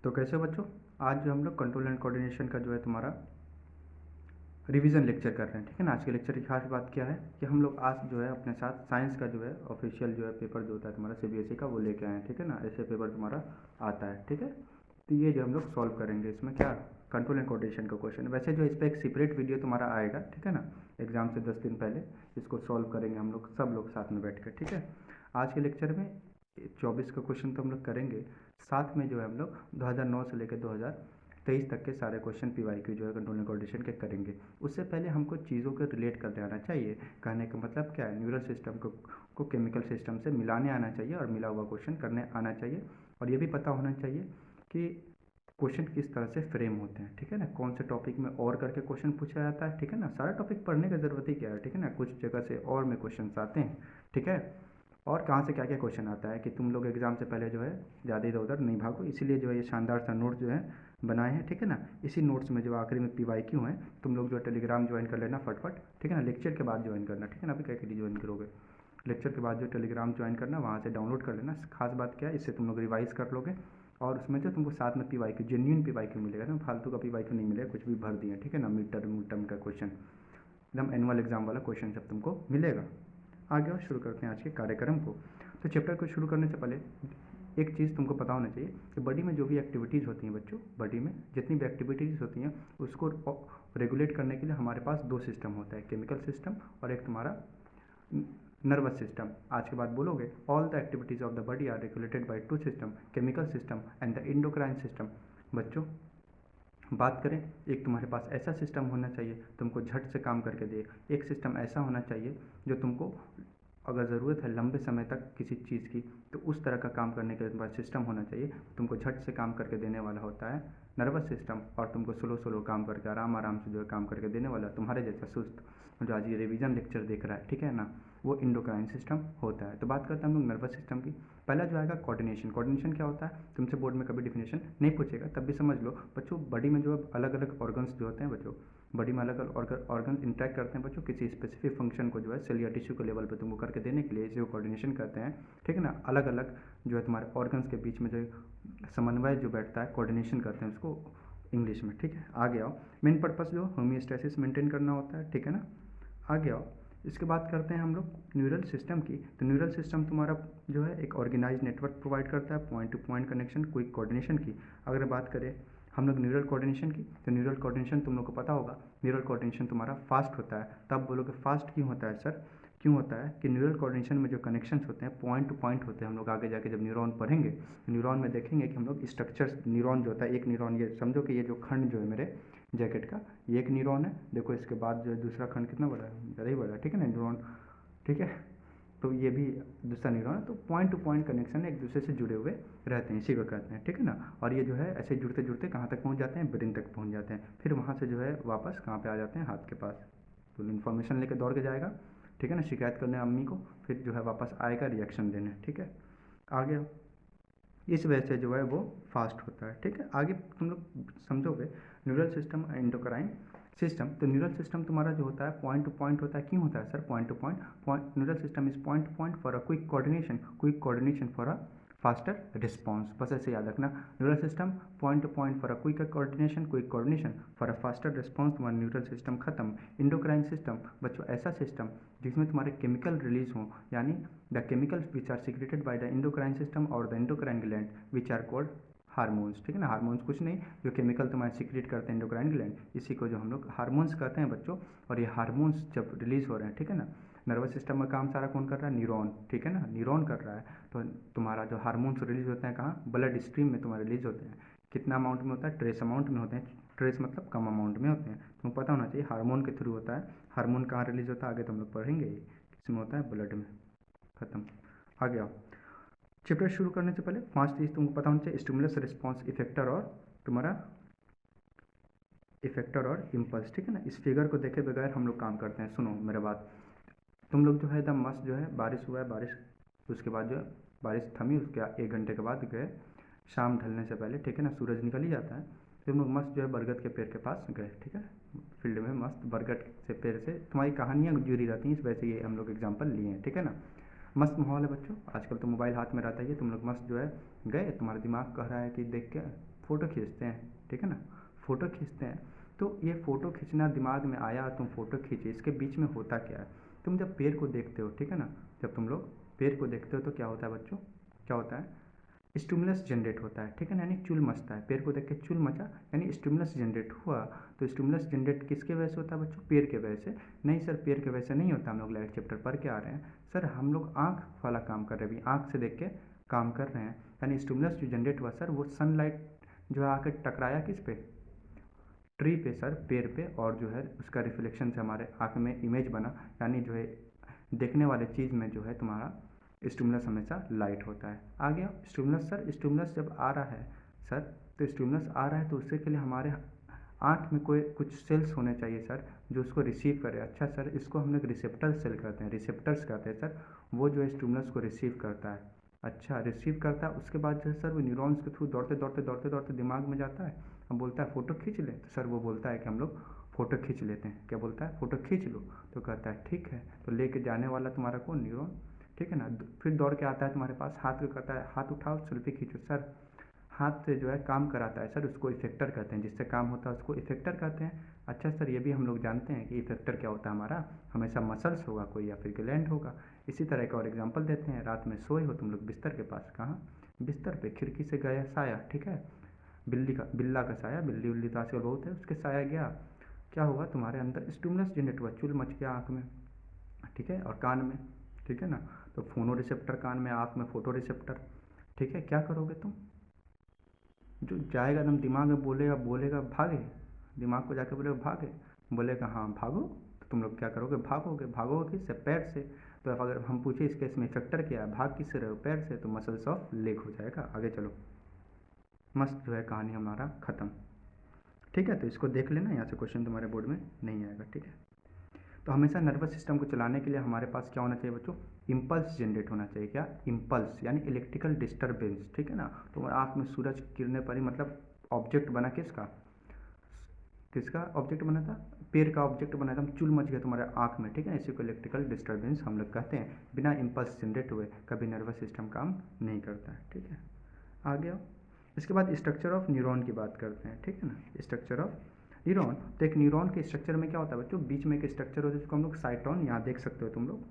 तो कैसे बच्चों, आज जो हम लोग कंट्रोल एंड कोऑर्डिनेशन का जो है तुम्हारा रिवीजन लेक्चर कर रहे हैं। ठीक है ना। आज के लेक्चर की खास बात क्या है कि हम लोग आज जो है अपने साथ साइंस का जो है ऑफिशियल जो है पेपर जो होता है तुम्हारा सीबीएसई का वो लेके आए हैं। ठीक है ना। ऐसे पेपर तुम्हारा आता है। ठीक है। तो ये जो हम लोग सॉल्व करेंगे, इसमें क्या कंट्रोल एंड कोऑर्डिनेशन का क्वेश्चन। वैसे जो इस पर एक सेपरेट वीडियो तुम्हारा आएगा, ठीक है ना, एग्जाम से 10 दिन पहले इसको सॉल्व करेंगे हम लोग सब लोग साथ में बैठ कर। ठीक है। आज के लेक्चर में 24 का क्वेश्चन तो हम लोग करेंगे, साथ में जो है हम लोग 2009 से लेकर 2023 तक के सारे क्वेश्चन पीवाईक्यू जो है कंट्रोल एंड कोऑर्डिनेशन के करेंगे। उससे पहले हमको चीज़ों को रिलेट करने आना चाहिए। कहने का मतलब क्या है, न्यूरल सिस्टम को केमिकल सिस्टम से मिलाने आना चाहिए और मिला हुआ क्वेश्चन करने आना चाहिए। और ये भी पता होना चाहिए कि क्वेश्चन किस तरह से फ्रेम होते हैं। ठीक है ना। कौन से टॉपिक में और करके क्वेश्चन पूछा जाता है। ठीक है ना। सारा टॉपिक पढ़ने की ज़रूरत ही क्या है। ठीक है ना। कुछ जगह से और में क्वेश्चन आते हैं। ठीक है। और कहाँ से क्या क्या क्वेश्चन आता है कि तुम लोग एग्जाम से पहले जो है ज़्यादा इधर उधर नहीं भागो, इसीलिए जो है ये शानदार सा नोट्स जो है बनाए हैं। ठीक है ना। इसी नोट्स में जो आखिरी में पीवाईक्यू है, तुम लोग जो है टेलीग्राम ज्वाइन कर लेना फटफट। ठीक है ना। लेक्चर के बाद ज्वाइन करना। ठीक है ना। अभी क्या के ज्वाइन करोगे, लेक्चर के बाद जो टेलीग्राम ज्वाइन करना, वहाँ से डाउनलोड कर लेना। खास बात क्या है, इससे तुम लोग रिवाइज कर लोगे और उसमें जो तुमको साथ में पीवाईक्यू जेन्युइन पीवाईक्यू मिलेगा ना, फालतू का पीवाईक्यू नहीं मिलेगा, कुछ भी भर दिए। ठीक है ना। मिड टर्म का क्वेश्चन, एकदम एनुअल एग्जाम वाला क्वेश्चन सब तुमको मिलेगा। आगे और शुरू करते हैं आज के कार्यक्रम को। तो चैप्टर को शुरू करने से पहले एक चीज़ तुमको पता होना चाहिए कि बॉडी में जो भी एक्टिविटीज़ होती हैं बच्चों, बॉडी में जितनी भी एक्टिविटीज़ होती हैं उसको रेगुलेट करने के लिए हमारे पास दो सिस्टम होता है, केमिकल सिस्टम और एक तुम्हारा नर्वस सिस्टम। आज के बाद बोलोगे, all the activities of the body are regulated by two system, chemical system and the endocrine system. बच्चों बात करें, एक तुम्हारे पास ऐसा सिस्टम होना चाहिए तुमको झट से काम करके दे, एक सिस्टम ऐसा होना चाहिए जो तुमको अगर ज़रूरत है लंबे समय तक किसी चीज़ की तो उस तरह का काम करने के बाद सिस्टम होना चाहिए, तुमको झट से काम करके देने वाला होता है नर्वस सिस्टम। और तुमको स्लो काम करके आराम आराम से जो है काम करके देने वाला तुम्हारे जैसा सुस्त जो आज ये रिवीजन लेक्चर देख रहा है, ठीक है ना, वो एंडोक्राइन सिस्टम होता है। तो बात करते हैं हम लोग नर्वस सिस्टम की। पहला जो आएगा कोऑर्डिनेशन। कोऑर्डिनेशन क्या होता है, तुमसे बोर्ड में कभी डिफिनेशन नहीं पूछेगा, तब भी समझ लो बच्चों, बॉडी में जो है अलग अलग ऑर्गन्स जो होते हैं बच्चों, बॉडी में अलग अलग ऑर्गन इंटरेक्ट करते हैं बच्चों, किसी स्पेसिफिक फंक्शन को जो है सेल या टिश्यू के लेवल पे तुमको करके देने के लिए इसे कोऑर्डिनेशन कहते हैं। ठीक है ना। अलग अलग जो है तुम्हारे ऑर्गन्स के बीच में जो समन्वय जो बैठता है, कोऑर्डिनेशन करते हैं उसको इंग्लिश में। ठीक है। आगे आओ, मेन पर्पस जो होमियोस्टेसिस मेंटेन करना होता है। ठीक है ना। आगे आओ, इसके बात करते हैं हम लोग न्यूरल सिस्टम की। तो न्यूरल सिस्टम तुम्हारा जो है एक ऑर्गेनाइज नेटवर्क प्रोवाइड करता है, point to point connection, quick coordination की। अगर बात करें हम लोग न्यूरल कोऑर्डिनेशन की, तो न्यूरल कोऑर्डिनेशन तुम लोग को पता होगा, न्यूरल कोऑर्डिनेशन तुम्हारा फास्ट होता है। तब बोलोगे फास्ट क्यों होता है सर, क्यों होता है कि न्यूरल कोऑर्डिनेशन में जो कनेक्शंस होते हैं पॉइंट टू पॉइंट होते हैं। हम लोग आगे जाके जब न्यूरॉन पढ़ेंगे, न्यूरॉन में देखेंगे कि हम लोग स्ट्रक्चर्स, न्यूरॉन जो होता है, एक न्यूरॉन, ये समझो कि ये जो खंड जो है मेरे जैकेट का, ये एक न्यूरॉन है। देखो इसके बाद जो है दूसरा खंड कितना बड़ा है, ज़्यादा ही बड़ा है। ठीक है ना, न्यूरॉन। ठीक है। तो ये भी दूसरा न्यूरॉन है। तो पॉइंट टू पॉइंट कनेक्शन एक दूसरे से जुड़े हुए रहते हैं, इसी को कहते हैं। ठीक है ना। और ये जो है ऐसे जुड़ते जुड़ते कहाँ तक पहुँच जाते हैं, ब्रेन तक पहुँच जाते हैं। फिर वहाँ से जो है वापस कहाँ पे आ जाते हैं, हाथ के पास। तो इन्फॉर्मेशन लेके दौड़ के जाएगा, ठीक है ना, शिकायत करने अम्मी को, फिर जो है वापस आएगा रिएक्शन देने। ठीक है। आगे इस वजह से जो है वो फास्ट होता है। ठीक है। आगे तुम लोग समझोगे न्यूरल सिस्टम एंडोक्राइन सिस्टम। तो न्यूरल सिस्टम तुम्हारा जो होता है पॉइंट टू पॉइंट होता है। क्यों होता है sir point to point neural system is point to point for a quick coordination for a faster response. बस ऐसे याद रखना, neural system point to point for a quick coordination for a faster response. तुम्हारा neural system खत्म। Endocrine system बच्चों ऐसा system जिसमें तुम्हारे केमिकल रिलीज हों, यानी the chemicals which are secreted by the endocrine system और the endocrine gland which are called hormones. ठीक है ना। हार्मोन्स कुछ नहीं, जो केमिकल तुम्हारे सिक्रेट करते हैं इंडोक्राइन ग्लैंड, इसी को जो हम लोग हार्मोन्स कहते हैं बच्चों। और ये हार्मोन्स जब रिलीज हो रहे हैं, ठीक है ना, नर्वस सिस्टम में काम सारा कौन कर रहा है, न्यूरॉन। ठीक है ना, न्यूरॉन कर रहा है। तो तुम्हारा जो हार्मोन्स रिलीज होते हैं कहाँ, ब्लड स्ट्रीम में तुम्हारे रिलीज होते हैं। कितना अमाउंट में होता है, ट्रेस अमाउंट में होते हैं। ट्रेस मतलब कम अमाउंट में होते हैं। तुमको पता होना चाहिए हार्मोन के थ्रू होता है। हार्मोन कहाँ रिलीज होता है, आगे तुम लोग पढ़ेंगे, किसमें होता है, ब्लड में। खत्म। आगे आओ, चैप्टर शुरू करने से पहले 5 चीज़ तुमको पता होना चाहिए, स्टिमुलस, रिस्पॉन्स, इफेक्टर और तुम्हारा इफेक्टर और इम्पल्स। ठीक है ना। इस फिगर को देखे बगैर हम लोग काम करते हैं। सुनो मेरा बात, तुम लोग जो है एकदम मस्त जो है, बारिश हुआ है, बारिश उसके बाद जो है बारिश थमी, उसके 1 घंटे के बाद गए, शाम ढलने से पहले, ठीक है ना, सूरज निकल ही जाता है, तो तुम लोग मस्त जो है बरगद के पेड़ के पास गए। ठीक है, फील्ड में मस्त बरगद से पेड़ से तुम्हारी कहानियाँ जुड़ी रहती हैं, इस वजह से ये हम लोग एग्जाम्पल लिए हैं। ठीक है ना। मस्त माहौल है बच्चों, आजकल तो मोबाइल हाथ में रहता ही है, तुम लोग मस्त जो है गए, तुम्हारा दिमाग कह रहा है कि देख के फ़ोटो खींचते हैं, ठीक है ना, फ़ोटो खींचते हैं। तो ये फ़ोटो खींचना दिमाग में आया, तुम फ़ोटो खींचे, इसके बीच में होता क्या है? तुम जब पेड़ को देखते हो, ठीक है ना, जब तुम लोग पेड़ को देखते हो तो क्या होता है बच्चों, क्या होता है? स्टिमुलस जनरेट होता है, ठीक है ना, यानी चुल मचता है। पेड़ को देख के चुल मचा यानी स्टिमुलस जनरेट हुआ। तो स्टिमुलस जनरेट किसके वजह से होता है बच्चों? पेड़ के वजह से। नहीं सर, पेड़ के वजह से नहीं होता, हम लोग लाइट चैप्टर पढ़ के आ रहे हैं। सर हम लोग आँख वाला काम कर रहे हैं, अभी आँख से देख के काम कर रहे हैं। यानी स्टिमुलस जो जनरेट हुआ सर, वो सनलाइट जो है आके टकराया किस पे? ट्री पे सर, पेड़ पे, और जो है उसका रिफ्लेक्शन से हमारे आँख में इमेज बना, यानी जो है देखने वाले चीज़ में जो है तुम्हारा स्टिमुलस हमेशा लाइट होता है। आ गया स्टिमुलस सर। स्टिमुलस जब आ रहा है सर, तो स्टिमुलस आ रहा है तो उससे के लिए हमारे आँख में कोई कुछ सेल्स होने चाहिए सर, जो उसको रिसीव करे। अच्छा सर, इसको हम लोग रिसेप्टर सेल कहते हैं, रिसेप्टर्स कहते हैं सर। वो जो है स्टिमुलस को रिसीव करता है। अच्छा, रिसीव करता है, उसके बाद जो है सर वो न्यूरॉन्स के थ्रू दौड़ते दौड़ते दौड़ते दौड़ते दिमाग में जाता है। अब बोलता है फ़ोटो खींच ले, तो सर वो बोलता है कि हम लोग फ़ोटो खींच लेते हैं। क्या बोलता है? फ़ोटो खींच लो। तो कहता है ठीक है। तो लेके जाने वाला तुम्हारा कौन? न्यूरॉन, ठीक है ना। फिर दौड़ के आता है तुम्हारे पास, हाथ को कहता है हाथ उठाओ सेल्फी खींचो। सर हाथ से जो है काम कराता है सर, उसको इफेक्टर कहते हैं, जिससे काम होता है उसको इफेक्टर कहते हैं। अच्छा सर, ये भी हम लोग जानते हैं कि इफेक्टर क्या होता है हमारा, हमेशा मसल्स होगा कोई या फिर ग्लैंड होगा। इसी तरह का और एग्जांपल देते हैं। रात में सोए हो तुम लोग बिस्तर के पास, कहाँ? बिस्तर पे, खिड़की से गया साया, ठीक है, बिल्ला का साया, बिल्ली उल्ली तो आजकल बहुत है, उसके साया गया, क्या हुआ? तुम्हारे अंदर स्टिमुलस जनरेट हुआ, चुल मच गया आँख में, ठीक है, और कान में, ठीक है ना। तो फोनो रिसेप्टर कान में, आँख में फोटो रिसेप्टर, ठीक है। क्या करोगे तुम? जो जाएगा एकदम दिमाग में, बोलेगा बोलेगा भागे, दिमाग को जाके बोलेगा भागे, बोलेगा हाँ भागो, तो तुम लोग क्या करोगे? भागोगे। भागोगे किससे? पैर से। तो अब अगर हम पूछे इस केस में इफेक्टर क्या है, भाग किससे रहे हो? पैर से, तो मसल्स ऑफ लेग हो जाएगा। आगे चलो, मस्त जो है कहानी हमारा ख़त्म, ठीक है। तो इसको देख लेना, यहाँ से क्वेश्चन तुम्हारे बोर्ड में नहीं आएगा, ठीक है। तो हमेशा नर्वस सिस्टम को चलाने के लिए हमारे पास क्या होना चाहिए बच्चों? इम्पल्स जनरेट होना चाहिए। क्या? इम्पल्स, यानी इलेक्ट्रिकल डिस्टर्बेंस, ठीक है ना। तो आँख में सूरज गिरने पर ही मतलब ऑब्जेक्ट बना किसका? किसका ऑब्जेक्ट बना था? पेड़ का ऑब्जेक्ट बना था, चुल मच गया तुम्हारे आँख में, ठीक है। इसी को इलेक्ट्रिकल डिस्टर्बेंस हम लोग कहते हैं। बिना इम्पल्स जनरेट हुए कभी नर्वस सिस्टम काम नहीं करता है, ठीक है। आ गया। इसके बाद स्ट्रक्चर ऑफ न्यूरॉन की बात करते हैं, ठीक है ना। स्ट्रक्चर ऑफ न्यूरॉन, तो एक न्यूरॉन के स्ट्रक्चर में क्या होता है बच्चों? बीच में एक स्ट्रक्चर होता है जिसको हम लोग साइटोन, यहाँ देख सकते हो तुम लोग,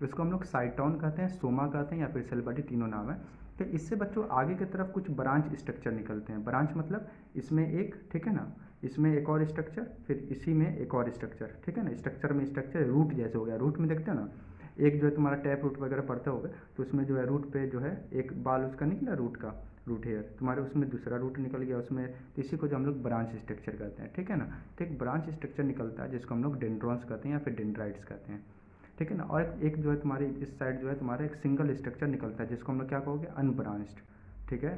इसको हम लोग साइटोन कहते हैं, सोमा कहते हैं, या फिर सेल बॉडी, तीनों नाम है। तो इससे बच्चों आगे की तरफ कुछ ब्रांच स्ट्रक्चर निकलते हैं। ब्रांच मतलब इसमें एक, ठीक है ना, इसमें एक और स्ट्रक्चर, फिर इसी में एक और स्ट्रक्चर, ठीक है ना। स्ट्रक्चर में स्ट्रक्चर, रूट जैसे हो गया, रूट में देखते हो ना, एक जो है तुम्हारा टैप रूट वगैरह पढ़ते होगे, तो उसमें जो है रूट पे जो है एक बाल उसका निकला रूट का, रूट हेयर तुम्हारे, उसमें दूसरा रूट निकल गया उसमें, तो इसी को जो हम लोग ब्रांच स्ट्रक्चर कहते हैं, ठीक है ना। तो एक ब्रांच स्ट्रक्चर निकलता है जिसको हम लोग डेंड्रॉन्स कहते हैं या फिर डेंड्राइट्स कहते हैं, ठीक है ना। और एक जो है तुम्हारी इस साइड जो है तुम्हारा एक सिंगल स्ट्रक्चर निकलता है जिसको हम लोग क्या कहोगे? अनब्रांच्ड, ठीक है।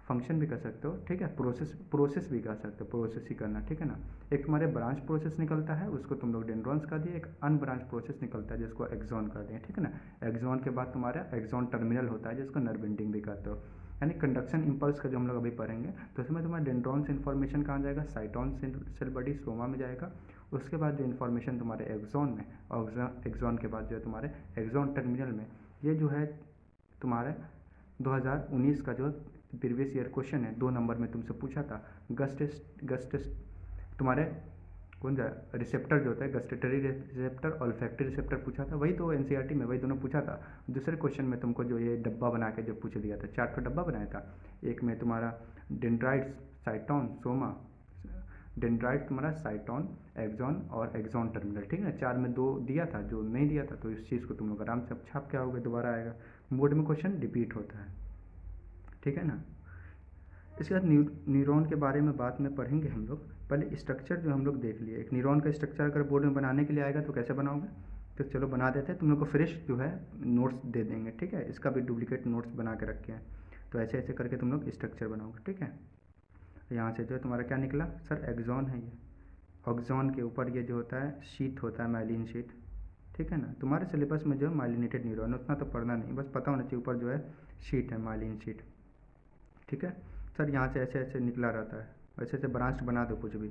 फंक्शन भी कर सकते हो, ठीक है। प्रोसेस भी कर सकते हो, प्रोसेस ही करना, ठीक है ना। एक तुम्हारे ब्रांच प्रोसेस निकलता है, उसको तुम लोग डेंड्रॉन्स कर दिए। एक अनब्रांच प्रोसेस निकलता है जिसको एक्सॉन कर दिए, ठीक है ना। एक्सॉन के बाद तुम्हारा एक्सॉन टर्मिनल होता है जिसको नर्व एंडिंग भी कहते हो। यानी कंडक्शन इम्पल्स का जो हम लोग अभी पढ़ेंगे, तो उसमें तुम्हारा डेंड्रॉन से इन्फॉर्मेशन कहाँ जाएगा? साइटोन सेल बॉडी, सोमा में जाएगा। उसके बाद जो इन्फॉर्मेशन तुम्हारे एक्सॉन में, और एक्सॉन के बाद जो है तुम्हारे एक्सॉन टर्मिनल में, ये जो है तुम्हारे 2019 का जो प्रीवियस ईयर क्वेश्चन है, 2 नंबर में तुमसे पूछा था, गस्टेस्ट तुम्हारे कौन सा रिसेप्टर जो होता है, गस्टेटरी रिसेप्टर, ऑल्फैक्टरी रिसेप्टर पूछा था, वही तो एनसीईआरटी में वही दोनों पूछा था। दूसरे क्वेश्चन में तुमको जो ये डब्बा बना के जो पूछ दिया था, 4 ठो डब्बा बनाया था। एक में तुम्हारा डेंड्राइट्स, साइटोन, सोमा, डेंड्राइट तुम्हारा साइटोन, एक्सॉन और एक्सॉन टर्मिनल, ठीक है ना। 4 में 2 दिया था, जो नहीं दिया था तो इस चीज़ को तुम लोग आराम से अब छाप के आओगे, दोबारा आएगा। बोर्ड में क्वेश्चन रिपीट होता है, ठीक है ना। इसके बाद न्यूरॉन के बारे में बाद में पढ़ेंगे हम लोग। पहले स्ट्रक्चर जो हम लोग देख लिए, एक न्यूरॉन का स्ट्रक्चर अगर बोर्ड में बनाने के लिए आएगा तो कैसे बनाओगे? तो चलो बना देते हैं, तुम लोग को फ्रेश जो है नोट्स दे देंगे, ठीक है। इसका भी डुप्लीकेट नोट्स बना के रखे हैं, तो ऐसे ऐसे करके तुम लोग स्ट्रक्चर बनाओगे, ठीक है। यहाँ से जो है तुम्हारा क्या निकला सर? एक्सॉन है ये। ऑक्सॉन के ऊपर ये जो होता है शीट होता है, माइलिन शीट, ठीक है ना। तुम्हारे सिलेबस में जो है माइलिनेटेड न्यूरॉन उतना तो पढ़ना नहीं, बस पता होना चाहिए ऊपर जो है शीट है, माइलिन शीट, ठीक है। सर यहाँ से ऐसे ऐसे निकला रहता है, ऐसे ऐसे ब्रांच बना दो कुछ भी,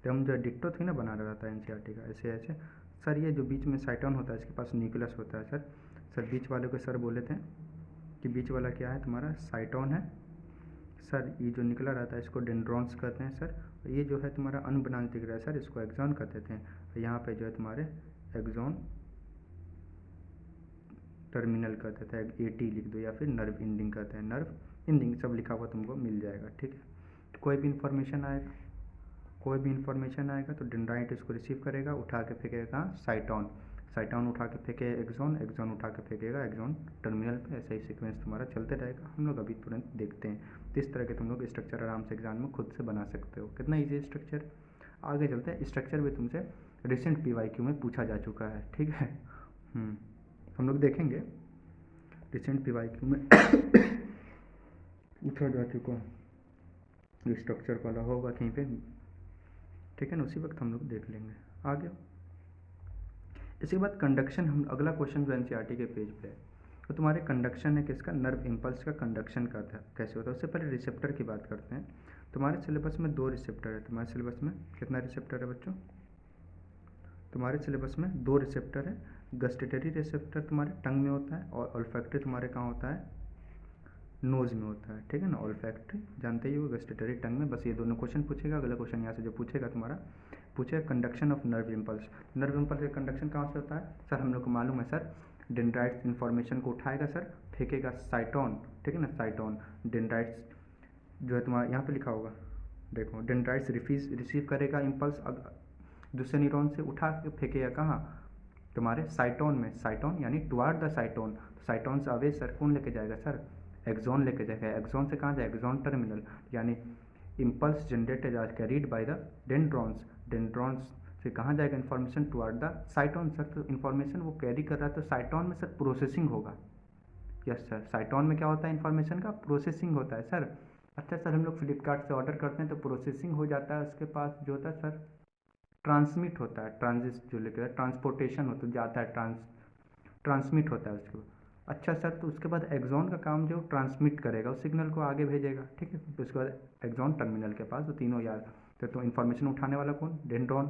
तो हम जो डिक्टो थी ना बना रहा था एनसीईआरटी का, ऐसे ऐसे। सर ये जो बीच में साइटोन होता है इसके पास न्यूक्लियस होता है सर। सर बीच वाले को सर बोले थे कि बीच वाला क्या है तुम्हारा? साइटोन है, सर ये जो निकला रहता है इसको डेंड्रॉन्स कहते हैं सर। ये जो है तुम्हारा अनब्रांच दिख रहा है सर, इसको एक्सॉन कहते हैं। यहाँ पे जो है तुम्हारे एक्सॉन टर्मिनल कहते थे, एटी लिख दो, या फिर नर्व इंडिंग कहते हैं, नर्व इंडिंग सब लिखा हुआ तुमको मिल जाएगा। ठीक है, कोई भी इन्फॉर्मेशन आएगा तो डेंड्राइट इसको रिसीव करेगा, उठा के फेंकेगा कहाँ, साइटोन, साइटोन उठा के फेंके एक्सॉन, एक्सॉन उठा के फेंकेगा एक्सॉन टर्मिनल पे। ऐसा ही सीक्वेंस तुम्हारा चलते रहेगा, हम लोग अभी तुरंत देखते हैं। तो इस तरह के तुम लोग स्ट्रक्चर आराम से एग्जाम में खुद से बना सकते हो। कितना ईजी स्ट्रक्चर। आगे चलते हैं। स्ट्रक्चर भी तुमसे रिसेंट PYQ में पूछा जा चुका है। ठीक है, हम लोग देखेंगे रिसेंट PYQ में पूछा जा चुका है, स्ट्रक्चर वाला होगा कहीं पे। ठीक है ना, उसी वक्त हम लोग देख लेंगे आगे। इसके बाद कंडक्शन, हम अगला क्वेश्चन जो NCERT के पेज पे है तो तुम्हारे कंडक्शन है किसका, नर्व इम्पल्स का कंडक्शन का था, कैसे होता है। उससे पहले रिसेप्टर की बात करते हैं। तुम्हारे सिलेबस में 2 रिसेप्टर है। तुम्हारे सिलेबस में कितना रिसेप्टर है बच्चों, तुम्हारे सिलेबस में 2 रिसेप्टर है। गस्टेटरी रिसेप्टर तुम्हारे टंग में होता है, और ऑल्फैक्टरी तुम्हारे कहाँ होता है, नोज़ में होता है। ठीक है ना, ऑल्फैक्टरी जानते ही हो, गस्टेटरी टंग में। बस ये दोनों क्वेश्चन पूछेगा। अगला क्वेश्चन यहाँ से जो पूछेगा तुम्हारा, पूछेगा conduction of nerve impulse. Nerve impulse का कंडक्शन कहाँ से होता है सर, हम लोग को मालूम है सर, डेंड्राइट्स इन्फॉर्मेशन को उठाएगा सर, फेंकेगा साइटोन। ठीक है ना, साइटोन, डेंड्राइट्स जो है तुम्हारा यहाँ पे लिखा होगा, देखो, डेंड्राइट्स रिसीव करेगा इम्पल्स दूसरे न्यूरॉन से, उठा के फेंकेगा कहाँ, तुम्हारे साइटोन में। साइटोन यानी टुवार्ड द साइटोन। साइटोन से अवे सर कौन लेके जाएगा सर, एक्सॉन लेके जाएगा। एक्सॉन से कहाँ जाएगा, एक्सॉन टर्मिनल, यानी impulse generated are carried by the dendrons. Dendrons से कहाँ जाएगा information, toward the cyton sir. तो इन्फॉर्मेशन वो कैरी कर रहा है, तो साइटोन में सर प्रोसेसिंग होगा। यस सर, साइटोन में क्या होता है, इन्फॉर्मेशन का प्रोसेसिंग होता है सर। अच्छा सर, हम लोग फ्लिपकार्ट से ऑर्डर करते हैं तो प्रोसेसिंग हो जाता है, उसके पास जो होता है सर ट्रांसमिट होता है, ट्रांजिट जो लिखा है ट्रांसपोर्टेशन होता जाता है, ट्रांसमिट होता है उसको। अच्छा सर, तो उसके बाद एक्सॉन का काम जो ट्रांसमिट करेगा, उस सिग्नल को आगे भेजेगा। ठीक है, तो उसके बाद एक्सॉन टर्मिनल के पास, तो तीनों याद। तो इन्फॉर्मेशन उठाने वाला कौन, डेंड्रॉन,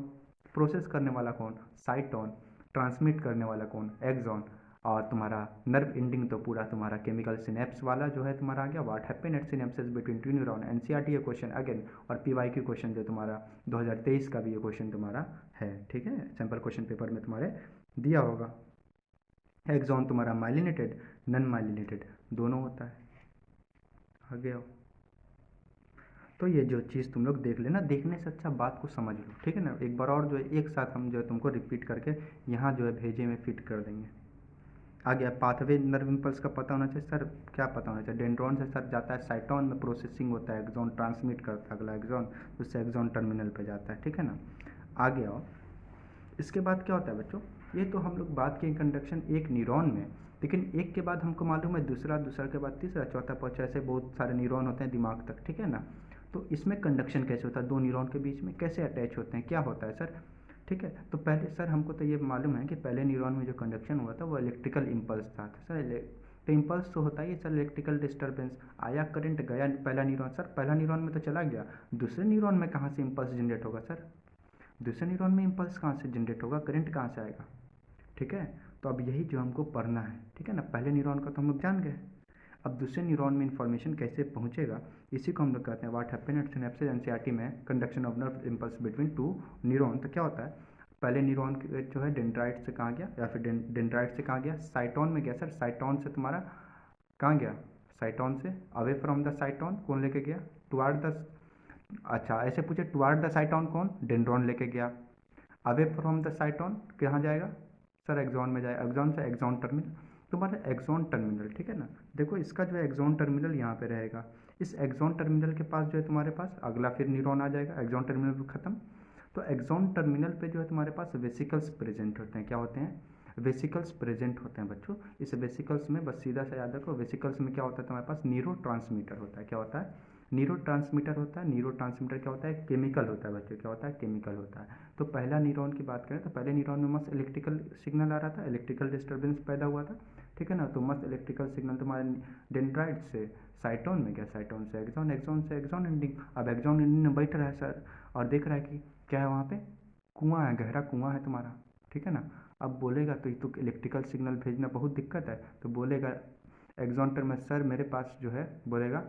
प्रोसेस करने वाला कौन, साइटोन, ट्रांसमिट करने वाला कौन, एक्सॉन, और तुम्हारा नर्व एंडिंग तो पूरा तुम्हारा केमिकल सिनेप्स वाला जो है तुम्हारा आ गया। What happen at synapses between two neuron, NCERT ये क्वेश्चन अगेन, और PYQ क्वेश्चन जो तुम्हारा 2023 का भी ये क्वेश्चन तुम्हारा है। ठीक है, सैम्पल क्वेश्चन पेपर में तुम्हारे दिया होगा। एक्सॉन तुम्हारा माइलिनेटेड, नन माइलिनेटेड दोनों होता है। आगे आओ। तो ये जो चीज़ तुम लोग देख लेना, देखने से अच्छा बात को समझ लो। ठीक है ना, एक बार और जो है एक साथ हम जो है तुमको रिपीट करके यहाँ जो है भेजे में फिट कर देंगे। आ गया पाथवे नर्व इम्पल्स का पता होना चाहिए सर। क्या पता होना चाहिए, डेंड्रॉन से सर जाता है साइटोन में, प्रोसेसिंग होता है, एक्सॉन ट्रांसमिट करता है अगला एक्सॉन, उससे एक्सॉन टर्मिनल पे जाता है। ठीक है ना, आगे आओ। इसके बाद क्या होता है बच्चों, ये तो हम लोग बात किए कंडक्शन एक न्यूरॉन में, लेकिन एक के बाद हमको मालूम है दूसरा, दूसरा के बाद तीसरा, चौथा, पाँचवा, ऐसे बहुत सारे न्यूरॉन होते हैं दिमाग तक। ठीक है ना, तो इसमें कंडक्शन कैसे होता है, दो न्यूरॉन के बीच में कैसे अटैच होते हैं, क्या होता है सर। ठीक है, तो पहले सर हमको तो ये मालूम है कि पहले न्यूरॉन में जो कंडक्शन हुआ था वो इलेक्ट्रिकल इम्पल्स था सर। तो इम्पल्स तो होता ही है सर, इलेक्ट्रिकल डिस्टर्बेंस आया, करंट गया, पहला न्यूरॉन सर, पहला न्यूरॉन में तो चला गया, दूसरे न्यूरॉन में कहाँ से इम्पल्स जनरेट होगा सर, दूसरे न्यूरॉन में इम्पल्स कहाँ से जनरेट होगा, करंट कहाँ से आएगा। ठीक है, तो अब यही जो हमको पढ़ना है। ठीक है ना, पहले न्यूरॉन का तो हम लोग जान गए, अब दूसरे न्यूरॉन में इन्फॉर्मेशन कैसे पहुंचेगा, इसी को हम लोग कहते हैं what happen at synapses. NCERT में conduction of nerve impulse between two neuron. तो क्या होता है, पहले न्यूरॉन जो है डेंड्राइट से कहाँ गया, या फिर डेंड्राइट से कहाँ गया, साइटोन में गया सर। साइटोन से तुम्हारा कहाँ गया, साइटोन से अवे फ्रॉम द साइटोन कौन लेके गया, टुवार्ड द, अच्छा ऐसे पूछे टुवार्ड द साइटोन कौन, डेंड्रॉन लेके गया। अवे फ्रॉम द साइटोन कहाँ जाएगा सर, एक्सॉन में जाएगा, एक्सॉन से एक्सॉन टर्मिनल, तुम्हारा एक्सॉन टर्मिनल। ठीक है ना, देखो इसका जो है एक्सॉन टर्मिनल यहाँ पे रहेगा, इस एक्सॉन टर्मिनल के पास जो है तुम्हारे पास अगला फिर न्यूरॉन आ जाएगा, एक्सॉन टर्मिनल खत्म। तो एक्सॉन टर्मिनल पे जो है तुम्हारे पास वेसिकल्स प्रेजेंट होते हैं, क्या होते हैं, वेसिकल्स प्रेजेंट होते हैं बच्चों। इस वेसिकल्स में बस सीधा सा याद रखो, वेसिकल्स में क्या होता है तुम्हारे पास, न्यूरो ट्रांसमीटर होता है। क्या होता है, न्यूरो ट्रांसमीटर होता है। न्यूरो ट्रांसमीटर क्या होता है, केमिकल होता है बच्चों, क्या होता है, केमिकल होता है। तो पहला न्यूरॉन की बात करें तो पहले न्यूरॉन में मस्त इलेक्ट्रिकल सिग्नल आ रहा था, इलेक्ट्रिकल डिस्टर्बेंस पैदा हुआ था। ठीक है ना, तो मस्त इलेक्ट्रिकल सिग्नल तुम्हारे डेंड्राइट से साइटोन में गया, साइटोन से एक्सॉन, एक्सॉन से एक्सॉन एंडिंग। अब एक्सॉन एंडिंग में बैठ रहा है सर और देख रहा है कि क्या है वहाँ पे, कुआं है, गहरा कुआं है तुम्हारा। ठीक है ना, अब बोलेगा तो इलेक्ट्रिकल सिग्नल भेजना बहुत दिक्कत है, तो बोलेगा एक्सॉन टर्म में सर मेरे पास जो है, बोलेगा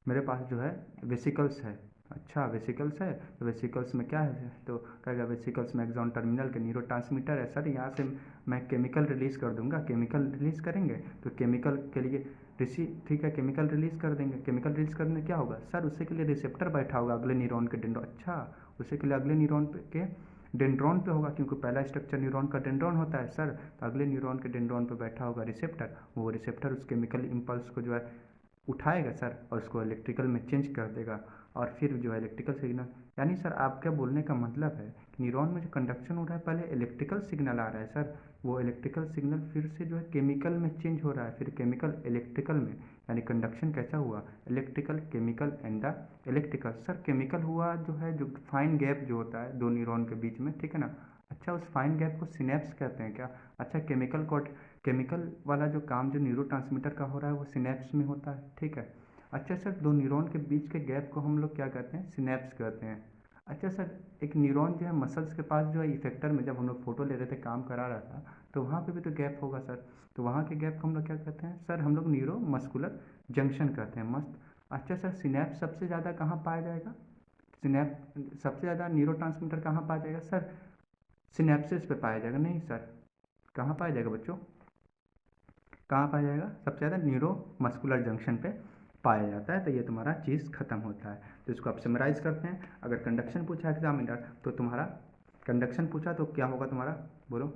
मेरे पास जो है वेसिकल्स है। अच्छा, वेसिकल्स है, तो वेसिकल्स में क्या है, तो कहेगा वेसिकल्स में एक्सॉन टर्मिनल के न्यूरोट्रांसमीटर है। सर यहाँ से मैं केमिकल रिलीज़ कर दूंगा, केमिकल रिलीज़ करेंगे तो केमिकल के लिए ठीक है, केमिकल रिलीज़ कर देंगे। केमिकल रिलीज़ करने क्या होगा सर, उसी के लिए रिसेप्टर बैठा होगा अगले न्यूरॉन के डेंड्रॉन। अच्छा, उसी के लिए अगले न्यूरॉन के डेंड्रॉन पे होगा, क्योंकि पहला स्ट्रक्चर न्यूरॉन का डेंड्रॉन होता है सर। तो अगले न्यूरॉन के डेंड्रॉन पे बैठा होगा रिसेप्टर। वो रिसेप्टर उस केमिकल इम्पल्स को जो है उठाएगा सर, और उसको इलेक्ट्रिकल में चेंज कर देगा, और फिर जो है इलेक्ट्रिकल सिग्नल, यानी सर आपके बोलने का मतलब है कि न्यूरॉन में जो कंडक्शन हो रहा है पहले इलेक्ट्रिकल सिग्नल आ रहा है सर, वो इलेक्ट्रिकल सिग्नल फिर से जो है केमिकल में चेंज हो रहा है, फिर केमिकल इलेक्ट्रिकल में, यानी कंडक्शन कैसा हुआ, electrical chemical and the electrical. Sir chemical हुआ जो है, जो फाइन गैप जो होता है दो न्यूरॉन के बीच में, ठीक है ना। अच्छा, उस फाइन गैप को सिनेप्स कहते हैं क्या। अच्छा, केमिकल वाला जो काम जो न्यूरोट्रांसमीटर का हो रहा है वो सिनेप्स में होता है, ठीक है। अच्छा सर, दो न्यूरॉन के बीच के गैप को हम लोग क्या कहते हैं, सिनेप्स कहते हैं। अच्छा सर, एक न्यूरॉन जो है मसल्स के पास जो है इफेक्टर में जब हम लोग फोटो ले रहे थे, काम करा रहा था, तो वहाँ पे भी तो गैप होगा सर। तो वहाँ के गैप को हम लोग क्या कहते हैं सर, हम लोग न्यूरो मस्कुलर जंक्शन कहते हैं। मस्त। अच्छा सर, सिनेप्स सबसे ज़्यादा कहाँ पाया जाएगा, सबसे ज़्यादा न्यूरोट्रांसमीटर कहाँ पाया जाएगा सर, सिनेप्सिस पे पाया जाएगा। नहीं सर, कहाँ पाया जाएगा बच्चों, कहाँ पाया जाएगा, सबसे ज़्यादा न्यूरो मस्कुलर जंक्शन पे पाया जाता है। तो ये तुम्हारा चीज़ खत्म होता है। तो इसको आप समराइज़ करते हैं। अगर कंडक्शन पूछा एग्जामिनर तो तुम्हारा कंडक्शन पूछा तो क्या होगा तुम्हारा, बोलो।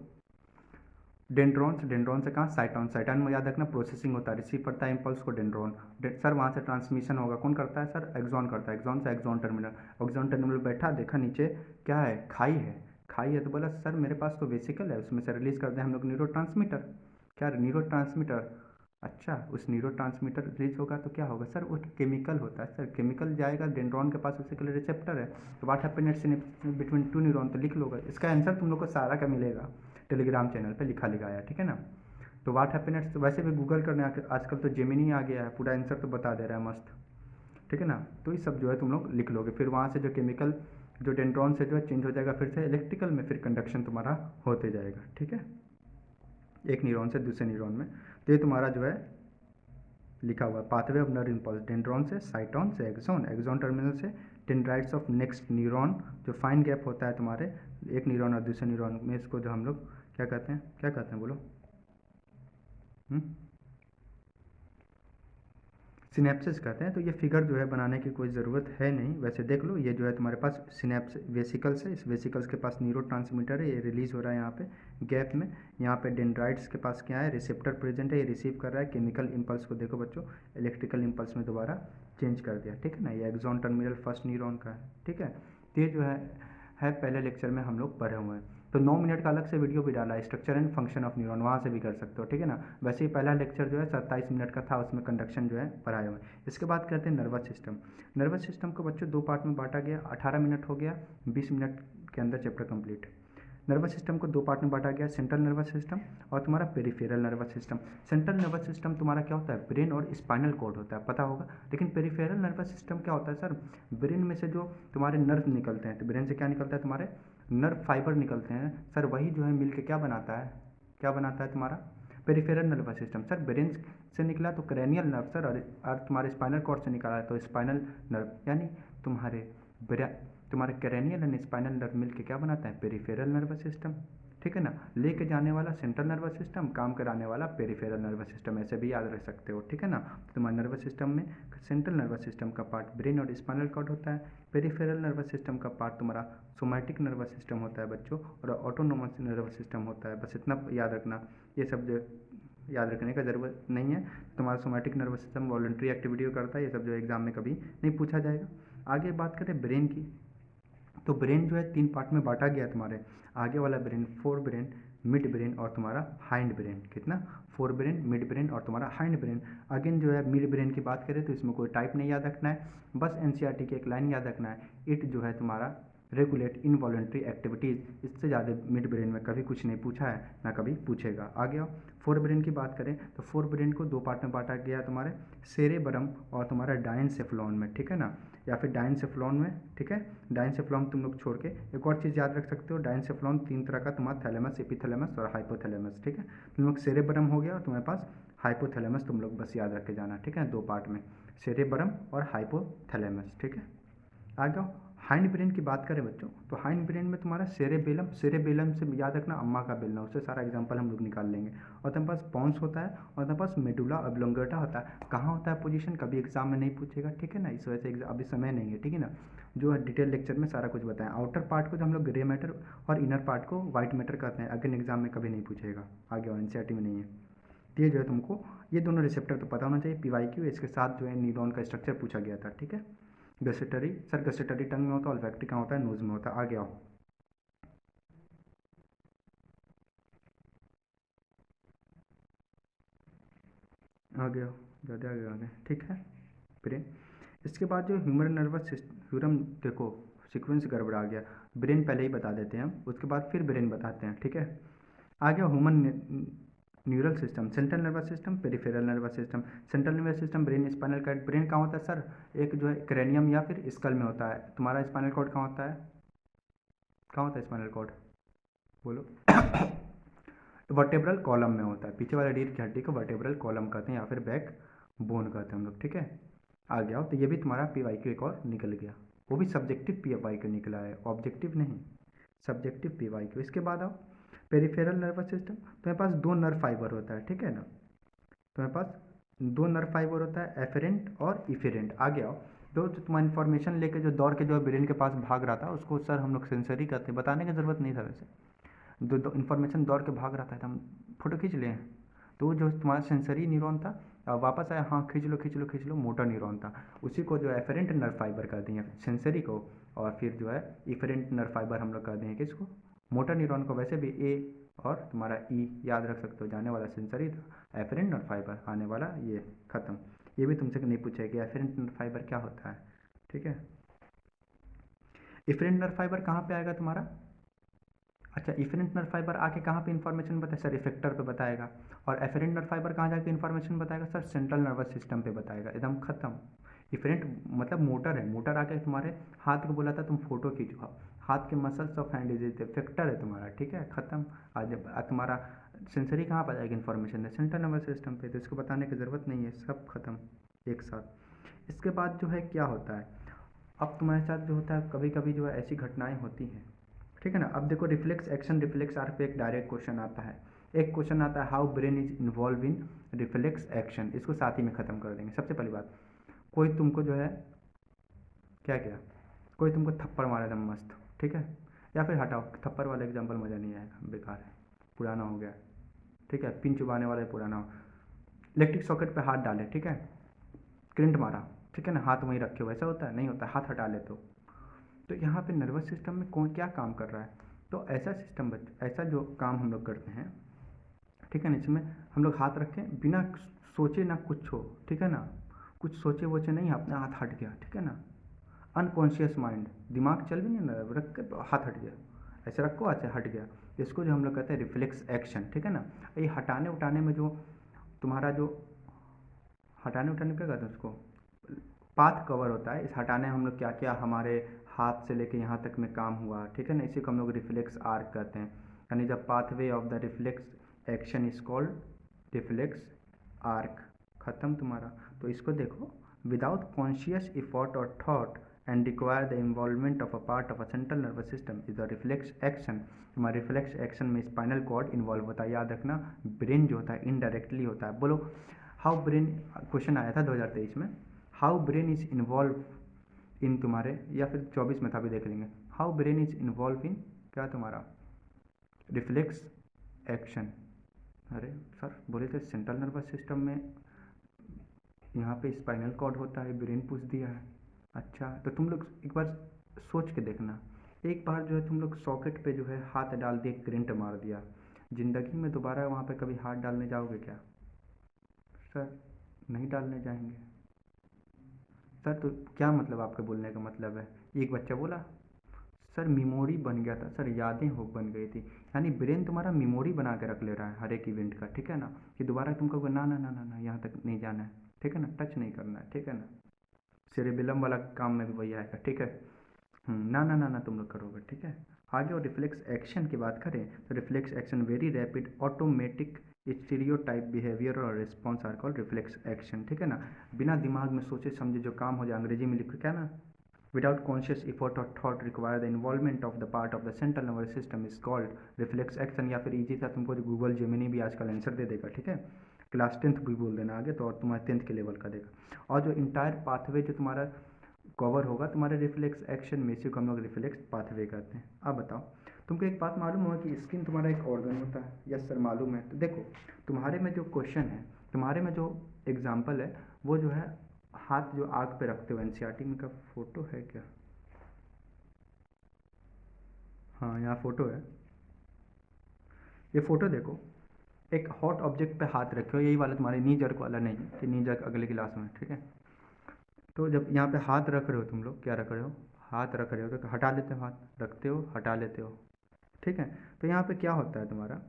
डेंड्रॉन से कहाँ, साइटॉन में याद रखना प्रोसेसिंग होता है, रिसीव करता है इम्पल्स को डेंड्रॉन। सर वहाँ से ट्रांसमिशन होगा, कौन करता है सर, एक्सॉन करता है। एक्सॉन से एक्सॉन टर्मिनल बैठा, देखा नीचे क्या है, खाई है तो बोला सर मेरे पास तो वेसिकल है, उसमें से रिलीज़ कर दें हम लोग न्यूरोट्रांसमीटर। क्या न्यूरोट्रांसमीटर, अच्छा उस न्यूरोट्रांसमीटर रिलीज होगा तो क्या होगा सर, वो केमिकल होता है सर, केमिकल जाएगा डेंड्रॉन के पास, उसी के लिए रिसेप्टर है। तो what happen at between two neuron, तो लिख लोगे इसका आंसर, तुम लोग को सारा का मिलेगा टेलीग्राम चैनल पे लिखा आया, ठीक है ना। तो व्हाट हैपन एट, वैसे भी गूगल करने आजकल तो जेमिनी आ गया है, पूरा आंसर तो बता दे रहा है मस्त, ठीक है ना। तो ये सब जो है तुम लोग लिख लोगे, फिर वहाँ से जो केमिकल जो डेंड्रॉन से जो है चेंज हो जाएगा फिर से इलेक्ट्रिकल में, फिर कंडक्शन तुम्हारा होते जाएगा, ठीक है, एक न्यूरॉन से दूसरे न्यूरॉन में। तो ये तुम्हारा जो है लिखा हुआ है, pathway of nerve impulse, dendron से साइटॉन से एक्सॉन, एक्सॉन टर्मिनल से डेंड्राइट्स ऑफ नेक्स्ट न्यूरॉन, जो फाइन गैप होता है तुम्हारे एक न्यूरॉन और दूसरे न्यूरॉन में, इसको जो हम लोग क्या कहते हैं बोलो, सिनेप्सिस कहते हैं। तो ये फिगर जो है बनाने की कोई ज़रूरत है नहीं, वैसे देख लो, ये जो है तुम्हारे पास सिनेप्स वेसिकल्स है, इस वेसिकल्स के पास न्यूरोट्रांसमीटर है, ये रिलीज़ हो रहा है यहाँ पे गैप में। यहाँ पे डेंड्राइट्स के पास क्या है, रिसेप्टर प्रेजेंट है, ये रिसीव कर रहा है केमिकल इम्पल्स को, देखो बच्चों इलेक्ट्रिकल इम्पल्स में दोबारा चेंज कर दिया, ठीक है ना। ये एक्सॉन टर्मिनल फर्स्ट न्यूरॉन का है, ठीक है। तो ये जो है पहले लेक्चर में हम लोग पढ़े हुए हैं। तो 9 मिनट का अलग से वीडियो भी डाला है, structure and function of neuron, वहाँ से भी कर सकते हो, ठीक है ना। वैसे ही पहला लेक्चर जो है 27 मिनट का था, उसमें कंडक्शन जो है पढ़ाए हुए। इसके बाद करते हैं नर्वस सिस्टम। नर्वस सिस्टम को बच्चों दो पार्ट में बांटा गया, 18 मिनट हो गया, 20 मिनट के अंदर चैप्टर कंप्लीट। नर्वस सिस्टम को दो पार्ट में बांटा गया, सेंट्रल नर्वस सिस्टम और तुम्हारा peripheral nervous system. Central nervous system तुम्हारा क्या होता है, ब्रेन और स्पाइनल कॉर्ड होता है, पता होगा। लेकिन पेरिफेरल नर्वस सिस्टम क्या होता है सर, ब्रेन में से जो तुम्हारे नर्व निकलते हैं, तो ब्रेन से क्या निकलता है, तुम्हारे नर्व फाइबर निकलते हैं सर, वही जो है मिलके क्या बनाता है तुम्हारा peripheral nervous system. Sir brain से निकला तो क्रेनियल नर्व सर, और तुम्हारे स्पाइनल कॉर्ड से निकला है तो स्पाइनल नर्व, यानी तुम्हारे क्रेनियल एंड स्पाइनल नर्व मिलके क्या बनाता है, पेरिफेरल नर्वस सिस्टम, ठीक है ना। लेके जाने वाला सेंट्रल नर्वस सिस्टम, काम कराने वाला पेरिफेरल नर्वस सिस्टम, ऐसे भी याद रख सकते हो, ठीक है ना। तो तुम्हारे नर्वस सिस्टम में सेंट्रल नर्वस सिस्टम का पार्ट ब्रेन और स्पाइनल कॉर्ड होता है, पेरिफेरल नर्वस सिस्टम का पार्ट तुम्हारा सोमैटिक नर्वस सिस्टम होता है बच्चों, और ऑटोनोमस नर्वस सिस्टम होता है। बस इतना याद रखना, ये सब जो याद रखने का ज़रूरत नहीं है। तुम्हारा somatic nervous system voluntary activity करता है, ये सब जो एग्जाम में कभी नहीं पूछा जाएगा। आगे बात करें ब्रेन की, तो ब्रेन जो है 3 पार्ट में बांटा गया तुम्हारे, आगे वाला brain, fore brain, mid brain और तुम्हारा हाइंड ब्रेन। कितना, फोर ब्रेन, मिड ब्रेन और तुम्हारा हाइंड ब्रेन। अगेन जो है मिड ब्रेन की बात करें तो इसमें कोई टाइप नहीं याद रखना है, बस एनसीईआरटी की एक लाइन याद रखना है, इट जो है तुम्हारा रेगुलेट इनवॉलंटरी एक्टिविटीज़। इससे ज़्यादा मिड ब्रेन में कभी कुछ नहीं पूछा है, ना कभी पूछेगा। आ गया फोर ब्रेन की बात करें तो फोर ब्रेन को दो पार्ट में बांटा गया तुम्हारे सेरेबरम और तुम्हारा डायनसेफ्लॉन में, ठीक है ना, या फिर डायनसेफ्लॉन में, ठीक है। डायनसेफ्लॉन तुम लोग छोड़ के एक और चीज़ याद रख सकते हो, डायनसेफ्लॉन 3 तरह का तुम्हारा थैलेमस, एपिथैलेमस और हाइपोथैलेमस, ठीक है। तुम लोग सेरेबरम हो गया और तुम्हारे पास हाइपोथैलेमस, तुम लोग बस याद रख के जाना, ठीक है, 2 पार्ट में। सेरेब्रम और हाइपोथैलेमस, ठीक है। आगे हाइंड ब्रेन की बात करें बच्चों, तो हाइंड ब्रेन में तुम्हारा सेरेबेलम, सेरेबेलम से याद रखना अम्मा का बेलना, उससे सारा एग्जांपल हम लोग निकाल लेंगे। और तुम्हारे पास पॉन्स होता है और तुम्हारे पास मेडुला ऑब्लोंगेटा होता है। कहाँ होता है पोजीशन, कभी एग्जाम में नहीं पूछेगा, ठीक है ना, इस वजह से अभी समय नहीं है, ठीक है ना, जो है डिटेल लेक्चर में सारा कुछ बताएं। आउटर पार्ट को जो हम लोग ग्रे मैटर और इनर पार्ट को व्हाइट मैटर कहते हैं, अगेन एग्जाम में कभी नहीं पूछेगा, आगे और एनसीईआरटी में नहीं है। ये जो है तुमको ये दोनों रिसेप्टर तो पता होना चाहिए, पीवाईक्यू, इसके साथ जो है न्यूरॉन का स्ट्रक्चर पूछा गया था, ठीक है। गसेटरी, सर गसेटरी टंग में होता है, ऑल्फैक्टरी कहाँ होता है, नोज में होता है। आगे आओ, आगे आओ, ज़्यादा आगे आगे, ठीक है। ब्रेन, इसके बाद जो ह्यूमरल नर्वस सिस्टम, ह्यूरम, देखो सीक्वेंस गड़बड़ा गया, ब्रेन पहले ही बता देते हैं हम, उसके बाद फिर ब्रेन बताते हैं, ठीक है। आगे human neural system, central nervous system, peripheral nervous system. Central nervous system, brain, spinal cord. Brain कहाँ होता है सर, एक जो है क्रेनियम या फिर स्कल में होता है। तुम्हारा स्पाइनल कॉर्ड कहाँ होता है, कहाँ होता है स्पाइनल कॉर्ड, बोलो वर्टेब्रल कॉलम में होता है, पीछे वाले रीढ़ की हड्डी को वर्टेब्रल कॉलम कहते हैं या फिर बैक बोन कहते हैं हम लोग, ठीक है। आ गया हो, तो ये भी तुम्हारा पीवाईक्यू एक और निकल गया, वो भी सब्जेक्टिव पीवाईक्यू निकला है, ऑब्जेक्टिव नहीं, सब्जेक्टिव पीवाईक्यू। इसके बाद आओ पेरिफेरल नर्वस सिस्टम, तुम्हारे पास दो नर्व फाइबर होता है, ठीक है ना, तुम्हारे पास दो नर्व फाइबर होता है, एफेरेंट और इफेरेंट। आगे आओ, जो तुम्हारा इन्फॉर्मेशन लेके जो दौड़ के जो ब्रेन के पास भाग रहा था उसको सर हम लोग सेंसरी कहते हैं, बताने की ज़रूरत नहीं था वैसे, जो इन्फॉर्मेशन दौड़ के भाग रहा था, हम फोटो खींच लिए हैं, तो जो तुम्हारा सेंसरी न्यूरॉन था वापस आया, हाँ खींच लो खींच लो खींच लो, मोटर न्यूरॉन था, उसी को जो एफरेंट नर्व फाइबर कहते हैं सेंसरी को, और फिर जो है इफरेंट नर्व फाइबर हम लोग कहते हैं किसको, मोटर न्यूरॉन को। वैसे भी ए और तुम्हारा ई याद रख सकते हो, जाने वाला सेंसरी था, एफरेंट नर्व फाइबर आने वाला ये खत्म। ये भी तुमसे नहीं पूछा कि एफरेंट नर्व फाइबर क्या होता है, ठीक है। इफरेंट नर्व फाइबर कहाँ पे आएगा तुम्हारा, अच्छा इफेरेंट नर्व फाइबर आके कहाँ पे इन्फॉर्मेशन बताए सर, इफेक्टर पे बताएगा। और एफेरेंट नर्व फाइबर कहाँ जाके इन्फॉर्मेशन बताएगा सर, सेंट्रल नर्वस सिस्टम पे बताएगा, एकदम खत्म। इफेरेंट मतलब मोटर है, मोटर आके तुम्हारे हाथ को बोला था तुम फोटो खींचो, हाथ के muscles of hand is effector है तुम्हारा, ठीक है, खत्म। आज तुम्हारा सेंसरी कहाँ पर जाएगी इन्फॉर्मेशन है, सेंट्रल नर्वस सिस्टम पे, तो इसको बताने की ज़रूरत नहीं है, सब खत्म एक साथ। इसके बाद जो है क्या होता है, अब तुम्हारे साथ जो होता है कभी कभी जो है ऐसी घटनाएं होती हैं, ठीक है ना। अब देखो रिफ्लेक्स एक्शन, रिफ्लेक्स आर्क पे एक डायरेक्ट क्वेश्चन आता है, एक क्वेश्चन आता है how brain is involve in reflex action, इसको साथ ही में ख़त्म कर देंगे। सबसे पहली बात, कोई तुमको जो है क्या किया, कोई तुमको थप्पड़ मारा एकदम मस्त, ठीक है, या फिर हटाओ थप्पड़ वाला एग्जाम्पल मज़ा नहीं आएगा, बेकार है, पुराना हो गया, ठीक है, पिन चुबाने वाला पुराना हो। इलेक्ट्रिक सॉकेट पे हाथ डाले, ठीक है, करंट मारा, ठीक है ना, हाथ वहीं रखे हो, ऐसा होता है, नहीं होता, हाथ हटा ले तो यहाँ पे नर्वस सिस्टम में कौन क्या काम कर रहा है, तो ऐसा सिस्टम ऐसा जो काम हम लोग करते हैं, ठीक है ना, इसमें हम लोग हाथ रखें बिना सोचे ना कुछ हो, ठीक है ना, कुछ सोचे वोचे नहीं, अपना हाथ हट गया, ठीक है ना, अनकॉन्शियस माइंड, दिमाग चल भी नहीं ना, रख के हाथ हट गया, ऐसे रखो ऐसे हट गया, इसको जो हम लोग कहते हैं रिफ्लेक्स एक्शन, ठीक है ना। ये हटाने उठाने में जो तुम्हारा जो हटाने उठाने क्या कहते हैं उसको, पाथ कवर होता है, इस हटाने हम लोग क्या क्या हमारे हाथ से लेके यहाँ तक में काम हुआ, ठीक है ना, इसी को हम लोग रिफ्लेक्स आर्क कहते हैं, यानी the pathway of the reflex action is called reflex arc, खत्म तुम्हारा। तो इसको देखो, विदाउट कॉन्शियस इफॉर्ट और thought and require the involvement of a part of a central nervous system is the reflex action. तुम्हारा रिफ्लेक्स एक्शन में spinal cord involve होता है, याद रखना, ब्रेन जो होता है इनडायरेक्टली होता है। बोलो हाउ ब्रेन, क्वेश्चन आया था 2023 में, how brain is involve in तुम्हारे, या फिर 24 में था भी देख लेंगे, how brain is involve in क्या तुम्हारा रिफ्लेक्स एक्शन। अरे सर बोले थे सेंट्रल नर्वस सिस्टम में, यहाँ पे स्पाइनल कॉर्ड होता है, ब्रेन पूछ दिया है। अच्छा तो तुम लोग एक बार सोच के देखना, एक बार जो है तुम लोग सॉकेट पे जो है हाथ डाल दिए, करंट मार दिया, ज़िंदगी में दोबारा वहाँ पे कभी हाथ डालने जाओगे क्या सर, नहीं डालने जाएंगे सर। तो क्या मतलब आपके बोलने का मतलब है, एक बच्चा बोला सर मेमोरी बन गया था सर, यादें हो बन गई थी, यानी ब्रेन तुम्हारा मेमोरी बना के रख ले रहा है हर एक इवेंट का, ठीक है ना, कि दोबारा तुम कहोगे ना ना ना ना ना यहाँ तक नहीं जाना है, ठीक है ना, टच नहीं करना है, ठीक है ना, सेरेबेलम वाला काम में भी वही आएगा, ठीक है, ना ना ना ना तुम लोग करोगे, ठीक है। आगे और रिफ्लेक्स एक्शन की बात करें तो reflex action very rapid automatic stereotype behaviour और response are called reflex action, ठीक है ना। बिना दिमाग में सोचे समझे जो काम हो जाए, अंग्रेजी में लिखो क्या ना, विदाउट कॉन्शियस इफर्ट और thought require the involvement of the part of the central nervous system is called reflex action. या फिर इजी था तुमको जो गूगल जेमिनी भी आजकल आंसर दे देगा, ठीक है। क्लास 10th भी बोल देना आगे तो, और तुम्हारे 10th के लेवल का देगा। और जो इंटायर पाथवे जो तुम्हारा कवर होगा तुम्हारे रिफ्लेक्स एक्शन में, इसी को हम लोग रिफ्लेक्स पाथवे कहते हैं। अब बताओ, तुमको एक बात मालूम होगा कि स्किन तुम्हारा एक ऑर्गन होता है? यस सर मालूम है। तो देखो, तुम्हारे में जो क्वेश्चन है, तुम्हारे में जो एग्जाम्पल है, वो जो है हाथ जो आग पे रखते हो, एनसीईआरटी में का फोटो है क्या? हाँ यहाँ फोटो है, ये फोटो देखो, एक हॉट ऑब्जेक्ट पे हाथ रखे हो, यही वाला तुम्हारे नी जर्क वाला नहीं है कि नी जर्क अगले क्लास में, ठीक है। तो जब यहाँ पे हाथ रख रहे हो तुम लोग, क्या रख रहे हो, हाथ रख रहे हो तो हटा लेते हो, हाथ रखते हो हटा लेते हो, ठीक है। तो यहाँ पे क्या होता है तुम्हारा,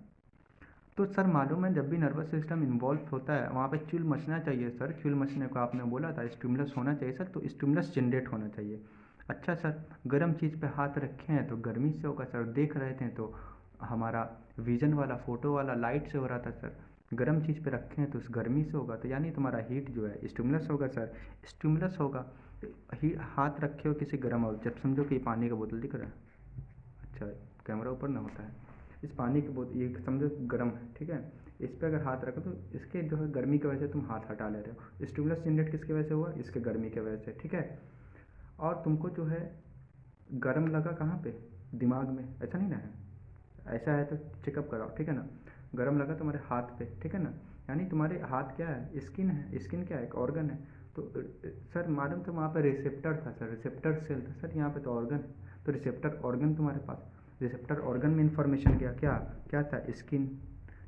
तो सर मालूम है जब भी नर्वस सिस्टम इन्वॉल्व होता है वहाँ पे चुल मचना चाहिए सर, चुल मचने को आपने बोला था, स्टिमुलस होना चाहिए सर, तो स्टिमुलस जनरेट होना चाहिए। अच्छा सर, गर्म चीज़ पे हाथ रखे हैं तो गर्मी से होगा सर, देख रहे थे तो हमारा विजन वाला फोटो वाला लाइट से हो रहा था सर, गर्म चीज़ पे रखे हैं तो उस गर्मी से होगा, तो यानी तुम्हारा हीट जो है स्टिमुलस होगा सर, स्टिमुलस होगा। हाथ रखे हो किसी गर्म ऑब्जेक्ट, समझो कि पानी का बोतल दिख रहा है, अच्छा कैमरा ऊपर ना होता है, इस पानी की बोतल ये समझो गर्म है, ठीक है। इस पर अगर हाथ रखो तो इसके जो है गर्मी की वजह से तुम हाथ हटा ले रहे हो, स्टिमुलस जनरेट किसकी वजह से हुआ, इसके गर्मी की वजह से, ठीक है। और तुमको जो है गर्म लगा कहाँ पे, दिमाग में, ऐसा नहीं ना है, ऐसा है तो चेकअप कराओ, ठीक है ना। गर्म लगा तुम्हारे हाथ पे, ठीक है ना, यानी तुम्हारे हाथ क्या है, स्किन है, स्किन क्या है, एक ऑर्गन है। तो सर मालूम तो वहाँ पे रिसेप्टर था सर, रिसेप्टर सेल था सर, यहाँ पे तो ऑर्गन, तो रिसेप्टर ऑर्गन तुम्हारे पास, रिसेप्टर ऑर्गन में इंफॉर्मेशन गया, क्या क्या था, स्किन,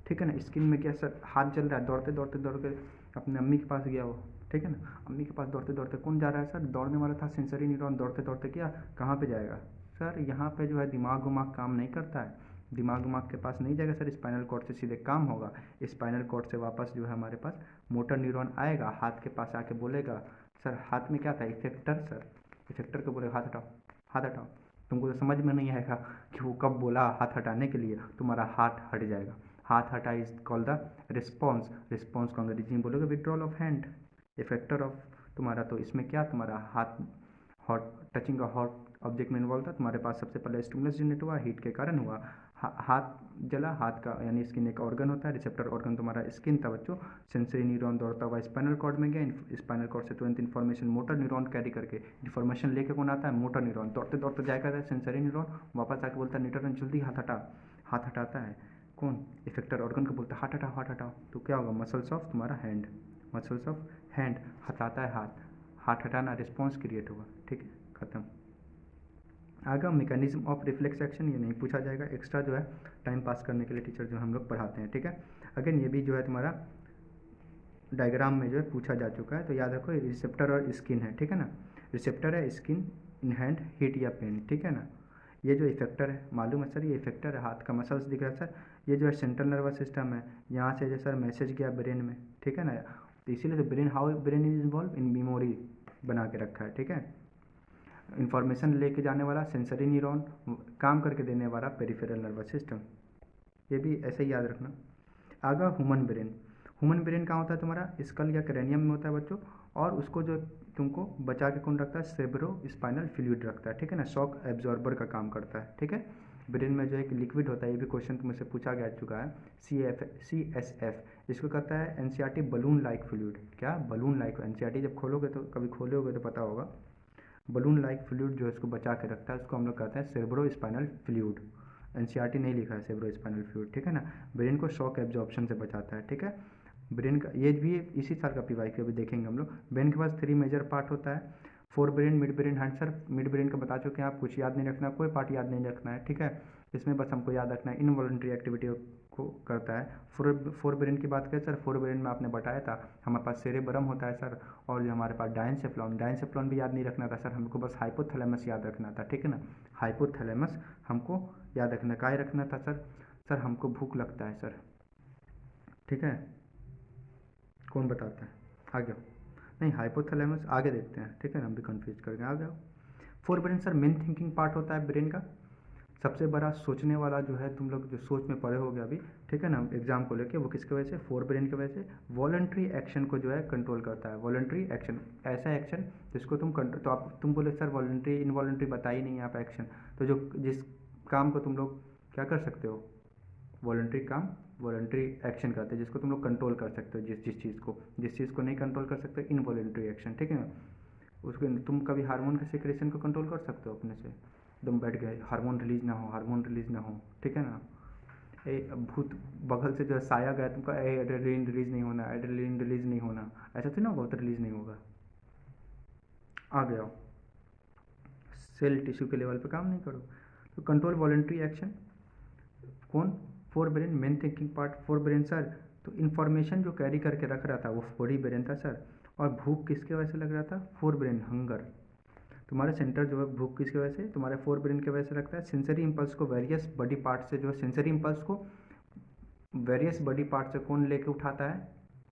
ठीक है ना। स्किन में क्या सर, हाथ जल रहा है, दौड़ते दौड़ते दौड़ते अपने अम्मी के पास गया वो, ठीक है ना, अम्मी के पास दौड़ते दौड़ते कौन जा रहा है सर, दौड़ने वाला था सेंसरी न्यूरॉन, दौड़ते दौड़ते क्या कहाँ पे जाएगा सर, यहाँ पे जो है दिमाग उमाग काम नहीं करता है, दिमाग उमाग के पास नहीं जाएगा सर, स्पाइनल कॉर्ड से सीधे काम होगा, स्पाइनल कॉर्ड से वापस जो है हमारे पास मोटर न्यूरॉन आएगा, हाथ के पास आके बोलेगा सर हाथ में क्या था, इफेक्टर सर, इफेक्टर को बोलेगा हाथ हटाओ, हाथ हटाओ। तुमको तो समझ में नहीं आएगा कि वो कब बोला हाथ हटाने के लिए, तुम्हारा हाथ हट जाएगा, हाथ हटा is call the response, response को अंग्रेजी में बोलोगे withdrawal of hand, effector of तुम्हारा, तो इसमें क्या तुम्हारा हाथ हॉट टचिंग का हॉट ऑब्जेक्ट में इन्वॉल्व था, तुम्हारे पास सबसे पहले स्टिमुलस जनरेट हुआ, हीट के कारण हुआ, हाथ जला, हाथ का यानी स्किन एक ऑर्गन होता है, रिसेप्टर ऑर्गन तुम्हारा स्किन था बच्चों, सेंसरी न्यूरॉन दौड़ता हुआ स्पाइनल कॉर्ड में गया, स्पाइनल कॉर्ड से तुरंत इन्फॉर्मेशन मोटर न्यूरॉन कैरी करके, इन्फॉर्मेशन लेके कौन आता है, मोटर न्यूरॉन, दौड़ते दौड़ते जाएगा सेंसरी न्यूरॉन, वापस आके बोलता है न्यूटन जल्दी हाथ हटा, हाथ हटाता है कौन, इफेक्टर ऑर्गन को बोलता है हाथ हटाओ हाथ हटाओ, तो क्या होगा, मसल्स ऑफ तुम्हारा हैंड, मसल्स ऑफ हैंड हटाता है हाथ, हाथ हटाना रिस्पॉन्स क्रिएट हुआ, ठीक है, खत्म। आगे मैकेनिज्म ऑफ रिफ्लेक्स एक्शन ये नहीं पूछा जाएगा, एक्स्ट्रा जो है टाइम पास करने के लिए टीचर जो हम लोग पढ़ाते हैं, ठीक है। अगेन ये भी जो है तुम्हारा डायग्राम में जो है पूछा जा चुका है, तो याद रखो रिसेप्टर और स्किन है, ठीक है ना, रिसेप्टर है, स्किन इन हैंड हीट या पेन, ठीक है ना। ये जो इफेक्टर है मालूम है सर, ये इफेक्टर है, हाथ का मसल्स दिख रहा है सर, ये जो है सेंट्रल नर्वस सिस्टम है, यहाँ से जो सर मैसेज गया ब्रेन में, ठीक है ना, तो इसीलिए तो brain, how brain is involve in memory बना के रखा है, ठीक है। इन्फॉर्मेशन लेके जाने वाला सेंसरी न्यूरॉन, काम करके देने वाला पेरिफेरल नर्वस सिस्टम, ये भी ऐसे ही याद रखना। आगा ह्यूमन ब्रेन, ह्यूमन ब्रेन कहाँ होता है तुम्हारा, स्कल या क्रेनियम में होता है बच्चों, और उसको जो तुमको बचा के कौन रखता है, सेब्रो स्पाइनल फ्लूइड रखता है, ठीक है ना, शॉक एब्जॉर्बर का काम करता है, ठीक है। ब्रेन में जो एक लिक्विड होता है, ये भी क्वेश्चन तुमसे पूछा जा चुका है, CSF, इसको कहता है एनसीईआरटी बलून लाइक फ्लूइड, क्या बलून लाइक, एनसीईआरटी जब खोलोगे तो कभी खोलोगे तो पता होगा, बलून लाइक फ्लूइड जो इसको बचा के रखता है उसको हम लोग कहते हैं सेरेब्रो स्पाइनल फ्लूइड, एनसीईआरटी नहीं लिखा है सेरेब्रो स्पाइनल फ्लूइड, ठीक है ना। ब्रेन को शॉक एब्जॉर्प्शन से बचाता है, ठीक है। ब्रेन का ये भी इसी साल का पीवाईक्यू अभी देखेंगे हम लोग। ब्रेन के पास 3 मेजर पार्ट होता है, fore brain, mid brain, hand sir, mid brain का बता चुके हैं आप, कुछ याद नहीं रखना, कोई पार्ट याद नहीं रखना है, ठीक है। इसमें बस हमको याद रखना है इनवॉलंटरी एक्टिविटी को करता है। फोर ब्रेन की बात करें सर, फोर ब्रेन में आपने बताया था हमारे पास सेरेब्रम होता है सर, और जो हमारे पास डायनसेफ्लॉन, डायनसेफ्लॉन भी याद नहीं रखना था सर, हमको बस हाइपोथैलेमस याद रखना था, ठीक है ना, हाइपोथैलेमस हमको याद रखना, क्या रखना था सर, सर हमको भूख लगता है सर, ठीक है, कौन बताता है, आ गया, नहीं हाइपोथैलेमस आगे देखते हैं, ठीक है ना, हम भी कन्फ्यूज कर गए, आ गया। Fore brain sir main thinking part होता है ब्रेन का, सबसे बड़ा सोचने वाला जो है, तुम लोग जो सोच में पड़े होगे अभी, ठीक है ना, एग्जाम को लेके, वो किसकी वजह से, फोर ब्रेन की वजह से। वॉलंटरी एक्शन को जो है कंट्रोल करता है। वॉलंटरी एक्शन, ऐसा एक्शन जिसको तुम कंट्रोल, तो आप तुम बोले सर वॉलंटरी इनवॉलंटरी बता ही नहीं आप एक्शन, तो जो जिस काम को तुम लोग क्या कर सकते हो, वॉलंटरी काम, वॉलंटरी एक्शन करते हैं जिसको तुम लोग कंट्रोल कर सकते हो, जिस चीज़ को नहीं कंट्रोल कर सकते इनवॉलंटरी एक्शन, ठीक है ना। उसको तुम कभी हार्मोन के सिक्रेशन को कंट्रोल कर सकते हो अपने से, एकदम बैठ गए, हार्मोन रिलीज ना हो, हार्मोन रिलीज ना हो, ठीक है ना। ए भूत बगल से जो है साया गया तुमका, एड्रेनलिन रिलीज नहीं होना, एड्रेनलिन रिलीज नहीं होना, ऐसा तो ना होगा, तो रिलीज नहीं होगा। आ गया, सेल टिश्यू के लेवल पे काम नहीं करो, तो कंट्रोल वॉलंटरी एक्शन। कौन, fore brain, main thinking part, fore brain sir. तो इन्फॉर्मेशन जो कैरी करके रख रहा था वो फोर ही ब्रेन था सर। और भूख किसके वजह से लग रहा था, फोर ब्रेन, हंगर। तुम्हारा सेंटर जो है भूख किसकी वजह से, तुम्हारे फोर ब्रेन की वजह से लगता है। सेंसरी इंपल्स को वेरियस बॉडी पार्ट से, जो सेंसरी इंपल्स को वेरियस बॉडी पार्ट से कौन लेके उठाता है,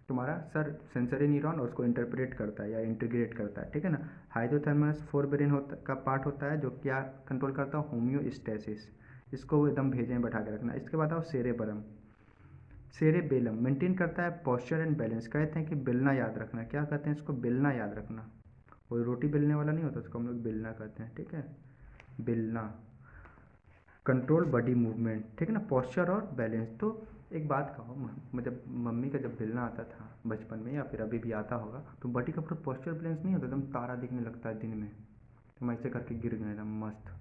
तुम्हारा सर सेंसरी न्यूरॉन, और उसको इंटरप्रेट करता है या इंटीग्रेट करता है, ठीक है ना। हाइपोथैलेमस फोर ब्रेन होता का पार्ट होता है जो क्या कंट्रोल करता है, होम्योस्टेसिस। इसको एकदम भेजें में बैठा के रखना। इसके बाद आओ सेरेबरम, सेरेबेलम मेंटेन करता है पोस्चर एंड बैलेंस। कहते हैं कि बेलना याद रखना, क्या कहते हैं इसको, बेलना याद रखना। कोई रोटी बेलने वाला नहीं होता, उसको हम लोग बेलना कहते हैं, ठीक है, बेलना। कंट्रोल बॉडी मूवमेंट, ठीक है ना, पोस्चर और बैलेंस। तो एक बात कहो, जब मम्मी का जब बेलना आता था बचपन में, या फिर अभी भी आता होगा, तो बॉडी का पूरा पोस्चर बैलेंस नहीं होता, एकदम तारा दिखने लगता है दिन में, तो हम ऐसे करके गिर गए एकदम मस्त।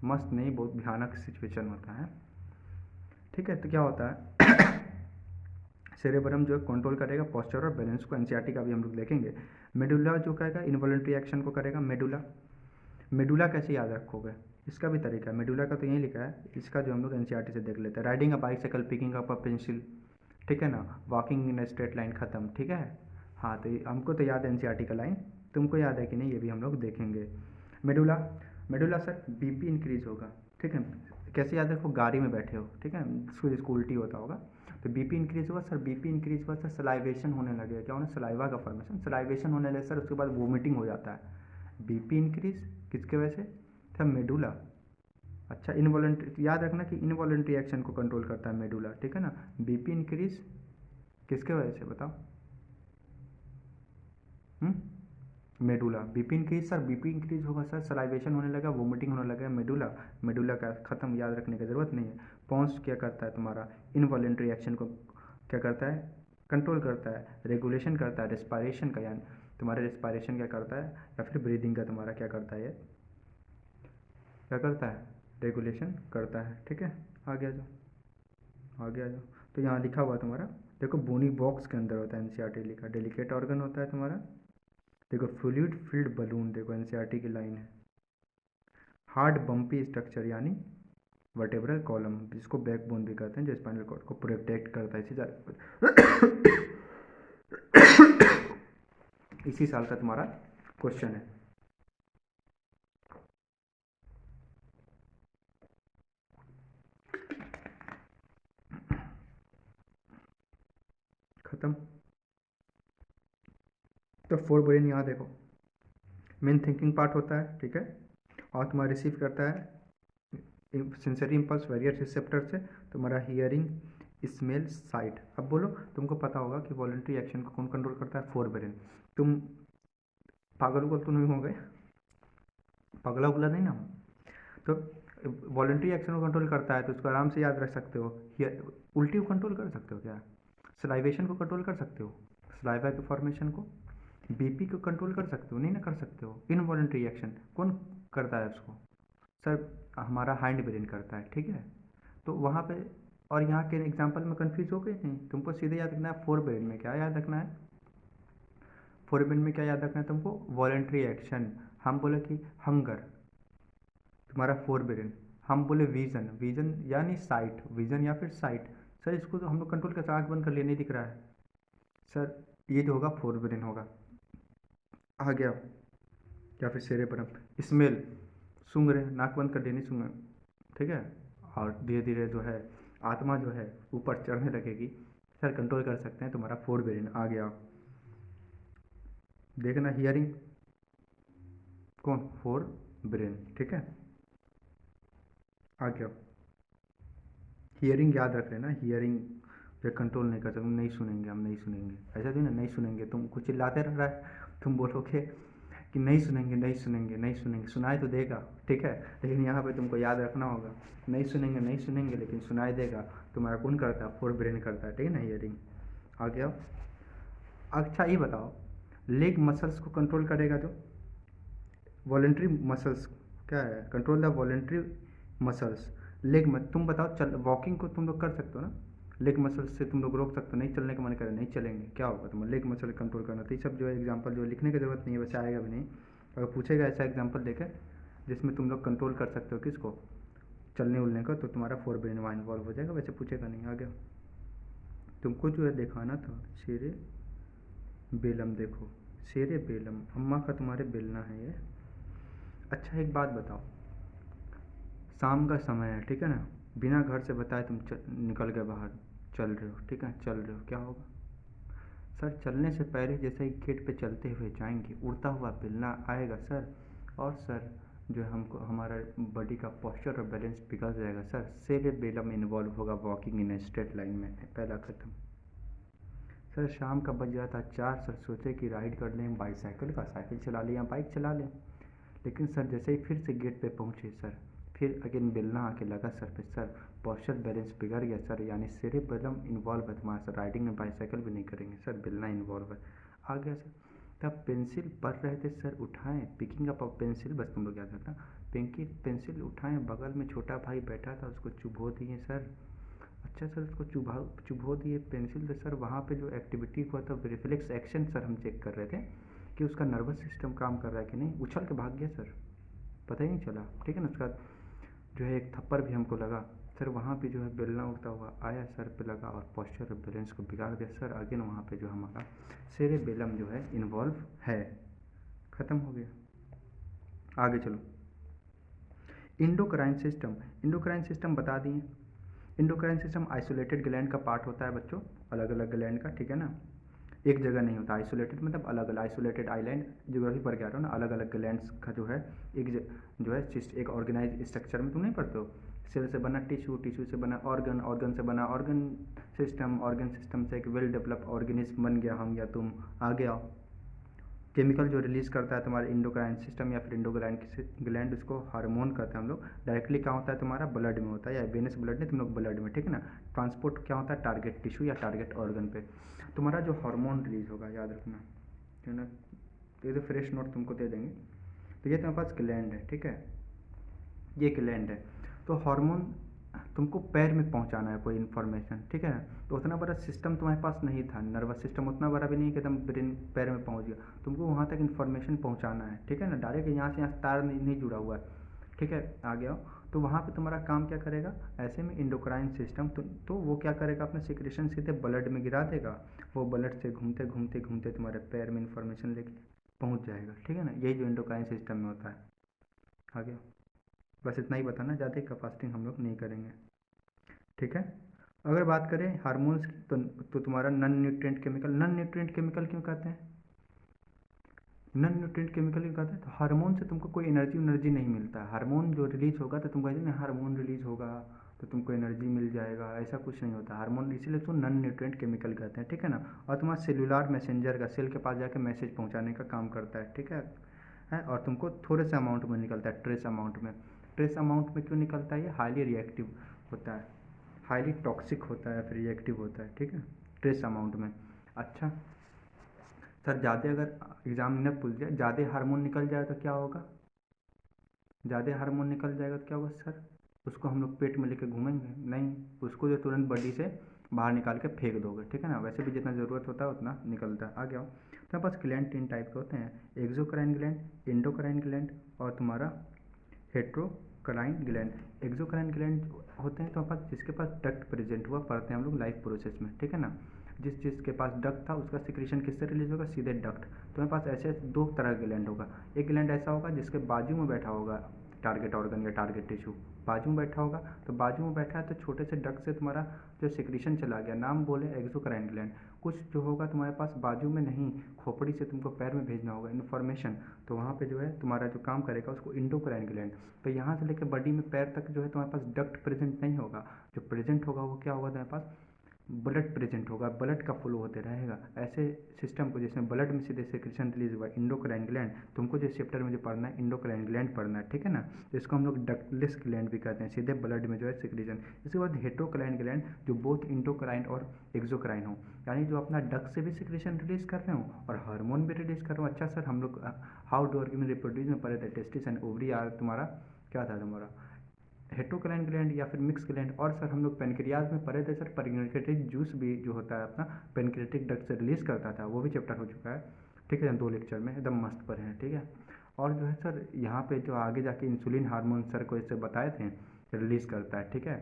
मस्त नहीं, बहुत भयानक सिचुएशन होता है, ठीक है। तो क्या होता है सेरेबरम जो है कंट्रोल करेगा पोस्चर और बैलेंस को। एनसीईआरटी का भी हम लोग देखेंगे। मेडुला जो करेगा इनवॉलंटरी एक्शन को करेगा, मेडुला। मेडुला कैसे याद रखोगे, इसका भी तरीका है। मेडुला का तो यही लिखा है, इसका जो हम लोग एनसीईआरटी से देख लेते हैं। Riding a bicycle, picking up a pencil, ठीक है ना, वॉकिंग इन स्ट्रेट लाइन, खत्म, ठीक है। हाँ, तो हमको तो याद है एनसीईआरटी का लाइन, तुमको याद है कि नहीं ये भी हम लोग देखेंगे। Medulla, medulla sir BP increase होगा, ठीक है। कैसे याद रखो, गाड़ी में बैठे हो, ठीक है, इसको उल्टी होता होगा, तो बीपी इंक्रीज हुआ सर, बीपी इंक्रीज हुआ सर, सलाइवेशन होने लगेगा, क्या होना, सलाइवा का फॉर्मेशन, सलाइवेशन होने लगे सर, उसके बाद वोमिटिंग हो जाता है। बीपी इंक्रीज किसके वजह से, सर मेडुला। अच्छा, इनवॉलंटरी याद रखना कि इनवॉलंटरी एक्शन को कंट्रोल करता है मेडुला, ठीक है ना। बीपी इंक्रीज किसके वजह से बताओ, medulla. BP increase sir, BP increase होगा सर, सलाइवेशन होने लगा, वोमिटिंग होने लगा, मेडुला। मेडुला का खत्म, याद रखने की ज़रूरत नहीं है। पॉन्स क्या करता है, तुम्हारा इनवॉलेंट्री एक्शन को क्या करता है, कंट्रोल करता है, रेगुलेशन करता है, रेस्पायरेशन का, यानी तुम्हारे रेस्पायरेशन क्या करता है, या फिर ब्रीदिंग का तुम्हारा क्या करता है, ये क्या करता है, रेगुलेशन करता है, ठीक है। आगे आ जाओ, आगे आ जाओ। तो यहाँ लिखा हुआ तुम्हारा, देखो बोनी बॉक्स के अंदर होता है, एनसीईआरटी लिखा, डेलिकेट ऑर्गन होता है तुम्हारा। देखो फ्लूइड फिल्ड बलून, देखो एनसीईआरटी की लाइन है। हार्ड बम्पी स्ट्रक्चर यानी वर्टेब्रल कॉलम, जिसको बैकबोन भी कहते हैं, जो स्पाइनल कॉर्ड को प्रोटेक्ट करता है। इसी साल का तुम्हारा क्वेश्चन है। खत्म। तो फोर ब्रेन यहाँ देखो, मेन थिंकिंग पार्ट होता है, ठीक है, और तुम्हारा रिसीव करता है सेंसरी इम्पल्स वेरियस रिसेप्टर से, तुम्हारा हियरिंग, स्मेल, साइट। अब बोलो, तुमको पता होगा कि वॉलंटरी एक्शन को कौन कंट्रोल करता है, फोर ब्रेन। तुम पागल उगल तो नहीं हो गए, पगला उगला नहीं ना। तो वॉलंटरी एक्शन को कंट्रोल करता है, तो उसको आराम से याद रख सकते हो। उल्टी को कंट्रोल कर सकते हो क्या, सलाइवेशन को कंट्रोल कर सकते हो, सलाइवा के फॉर्मेशन को, बीपी को कंट्रोल कर सकते हो, नहीं ना कर सकते हो। इनवॉलंटरी एक्शन कौन करता है उसको, सर हमारा हाइंड ब्रेन करता है, ठीक है। तो वहाँ पे, और यहाँ के एग्जांपल में कंफ्यूज हो गए नहीं, तुमको सीधे याद रखना है फोर ब्रेन में क्या याद रखना है, फोर ब्रेन में क्या याद रखना है तुमको, वॉलंटरी एक्शन। हम बोले कि हंगर, तुम्हारा फोर ब्रेन। हम बोले विजन, विजन यानी साइट, विजन या फिर साइट। सर इसको तो हम लोग कंट्रोल करके आँख बंद कर लिए, नहीं दिख रहा है सर, ये जो होगा फोर ब्रेन होगा। आ गया, या फिर सेरेब्रम। स्मेल, सूंघ रहे, नाक बंद कर देनी, सूंघ, ठीक है। और धीरे धीरे जो है आत्मा जो है ऊपर चढ़ने लगेगी, सर कंट्रोल कर सकते हैं, तुम्हारा फोर ब्रेन आ गया। देखना, हियरिंग कौन, फोर ब्रेन, ठीक है। आगे अब हियरिंग याद रख लेना, हियरिंग पे कंट्रोल नहीं कर सकते, नहीं सुनेंगे हम, नहीं सुनेंगे, ऐसा तो ना, नहीं सुनेंगे, तुम कुछ चिल्लाते रह रहा है, तुम बोलोगे कि नहीं सुनेंगे, नहीं सुनेंगे, नहीं सुनेंगे, सुनाई तो देगा, ठीक है, लेकिन यहाँ पे तुमको याद रखना होगा, नहीं सुनेंगे, नहीं सुनेंगे, लेकिन सुनाई देगा। तुम्हारा कौन करता है? फोर ब्रेन करता है, ठीक है ना, हियरिंग। आगे आओ। अच्छा ये बताओ, लेग मसल्स को कंट्रोल करेगा जो वॉलेंट्री मसल्स, क्या है, control the voluntary muscles, leg मत, तुम बताओ, चल वॉकिंग को तुम लोग कर सकते हो ना, लेग मसल्स से तुम लोग रोक सकते हो, नहीं चलने का मन करे, नहीं चलेंगे, क्या होगा, तुम लेग मसल कंट्रोल करना। तो ये सब जो है एग्जांपल जो लिखने की ज़रूरत नहीं है, वैसे आएगा भी नहीं, अगर पूछेगा ऐसा एग्जांपल देकर जिसमें तुम लोग कंट्रोल कर सकते हो किसको, चलने उलने का, तो तुम्हारा फोर ब्रेन वहाँ इन्वॉल्व हो जाएगा, वैसे पूछेगा नहीं। आगे तुमको जो है दिखाना था शेरे बेलम, देखो शेरे बेलम, अम्मा का तुम्हारे बेलना है ये। अच्छा एक बात बताओ, शाम का समय है, ठीक है ना, बिना घर से बताए तुम निकल गए बाहर, चल रहे हो, ठीक है, चल रहे हो, क्या होगा सर? चलने से पहले जैसे ही गेट पे चलते हुए जाएंगे, उड़ता हुआ बेलना आएगा सर, और सर जो है हमको हमारा बॉडी का पोस्चर और बैलेंस बिगड़ जाएगा सर, सेरेबेलम इन्वॉल्व होगा वॉकिंग इन स्ट्रेट लाइन में, पहला खत्म। सर शाम का बज रहा था 4, सर सोचे कि राइड कर लें बाईसाइकिल का, साइकिल चला लें या बाइक चला लें, लेकिन सर जैसे ही फिर से गेट पे पहुँचे सर, फिर अगेन बेलना आके लगा सर पे, सर पोस्चर बैलेंस बिगड़ गया सर, यानी सेरेबेलम इन्वॉल्व है तुम्हारा सर, राइडिंग में बाईसाइकिल भी नहीं करेंगे सर, बेलना इन्वॉल्व है। आ गया सर। तब पेंसिल पढ़ रहे थे सर, उठाएं, पिकिंग अप पेंसिल, बस तुम लोग याद रखना, पिंकी पेंसिल उठाएं, बगल में छोटा भाई बैठा था, उसको चुभो दिए सर। अच्छा सर उसको चुभो दिए पेंसिल, तो सर वहाँ पे जो एक्टिविटी हुआ था, रिफ्लेक्स एक्शन सर हम चेक कर रहे थे कि उसका नर्वस सिस्टम काम कर रहा है कि नहीं, उछल के भाग गया सर, पता ही नहीं चला, ठीक है ना। उसका जो है एक थप्पड़ भी हमको लगा सर, वहाँ पे जो है बेलना उड़ता हुआ आया, सर पे लगा और पोस्चर और बैलेंस को बिगाड़ दिया सर। अगेन वहाँ पे जो हमारा सेरेबेलम जो है इन्वॉल्व है, ख़त्म हो गया। आगे चलो, इंडोक्राइन सिस्टम, इंडोक्राइन सिस्टम बता दिए। इंडोक्राइन सिस्टम आइसोलेटेड ग्लैंड का पार्ट होता है बच्चों, अलग अलग ग्लैंड का, ठीक है ना, एक जगह नहीं होता, आइसोलेटेड मतलब अलग अलग, आइसोलेटेड आइलैंड, ज्योग्राफी पढ़ के आ रहे हो ना, अलग अलग ग्लैंड्स का जो है एक जो है एक ऑर्गेनाइज स्ट्रक्चर में, तुम नहीं पढ़ते हो, सेल से बना टिश्यू, टिश्यू से बना ऑर्गन, ऑर्गन से बना ऑर्गन सिस्टम, ऑर्गन सिस्टम से एक वेल डेवलप्ड ऑर्गेनिज्म बन गया हम या तुम। आगे आओ, केमिकल जो रिलीज़ करता है तुम्हारे इंडोक्राइन सिस्टम या फिर इंडोक्राइन ग्लैंड, उसको हार्मोन कहते हैं हम लोग। डायरेक्टली क्या होता है तुम्हारा, ब्लड में होता है, या वेनस ब्लड नहीं, तुम लोग ब्लड में, ठीक है ना। ट्रांसपोर्ट क्या होता है, टारगेट टिश्यू या टारगेट ऑर्गन पे तुम्हारा जो हार्मोन रिलीज होगा, याद रखना, ठीक है ना। तो ये तो फ्रेश नोट तुमको दे देंगे। तो ये तुम्हारे पास ग्लैंड है, ठीक है, ये ग्लैंड है। तो हार्मोन तुमको पैर में पहुंचाना है कोई इन्फॉर्मेशन, ठीक है ना, तो उतना बड़ा सिस्टम तुम्हारे पास नहीं था, नर्वस सिस्टम उतना बड़ा भी नहीं कि एकदम ब्रेन पैर में पहुंच गया, तुमको वहां तक इन्फॉर्मेशन पहुंचाना है, ठीक है ना, डायरेक्ट यहाँ से यहाँ तार नहीं जुड़ा हुआ है, ठीक है। आ गया हो तो वहाँ पे तुम्हारा काम क्या करेगा, ऐसे में इंडोक्राइन सिस्टम तो वो क्या करेगा, अपना सिक्रेशन सीधे ब्लड में गिरा देगा, वो ब्लड से घूमते घूमते घूमते तुम्हारे पैर में इन्फॉर्मेशन लेके पहुँच जाएगा, ठीक है ना, यही जो इंडोक्राइन सिस्टम में होता है। आ गया, बस इतना ही बताना, ज़्यादा का फास्टिंग हम लोग नहीं करेंगे, ठीक है। अगर बात करें हार्मोन्स की तो तुम्हारा non nutrient chemical, non nutrient chemical क्यों कहते हैं, नॉन न्यूट्रिएंट केमिकल क्यों कहते हैं, तो हार्मोन से तुमको कोई एनर्जी नहीं मिलता है, हार्मोन जो रिलीज होगा तो तुम कहते ना हार्मोन रिलीज होगा तो तुमको एनर्जी मिल जाएगा, ऐसा कुछ नहीं होता हार्मोन, इसीलिए उसको नॉन न्यूट्रिएंट केमिकल कहते हैं, ठीक है ना। और तुम्हारा सेलुलर मैसेंजर का, सेल के पास जाकर मैसेज पहुंचाने का काम करता है, ठीक है, और तुमको थोड़े से अमाउंट में निकलता है, ट्रेस अमाउंट में। ट्रेस अमाउंट में क्यों निकलता है, ये हाईली रिएक्टिव होता है, हाईली टॉक्सिक होता है, फिर रिएक्टिव होता है, ठीक है, ट्रेस अमाउंट में। अच्छा सर ज़्यादा अगर एग्जाम में न पूछ जाए, ज़्यादा हार्मोन निकल जाए तो क्या होगा, ज़्यादा हार्मोन निकल जाएगा तो क्या होगा सर, उसको हम लोग पेट में लेके घूमेंगे नहीं, उसको जो तुरंत बॉडी से बाहर निकाल के फेंक दोगे, ठीक है ना, वैसे भी जितना ज़रूरत होता है उतना निकलता है। आ गया तो बस ग्लैंड 3 टाइप के होते हैं, एक्सोक्राइन ग्लैंड, इंडोक्राइन ग्लैंड और तुम्हारा हेट्रोक्राइन ग्लैंड। एक्सोक्राइन ग्लैंड होते हैं तो पास जिसके पास डक्ट प्रेजेंट हुआ, पढ़ते हैं हम लोग लाइफ प्रोसेस में, ठीक है ना, जिसके पास डक्ट था उसका सिक्रेशन किससे रिलीज होगा, सीधे डक्ट। तो मेरे पास ऐसे 2 तरह का ग्लैंड होगा, एक ग्लैंड ऐसा होगा जिसके बाजू में बैठा होगा टारगेट ऑर्गन या टारगेट टिश्यू बाजू में बैठा होगा, तो बाजू में बैठा है तो छोटे से डक्ट से तुम्हारा जो सिक्रीशन चला गया, नाम बोले एक्सोक्राइन ग्लैंड, कुछ जो होगा तुम्हारे पास बाजू में नहीं, खोपड़ी से तुमको पैर में भेजना होगा इन्फॉर्मेशन, तो वहाँ पे जो है तुम्हारा जो काम करेगा उसको इंडोक्राइन ग्लैंड। तो यहाँ से लेकर बॉडी में पैर तक जो है तुम्हारे पास डक्ट प्रेजेंट नहीं होगा, जो प्रेजेंट होगा वो क्या होगा तुम्हारे पास, ब्लड प्रेजेंट होगा, ब्लड का फ्लो होते रहेगा। ऐसे सिस्टम को जिसमें ब्लड में सीधे सेक्रेशन रिलीज हुआ इंडोक्राइन ग्लैंड, तुमको जो चैप्टर में जो पढ़ना है इंडोक्राइन ग्लैंड पढ़ना है, ठीक है ना। इसको हम लोग डक्टलेस ग्लैंड भी कहते हैं, सीधे ब्लड में जो है सेक्रेशन। इसके बाद हेटरोक्राइन ग्लैंड जो बोथ इंडोक्राइन और एक्सोक्राइन हो, यानी जो अपना डक्ट से भी सेक्रेशन रिलीज कर रहे हो और हार्मोन भी रिलीज कर रहे हो। अच्छा सर हम लोग हाउ डू ऑर्गन रिप्रोड्यूस में पढ़े थे, टेस्टिस एंड ओवरी आर तुम्हारा क्या था तुम्हारा हेटरोक्राइन ग्लैंड या फिर मिक्स ग्लैंड। और सर हम लोग पेनक्रियाज में पढ़े थे सर पैनक्रियाटिक जूस भी जो होता है अपना पेनक्रियाटिक डक्ट से रिलीज करता था, वो भी चैप्टर हो चुका है, ठीक है, 2 लेक्चर में एकदम मस्त पढ़े हैं, ठीक है। और जो है सर यहाँ पे जो आगे जाके इंसुलिन हार्मोन सर को इससे बताए थे रिलीज करता है, ठीक है।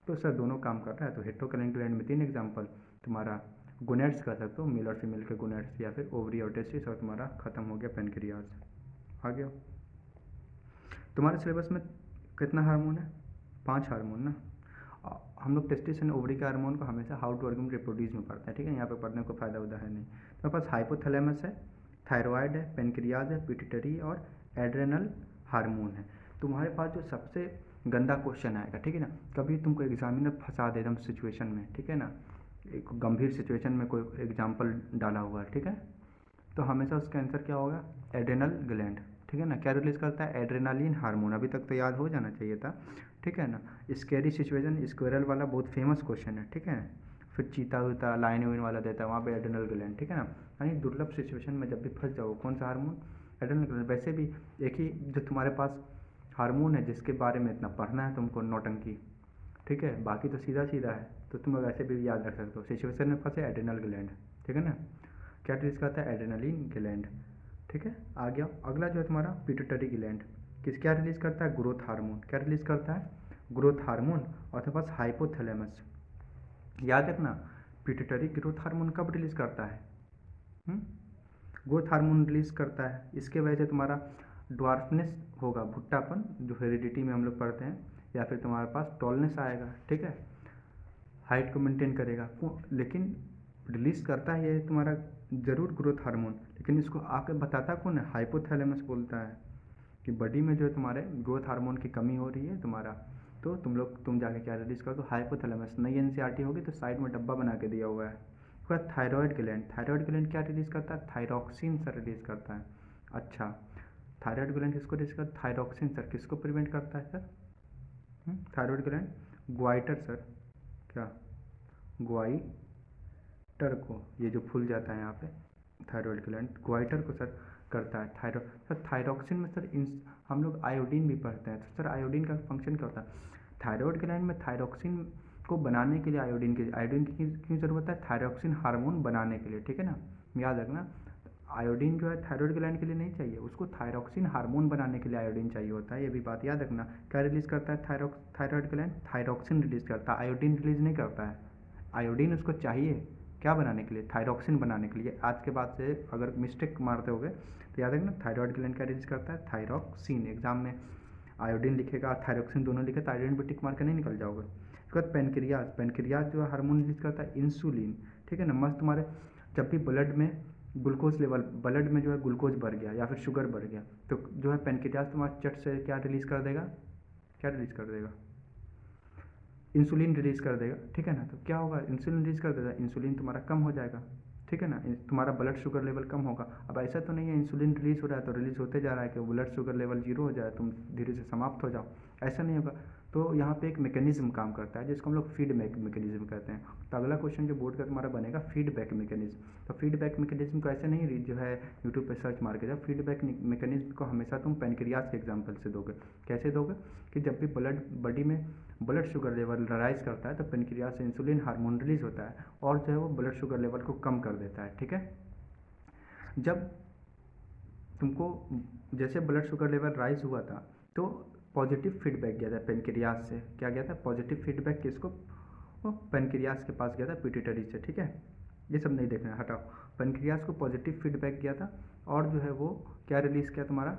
तो सर दोनों काम कर रहा है। तो हेटरोक्राइन ग्लैंड में 3 एग्जाम्पल तुम्हारा गोनेड्स कह सकते हो, मेल और फीमेल के गोनेड्स, या फिर ओवरी और टेस्टिस, और तुम्हारा खत्म हो गया पेनक्रियाज। आ गया तुम्हारे सिलेबस में कितना हार्मोन है, 5 हार्मोन ना। हम लोग टेस्टिस एंड ओवरी के हार्मोन को हमेशा हाउ टू ऑर्गन रिप्रोड्यूस में पढ़ते हैं, ठीक है, यहाँ पे पढ़ने को फायदा उदा है नहीं। तो पास हाइपोथैलेमस है, थायराइड है, पेनक्रियाज है, पिट्यूटरी और एड्रेनल हार्मोन है। तुम्हारे पास जो सबसे गंदा क्वेश्चन आएगा, ठीक है ना, कभी तुमको एग्जामिनर फंसा दे एकदम सिचुएशन में, ठीक है ना, एक गंभीर सिचुएशन में कोई एग्जाम्पल डाला हुआ है, ठीक है, तो हमेशा उसका आंसर क्या होगा, एड्रेनल ग्लैंड, ठीक है ना। क्या रिलीज करता है, एड्रेनालिन हार्मोन, अभी तक तो याद हो जाना चाहिए था, ठीक है ना। स्कैरी सिचुएशन स्क्वायरल वाला बहुत फेमस क्वेश्चन है, ठीक है। फिर चीता उता लाइन वाइन वाला देता है, वहाँ पे एड्रेनल ग्लैंड, ठीक है ना। यानी दुर्लभ सिचुएशन में जब भी फंस जाओ, कौन सा हार्मोन, एड्रेनल ग्लैंड। वैसे भी एक ही जो तुम्हारे पास हार्मोन है जिसके बारे में इतना पढ़ना है तुमको, नौटंकी, ठीक है, बाकी तो सीधा सीधा है, तो तुम वैसे भी याद रख सकते हो। सिचुएशन में फंसे एड्रेनल ग्लैंड, ठीक है ना। क्या रिलीज करता है, एड्रेनालिन ग्लैंड, ठीक है। आ गया अगला जो है तुम्हारा पिट्यूटरी ग्लैंड, किस क्या रिलीज करता है, ग्रोथ हार्मोन। क्या रिलीज करता है, ग्रोथ हार्मोन। और तुम्हारे पास हाइपोथैलेमस, याद रखना पिट्यूटरी ग्रोथ हार्मोन कब रिलीज करता है, ग्रोथ हार्मोन रिलीज करता है। इसके वजह से तुम्हारा ड्वार्फनेस होगा, भुट्टापन, जो हेरिडिटी में हम लोग पढ़ते हैं, या फिर तुम्हारे पास टॉलनेस आएगा, ठीक है, हाइट को मेंटेन करेगा। लेकिन रिलीज करता है ये तुम्हारा जरूर ग्रोथ हार्मोन, लेकिन इसको आके बताता कौन है, हाइपोथैलेमस बोलता है कि बॉडी में जो है तुम्हारे ग्रोथ हार्मोन की कमी हो रही है तुम्हारा, तो तुम जाके क्या रिलीज कर दो, हाइपोथैलेमस। नई एनसीईआरटी होगी तो साइड में डब्बा बना के दिया हुआ है। उसके बाद थायराइड ग्लैंड, थायराइड ग्लैंड क्या रिलीज करता है, थायरॉक्सिन सर रिलीज करता है। अच्छा थायराइड ग्लैंड किसको रिलीज करता है, थायरॉक्सिन सर किसको प्रिवेंट करता है sir, thyroid gland, goitre sir, क्या ग्वाइटर को, ये जो फूल जाता है यहाँ पे, थायराइड ग्लैंड ग्वाइटर को सर करता है। सर थायरॉक्सिन में सर हम लोग आयोडीन भी पढ़ते हैं, तो सर आयोडीन का फंक्शन क्या होता है, थायराइड ग्लैंड में थायरॉक्सिन को बनाने के लिए आयोडीन की क्यों ज़रूरत है, थायरॉक्सिन हार्मोन बनाने के लिए, ठीक है ना, याद रखना। आयोडीन जो है थायराइड ग्लैंड के लिए नहीं चाहिए, उसको थायरॉक्सिन हार्मोन बनाने के लिए आयोडीन चाहिए होता है, ये भी बात याद रखना। क्या रिलीज करता है थायराइड ग्लैंड, थायरॉक्सिन रिलीज करता है, आयोडीन रिलीज नहीं करता है। आयोडीन उसको चाहिए क्या बनाने के लिए, थायरॉक्सिन बनाने के लिए। आज के बाद से अगर मिस्टेक मारते होगे तो याद रखना, थायराइड ग्लैंड क्या रिलीज करता है, थायरॉक्सिन। एग्जाम में आयोडीन लिखेगा थायरॉक्सिन दोनों लिखे तो आयोडीन पर टिक मार के नहीं निकल जाओगे। उसके बाद पेनक्रियाज, पेनक्रियाज जो हार्मोन रिलीज करता है इंसुलिन, ठीक है ना। मस्त तुम्हारे जब भी ब्लड में ग्लूकोज लेवल, ब्लड में जो है ग्लूकोज बढ़ गया या फिर शुगर बढ़ गया, तो जो है पेनक्रियाज तुम्हारा चट से क्या रिलीज कर देगा, क्या रिलीज कर देगा, इंसुलिन रिलीज कर देगा, ठीक है ना। तो क्या होगा, इंसुलिन रिलीज कर देगा, इंसुलिन तुम्हारा कम हो जाएगा, ठीक है ना, तुम्हारा ब्लड शुगर लेवल कम होगा। अब ऐसा तो नहीं है इंसुलिन रिलीज हो रहा है तो रिलीज होते जा रहा है कि ब्लड शुगर लेवल 0 हो जाए, तुम धीरे से समाप्त हो जाओ, ऐसा नहीं होगा। तो यहाँ पे एक मैकेनिज्म काम करता है जिसको हम लोग फीडबैक मैकेनिज्म कहते हैं। तो अगला क्वेश्चन जो बोर्ड का तुम्हारा बनेगा फीडबैक मैकेनिज्म। तो फीडबैक मैकेनिज्म को ऐसे नहीं जो है यूट्यूब पे सर्च मार के जाओ, फीडबैक मैकेनिज्म को हमेशा तुम पेनक्रियाज के एग्जाम्पल से दोगे। कैसे दोगे कि जब भी बॉडी में ब्लड शुगर लेवल राइज करता है तो पेनक्रियाज से इंसुलिन हार्मोन रिलीज होता है और जो है वो ब्लड शुगर लेवल को कम कर देता है, ठीक है। जब तुमको जैसे ब्लड शुगर लेवल राइज हुआ था तो पॉजिटिव फीडबैक गया था पेनक्रियाज से, क्या गया था, पॉजिटिव फीडबैक किसको, वो पेनक्रियाज के पास गया था पिट्यूटरी से, ठीक है। ये सब नहीं देखना है, हटाओ। पेनक्रियाज को पॉजिटिव फीडबैक गया था और जो है वो क्या रिलीज किया तुम्हारा,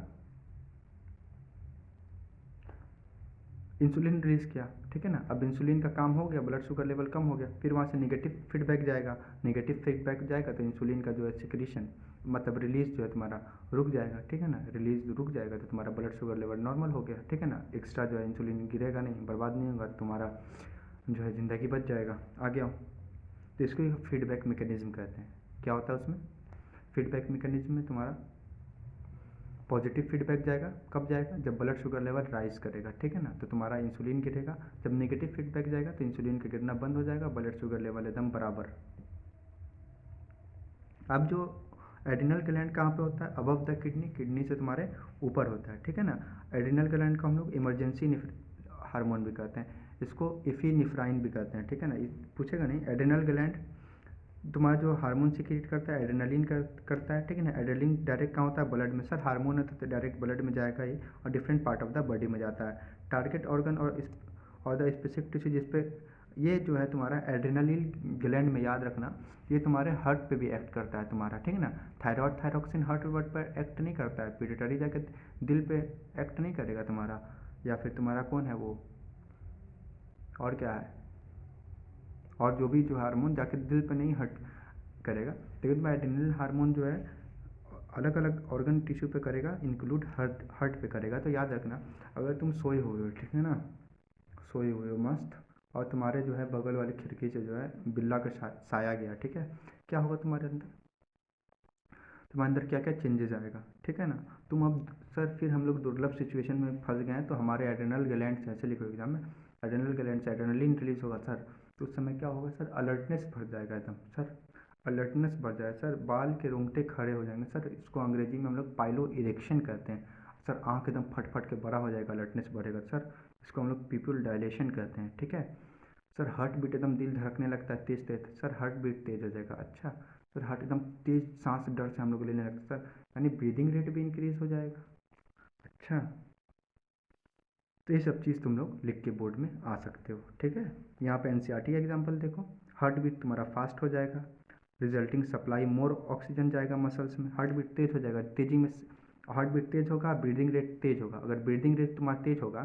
इंसुलिन रिलीज किया, ठीक है ना। अब इंसुलिन का काम हो गया, ब्लड शुगर लेवल कम हो गया, फिर वहाँ से नेगेटिव फीडबैक जाएगा, नेगेटिव फीडबैक जाएगा तो इंसुलिन का जो है सिक्रीशन मतलब रिलीज जो है तुम्हारा रुक जाएगा, ठीक है ना। रिलीज रुक जाएगा तो तुम्हारा ब्लड शुगर लेवल नॉर्मल हो गया, ठीक है ना। एक्स्ट्रा जो है इंसुलिन गिरेगा नहीं, बर्बाद नहीं होगा, तुम्हारा जो है ज़िंदगी बच जाएगा। आगे आओ, तो इसको ही फीडबैक मैकेनिज्म कहते हैं। क्या होता है उसमें? फीडबैक मैकेनिज्म में तुम्हारा पॉजिटिव फीडबैक जाएगा, कब जाएगा? जब ब्लड शुगर लेवल राइज करेगा, ठीक है ना, तो तुम्हारा इंसुलिन गिरेगा। जब नेगेटिव फीडबैक जाएगा तो इंसुलिन का गिरना बंद हो जाएगा, ब्लड शुगर लेवल एकदम बराबर। अब जो एड्रिनल ग्लैंड कहाँ पे होता है? अबव द किडनी, किडनी से तुम्हारे ऊपर होता है, ठीक है ना। एड्रिनल ग्लैंड को हम लोग इमरजेंसी हार्मोन भी कहते हैं, इसको इफिनिफ्राइन भी कहते हैं, ठीक है ना। पूछेगा नहीं। एड्रिनल ग्लैंड तुम्हारा जो हार्मोन सिक्रीट करता है, एड्रेनलिन करता है, ठीक है ना। एड्रेनलिन डायरेक्ट कहाँ होता है? ब्लड में। सर हार्मोन है तो डायरेक्ट ब्लड में जाएगा ही, और different part of the body में जाता है। टारगेट ऑर्गन और द स्पेसिफिक टिश्यू जिस पे ये जो है तुम्हारा एड्रेनलिन ग्लैंड में, याद रखना, ये तुम्हारे हार्ट पे भी एक्ट करता है तुम्हारा, ठीक है ना। थायराइड थायरोक्सिन हार्ट वर्ड पर एक्ट नहीं करता है, पिट्यूटरी जाके दिल पे एक्ट नहीं करेगा तुम्हारा, या फिर तुम्हारा कौन है वो, और क्या है, और जो भी जो हार्मोन जाके दिल पे नहीं हट करेगा, लेकिन एड्रेनल हार्मोन जो है अलग अलग ऑर्गन टिश्यू पे करेगा, इंक्लूड हार्ट पे करेगा। तो याद रखना, अगर तुम सोए हुए हो, ठीक है ना, सोए हुए हो मस्त, और तुम्हारे जो है बगल वाली खिड़की से जो है बिल्ला का साया गया, ठीक है, क्या होगा तुम्हारे अंदर? तुम्हारे अंदर क्या क्या चेंजेस आएगा, ठीक है ना। तुम अब सर फिर हम लोग दुर्लभ सिचुएशन में फंस गए हैं, तो हमारे एड्रेनल ग्लैंड से, ऐसे लिखो एग्जाम में, एड्रेनल ग्लैंड से एड्रेनलिन रिलीज होगा सर, तो उस समय क्या होगा सर? अलर्टनेस बढ़ जाएगा एकदम सर, अलर्टनेस बढ़ जाएगा सर, बाल के रोंगटे खड़े हो जाएंगे सर, इसको अंग्रेजी में हम लोग पाइलो इरेक्शन कहते हैं सर। आँख एकदम फट फट के बड़ा हो जाएगा, अलर्टनेस बढ़ेगा सर, इसको हम लोग पीपुल डायलेशन कहते हैं, ठीक है सर। हार्ट बीट एकदम, दिल धड़कने लगता है तेज तेज सर, हार्ट बीट तेज हो जाएगा। अच्छा सर, हार्ट एकदम तेज सांस डर से हम लोग लेने लगते सर, यानी ब्रीदिंग रेट भी इंक्रीज हो जाएगा। अच्छा, तो ये सब चीज़ तुम लोग लिख के बोर्ड में आ सकते हो, ठीक है। यहाँ पे एनसीईआरटी एग्जाम्पल देखो, हार्ट बीट तुम्हारा फास्ट हो जाएगा, रिजल्टिंग सप्लाई मोर ऑक्सीजन जाएगा मसल्स में, हार्ट बीट तेज हो जाएगा, तेजी में हार्ट बीट तेज होगा, ब्रीदिंग रेट तेज होगा। अगर ब्रीदिंग रेट तुम्हारा तेज होगा,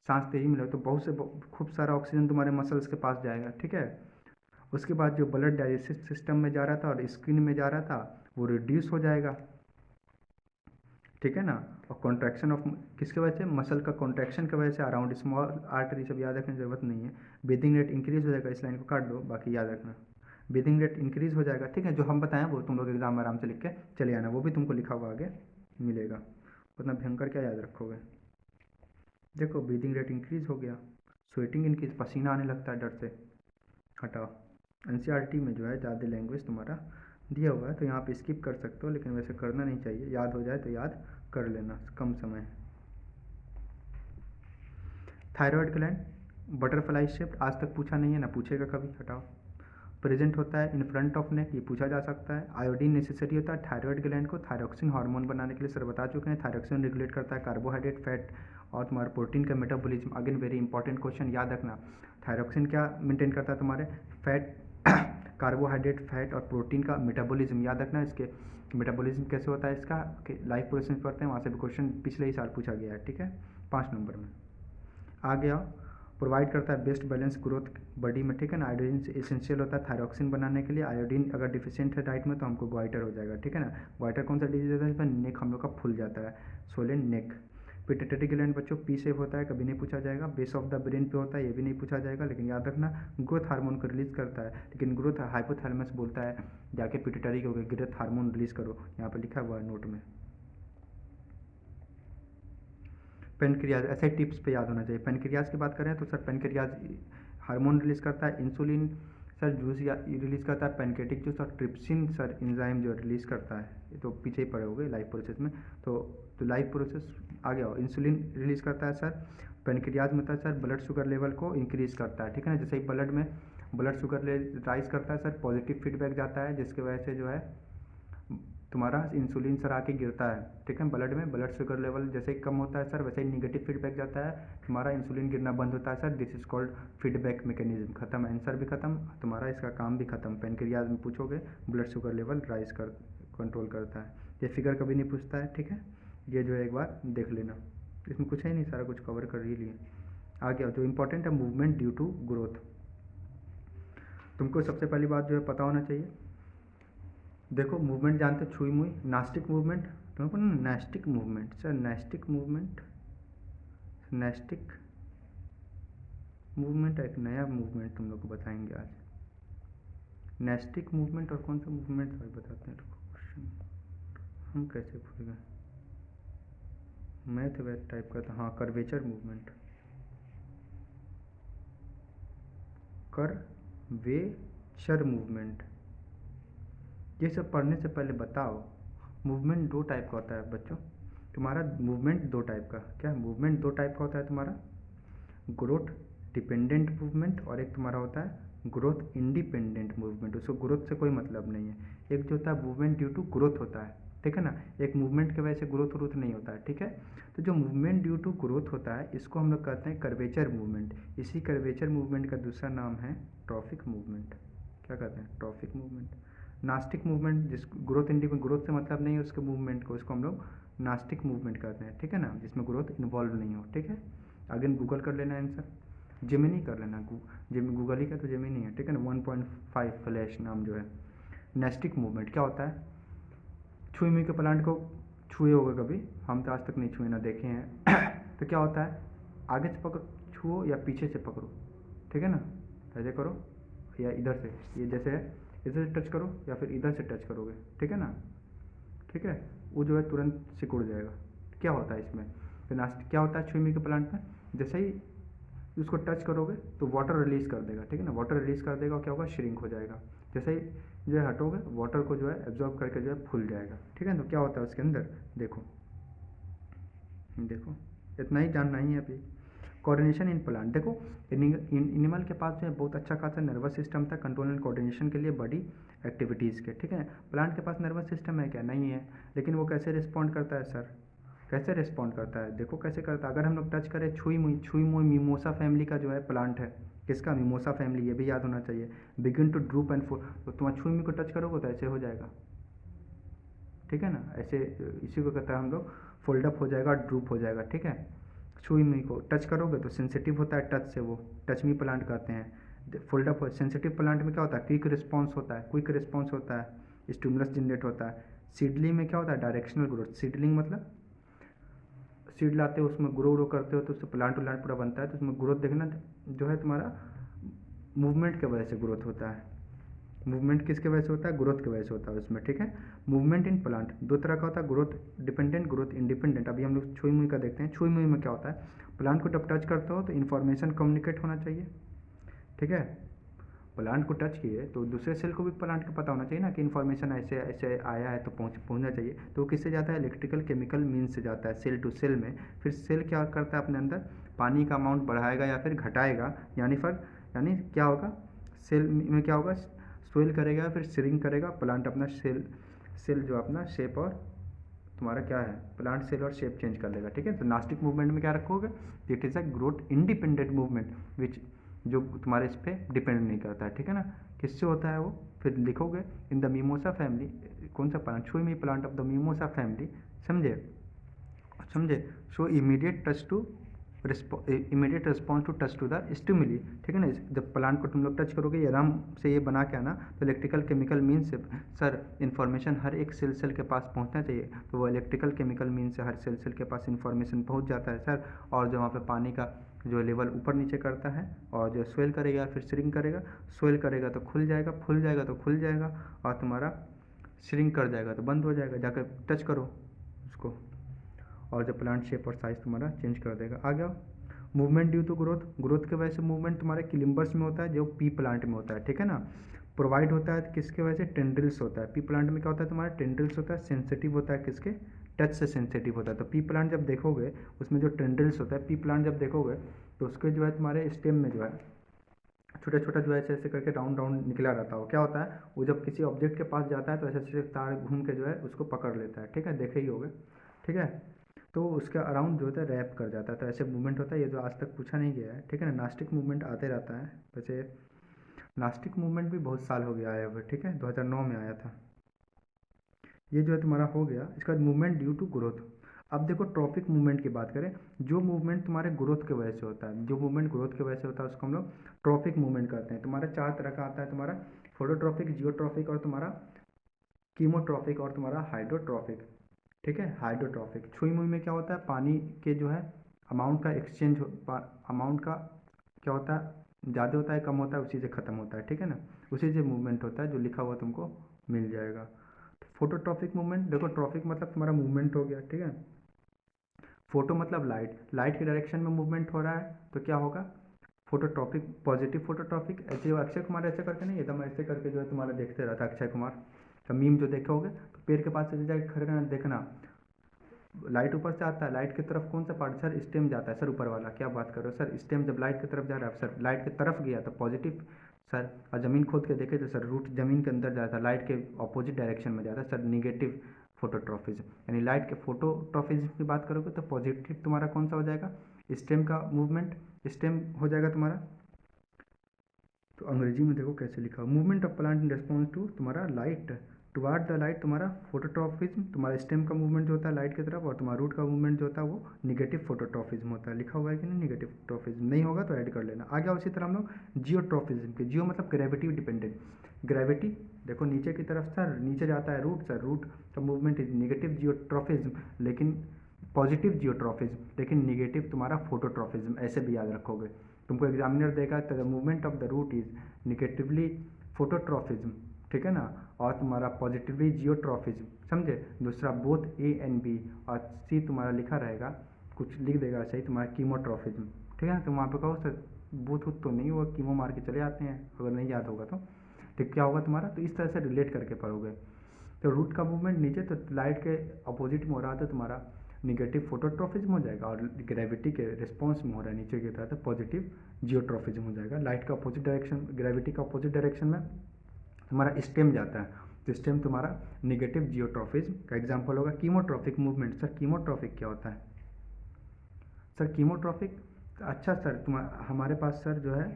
सांस तेजी में लगे, तो बहुत से खूब सारा ऑक्सीजन तुम्हारे मसल्स के पास जाएगा, ठीक है। उसके बाद जो ब्लड डाइजेस्टिव सिस्टम में जा रहा था और स्किन में जा रहा था, वो रिड्यूस हो जाएगा, ठीक है ना। और कॉन्ट्रैक्शन ऑफ किसके वजह से? मसल का कॉन्ट्रैक्शन की वजह से अराउंड स्मॉल आर्टरी, सब याद रखने की जरूरत नहीं है। ब्रीदिंग रेट इंक्रीज हो जाएगा, इस लाइन को काट दो, बाकी याद रखना। ब्रीदिंग रेट इंक्रीज हो जाएगा, ठीक है, जो हम बताएं वो तुम लोग एग्जाम में आराम से लिख के चले आना, वो भी तुमको लिखा हुआ आगे मिलेगा, उतना भयंकर क्या याद रखोगे। देखो ब्रीदिंग रेट इंक्रीज हो गया, स्वेटिंग इंक्रीज, पसीना आने लगता है डर से, हटाओ। एनसीईआरटी में जो है ज़्यादा लैंग्वेज तुम्हारा दिया हुआ है, तो यहाँ पे स्किप कर सकते हो, लेकिन वैसे करना नहीं चाहिए, याद हो जाए तो याद कर लेना, कम समय है। थायराइड ग्लैंड बटरफ्लाई शेप्ड, आज तक पूछा नहीं है ना पूछेगा कभी, हटाओ। प्रेजेंट होता है इन फ्रंट ऑफ नेक, ये पूछा जा सकता है। आयोडीन नेसेसरी होता है थायराइड ग्लैंड को थायरोक्सिन हार्मोन बनाने के लिए, सर बता चुके हैं। थायरोक्सिन रेगुलेट करता है कार्बोहाइड्रेट, फैट और तुम्हारे प्रोटीन का metabolism. Again very important question, याद रखना, थायरोक्सिन क्या मेंटेन करता है? तुम्हारे फैट कार्बोहाइड्रेट, फैट और प्रोटीन का मेटाबॉलिज्म, याद रखना। इसके मेटाबॉलिज्म कैसे होता है इसका, लाइफ प्रोसेस पढ़ते हैं, वहाँ से भी क्वेश्चन पिछले ही साल पूछा गया है, ठीक है, 5 नंबर में। आ गया, प्रोवाइड करता है बेस्ट बैलेंस ग्रोथ बॉडी में, ठीक है ना। आयोडीन एसेंशियल होता है थायरोक्सिन बनाने के लिए, आयोडीन अगर डिफिशियंट है डाइट में तो हमको ग्वाइटर हो जाएगा, ठीक है ना। ग्वाइटर कौन सा डिजीज होता है? इसमें नेक हम लोग का फूल जाता है, सोलेन नेक। पिट्यूटरी ग्लैंड बच्चों पी शेप होता है, कभी नहीं पूछा जाएगा। बेस ऑफ द ब्रेन पे होता है, ये भी नहीं पूछा जाएगा, लेकिन याद रखना ग्रोथ हार्मोन को रिलीज करता है, लेकिन ग्रोथ हाइपोथैलेमस बोलता है जाके पिट्यूटरी को ग्रोथ हार्मोन रिलीज करो, यहाँ पर लिखा हुआ है नोट में। पेनक्रियाज, ऐसे टिप्स पे याद होना चाहिए। पेनक्रियाज की बात करें तो सर पेनक्रियाज हार्मोन रिलीज करता है, इंसुलिन सर जूस या रिलीज करता है, पैनकेटिक जूस और ट्रिप्सिन सर इंजाइम जो रिलीज करता है, ये तो पीछे ही पड़े हो गए लाइफ प्रोसेस में। तो लाइफ प्रोसेस आ गया हो, इंसुलिन रिलीज करता है सर, पेनक्रियाज में होता है सर ब्लड शुगर लेवल को इंक्रीज करता है, ठीक है ना। जैसे ही ब्लड में ब्लड शुगर राइज करता है सर, पॉजिटिव फीडबैक जाता है, जिसकी वजह से जो है तुम्हारा इंसुलिन सर आके गिरता है, ठीक है, ब्लड में। ब्लड शुगर लेवल जैसे ही कम होता है सर, वैसे ही निगेटिव फीडबैक जाता है, तुम्हारा इंसुलिन गिरना बंद होता है sir. This is called feedback mechanism. खत्म, आंसर भी खत्म, तुम्हारा इसका काम भी खत्म। पेनक्रियाज में पूछोगे ब्लड शुगर लेवल राइज कर कंट्रोल करता है, ये फिगर कभी नहीं पूछता है, ठीक है। ये जो है एक बार देख लेना, इसमें कुछ है नहीं, सारा कुछ कवर कर ही लिए। आ गया जो इंपॉर्टेंट है, मूवमेंट ड्यू टू ग्रोथ। तुमको सबसे पहली बात जो है पता होना चाहिए, देखो मूवमेंट जानते हो, छुई मुई, नास्टिक मूवमेंट, तुमको ना nastic movement, sir nastic movement, nastic movement एक नया मूवमेंट तुम लोग को बताएंगे आज। नेस्टिक मूवमेंट और कौन सा मूवमेंट भाई बताते हैं, क्वेश्चन हम कैसे भूल गए, मैथ वैथ टाइप का था, हाँ कर्वेचर मूवमेंट, कर्वेचर मूवमेंट। ये सब पढ़ने से पहले बताओ, मूवमेंट दो टाइप का होता है बच्चों तुम्हारा, मूवमेंट दो टाइप का, क्या मूवमेंट दो टाइप का होता है तुम्हारा, ग्रोथ डिपेंडेंट मूवमेंट और एक तुम्हारा होता है ग्रोथ इंडिपेंडेंट मूवमेंट। उसको ग्रोथ से कोई मतलब नहीं है। एक जो होता है मूवमेंट ड्यू टू ग्रोथ होता है, ठीक है ना, एक मूवमेंट की वजह से ग्रोथ ग्रोथ नहीं होता है, ठीक है। तो जो मूवमेंट ड्यू टू ग्रोथ होता है इसको हम लोग कहते हैं कर्वेचर मूवमेंट। इसी कर्वेचर मूवमेंट का दूसरा नाम है ट्रॉफिक मूवमेंट। क्या कहते हैं, ट्रॉफिक मूवमेंट। नास्टिक मूवमेंट जिस ग्रोथ इंडिपेंडेंट, ग्रोथ से मतलब नहीं है उसके मूवमेंट को, उसको हम लोग नास्टिक मूवमेंट कहते हैं, ठीक है ना, जिसमें ग्रोथ इन्वॉल्व नहीं हो, ठीक है। अगेन गूगल कर लेना आंसर, जेमिनी कर लेना, गूगल ही का तो जेमिनी है, ठीक है ना, 1.5 फ्लैश नाम जो है। नेस्टिक मूवमेंट क्या होता है, छुई मुई के प्लांट को छुए होगा कभी, हम तो आज तक नहीं छुए ना देखे हैं तो क्या होता है, आगे से पकड़ो छुओ या पीछे से पकड़ो, ठीक है ना, ऐसे करो या इधर से, ये जैसे है इधर से टच करो या फिर इधर से टच करोगे, ठीक है ना, ठीक है, वो जो है तुरंत सिकुड़ जाएगा। क्या होता है इसमें, फिर क्या होता है छुई मुई के प्लांट में, जैसे ही उसको टच करोगे तो वाटर रिलीज कर देगा, ठीक है ना, वाटर रिलीज कर देगा और क्या होगा, श्रिंक हो जाएगा। जैसे ही जो है हटोगे वाटर को जो है एब्जॉर्ब करके जो है फूल जाएगा, ठीक है। तो क्या होता है उसके अंदर, देखो देखो इतना ही जानना ही है अभी। कोऑर्डिनेशन इन प्लांट, देखो एनिमल के पास जो है बहुत अच्छा खासा नर्वस सिस्टम था कंट्रोल एंड कोऑर्डिनेशन के लिए बॉडी एक्टिविटीज़ के, ठीक है। प्लांट के पास नर्वस सिस्टम है क्या, नहीं है, लेकिन वो कैसे रिस्पॉन्ड करता है सर, कैसे रिस्पॉन्ड करता है, देखो कैसे करता है। अगर हम लोग टच करें छुई मुई मिमोसा फैमिली का जो है प्लांट है, किसका, मिमोसा फैमिली, ये भी याद होना चाहिए। बिगिन टू ड्रूप एंड तो तुम छुई मुई को टच करोगे तो ऐसे हो जाएगा, ठीक है ना, ऐसे इसी को कहता है हम लोग फोल्ड अप हो जाएगा, ड्रूप हो जाएगा, ठीक है। छुई मुई को टच करोगे तो सेंसिटिव होता है टच से, वो टच मी प्लांट कहते हैं। फोल्ड अप सेंसिटिव प्लांट में क्या होता है, क्विक रिस्पॉन्स होता है, क्विक रिस्पॉन्स होता है, स्टिमुलस जनरेट होता है। सीडलिंग में क्या होता है, डायरेक्शनल ग्रोथ, सीडलिंग मतलब सीड लाते हो उसमें ग्रो करते हो तो उससे प्लांट व्लांट पूरा बनता है, तो उसमें ग्रोथ देखना जो है तुम्हारा मूवमेंट की वजह से ग्रोथ होता है। मूवमेंट किसके वजह से होता है, ग्रोथ की वजह से होता है उसमें, ठीक है। मूवमेंट इन प्लांट दो तरह का होता है, ग्रोथ डिपेंडेंट, ग्रोथ इंडिपेंडेंट। अभी हम लोग छुई मुई का देखते हैं। छुई मुई में क्या होता है, प्लांट को जब टच करते हो तो इन्फॉर्मेशन कम्युनिकेट होना चाहिए, ठीक है। प्लांट को टच किए तो दूसरे सेल को भी प्लांट को पता होना चाहिए ना कि इन्फॉर्मेशन ऐसे ऐसे आया है तो पहुंचना चाहिए। तो वो किससे जाता है, इलेक्ट्रिकल केमिकल मीन्स से जाता है सेल टू सेल में। फिर सेल क्या करता है अपने अंदर, पानी का अमाउंट बढ़ाएगा या फिर घटाएगा, यानी क्या होगा, सेल में क्या होगा, स्वेल करेगा फिर श्रिंक करेगा, प्लांट अपना सेल जो अपना शेप और तुम्हारा क्या है, प्लांट सेल और शेप चेंज कर लेगा, ठीक है। तो नास्टिक मूवमेंट में क्या रखोगे, it is a growth independent movement which जो तुम्हारे इस पर डिपेंड नहीं करता है, ठीक है ना। किससे होता है वो, फिर लिखोगे इन द मिमोसा फैमिली, कौन सा प्लांट, छुई मी plant of the mimosa family, समझे समझे। So immediate touch to immediate response to touch to the stimuli, ठीक है ना। जब प्लांट को तुम लोग टच करोगे, ये आराम से ये बना के आना, तो इलेक्ट्रिकल केमिकल मीन से सर इन्फॉर्मेशन हर एक सेल के पास पहुंचना चाहिए, तो वो इलेक्ट्रिकल केमिकल मीन से हर सेल के पास इन्फॉर्मेशन पहुंच जाता है सर। और जो वहाँ पे पानी का जो लेवल ऊपर नीचे करता है, और जो स्वेल करेगा फिर श्रिंक करेगा, स्वेल करेगा तो खुल जाएगा, फुल जाएगा तो खुल जाएगा, और तुम्हारा श्रिंक कर जाएगा तो बंद हो जाएगा, जाकर टच करो उसको, और जब प्लांट शेप और साइज तुम्हारा चेंज कर देगा। आ गया movement due to growth, growth के वजह से मूवमेंट तुम्हारे क्लिम्बर्स में होता है जो पी प्लांट में होता है, ठीक है ना। प्रोवाइड होता है किसके वजह से, टेंड्रिल्स होता है। पी प्लांट में क्या होता है तुम्हारा, टेंड्रिल्स होता है, सेंसिटिव होता है किसके, टच से सेंसिटिव होता है। तो पी प्लांट जब देखोगे उसमें जो टेंड्रिल्स होता है, पी प्लांट जब देखोगे तो उसके जो है तुम्हारे स्टेम में जो है छोटा छोटा जो है ऐसे ऐसे करके राउंड राउंड निकला रहता है। क्या होता है, वो जब किसी ऑब्जेक्ट के पास जाता है तो ऐसे ऐसे तार घूम के जो है उसको पकड़ लेता है, ठीक है, देखे ही होगे, ठीक है। तो उसके अराउंड जो होता है रैप कर जाता है, तो ऐसे मूवमेंट होता है, ये जो आज तक पूछा नहीं गया है, ठीक है ना। नास्टिक मूवमेंट आते रहता है, वैसे नास्टिक मूवमेंट भी बहुत साल हो गया आया हुआ, ठीक है, 2009 में आया था। ये जो है तुम्हारा हो गया। इसका मूवमेंट ड्यू टू ग्रोथ, अब देखो ट्रॉफिक मूवमेंट की बात करें, जो मूवमेंट तुम्हारे ग्रोथ की वजह से होता है, जो मूवमेंट ग्रोथ की वजह से होता है उसको हम लोग ट्रॉफिक मूवमेंट कहते हैं। तुम्हारा 4 तरह का आता है, तुम्हारा फोटोट्रॉफिक, जियोट्रॉफिक और तुम्हारा कीमोट्रॉफिक और तुम्हारा हाइड्रोट्रॉफिक। ठीक है, हाइड्रोट्रॉफिक छुई मुई में क्या होता है, पानी के जो है अमाउंट का एक्सचेंज, अमाउंट का क्या होता है, ज़्यादा होता है कम होता है, उसी से ख़त्म होता है। ठीक है ना, उसी से मूवमेंट होता है, जो लिखा हुआ तुमको मिल जाएगा। फोटोट्रॉफिक मूवमेंट, देखो ट्रॉफिक मतलब तुम्हारा मूवमेंट हो गया। ठीक है, फोटो मतलब लाइट, लाइट के डायरेक्शन में मूवमेंट हो रहा है तो क्या होगा, फोटोट्रॉपिक, पॉजिटिव फोटोट्रॉपिक। ऐसे अक्षय कुमार ऐसे करके नहीं, एकदम ऐसे करके जो है तुम्हारा देखते रहता है अक्षय कुमार का मीम जो देखोगे, तो पेड़ के पास से जाकर खड़े रहना, देखना लाइट ऊपर से आता है, लाइट की तरफ कौन सा पार्ट, सर स्टेम जाता है, सर ऊपर वाला, क्या बात कर रहे हो सर, स्टेम जब लाइट की तरफ जा रहा है, सर लाइट की तरफ गया तो पॉजिटिव सर, और ज़मीन खोद के देखे तो सर रूट ज़मीन के अंदर जाता है, लाइट के अपोजिट डायरेक्शन में जाता है, सर निगेटिव फोटोट्रॉफिज्म। यानी लाइट के फोटोट्रॉफिज्म की बात करोगे तो पॉजिटिव तुम्हारा कौन सा हो जाएगा, स्टेम का मूवमेंट, स्टेम हो जाएगा तुम्हारा। तो अंग्रेजी में देखो कैसे लिखा, movement of plant in response to तुम्हारा लाइट, टुवार्ड द लाइट तुम्हारा फोटोट्रॉफिज्म, तुम्हारा स्टेम का मूवमेंट जो होता है लाइट की तरफ, और तुम्हारा रूट का मूवमेंट जो होता है वो निगेटिव फोटोट्रॉफिज्म होता है। लिखा हुआ है कि नहीं, निगेटिव ट्रॉफिज्म, नहीं होगा तो ऐड कर लेना। आ गया उसी तरह हम लोग जियोट्रॉफिज्म के, जियो मतलब ग्रेविटी डिपेंडेंट, ग्रेविटी देखो नीचे की तरफ सर, नीचे जाता है रूट, सर रूट का मूवमेंट इज निगेटिव जियोट्रॉफिज्म, लेकिन पॉजिटिव जियोट्रॉफिज्म, लेकिन निगेटिव तुम्हारा फोटोट्रॉफिज्म, ऐसे भी याद रखोगे। तुमको एग्जामिनर देगा तो the movement of the root is negatively phototropism, ठीक है ना, और तुम्हारा पॉजिटिवली जियोट्रॉफिज्म, समझे। दूसरा बोथ ए एंड बी, और सी तुम्हारा लिखा रहेगा, कुछ लिख देगा सही, तुम्हारा कीमोट्रॉफिज्म। ठीक है ना, तो वहाँ पे कहो सर बूथ वूथ तो नहीं, वो कीमो मार के चले आते हैं, अगर नहीं याद होगा तो क्या होगा तुम्हारा, तो इस तरह से रिलेट करके पढ़ोगे। तो रूट का मूवमेंट नीचे, तो लाइट के अपोजिट में हो रहा था तुम्हारा निगेटिव फोटोट्रॉफिज्म हो जाएगा, और ग्रेविटी के रिस्पॉन्स में हो रहा है नीचे की तरह, तो पॉजिटिव जियोट्रॉफिज्म हो जाएगा। लाइट का अपोजिट डायरेक्शन, ग्रेविटी का अपोजिट डायरेक्शन में तुम्हारा स्टेम जाता है, तो स्टेम तुम्हारा निगेटिव जियोट्रॉफिज्म का एग्जाम्पल होगा। कीमोट्रॉफिक मूवमेंट, सर कीमोट्रॉफिक क्या होता है, सर कीमोट्रॉफिक, अच्छा सर तुम्हारा हमारे पास सर जो है,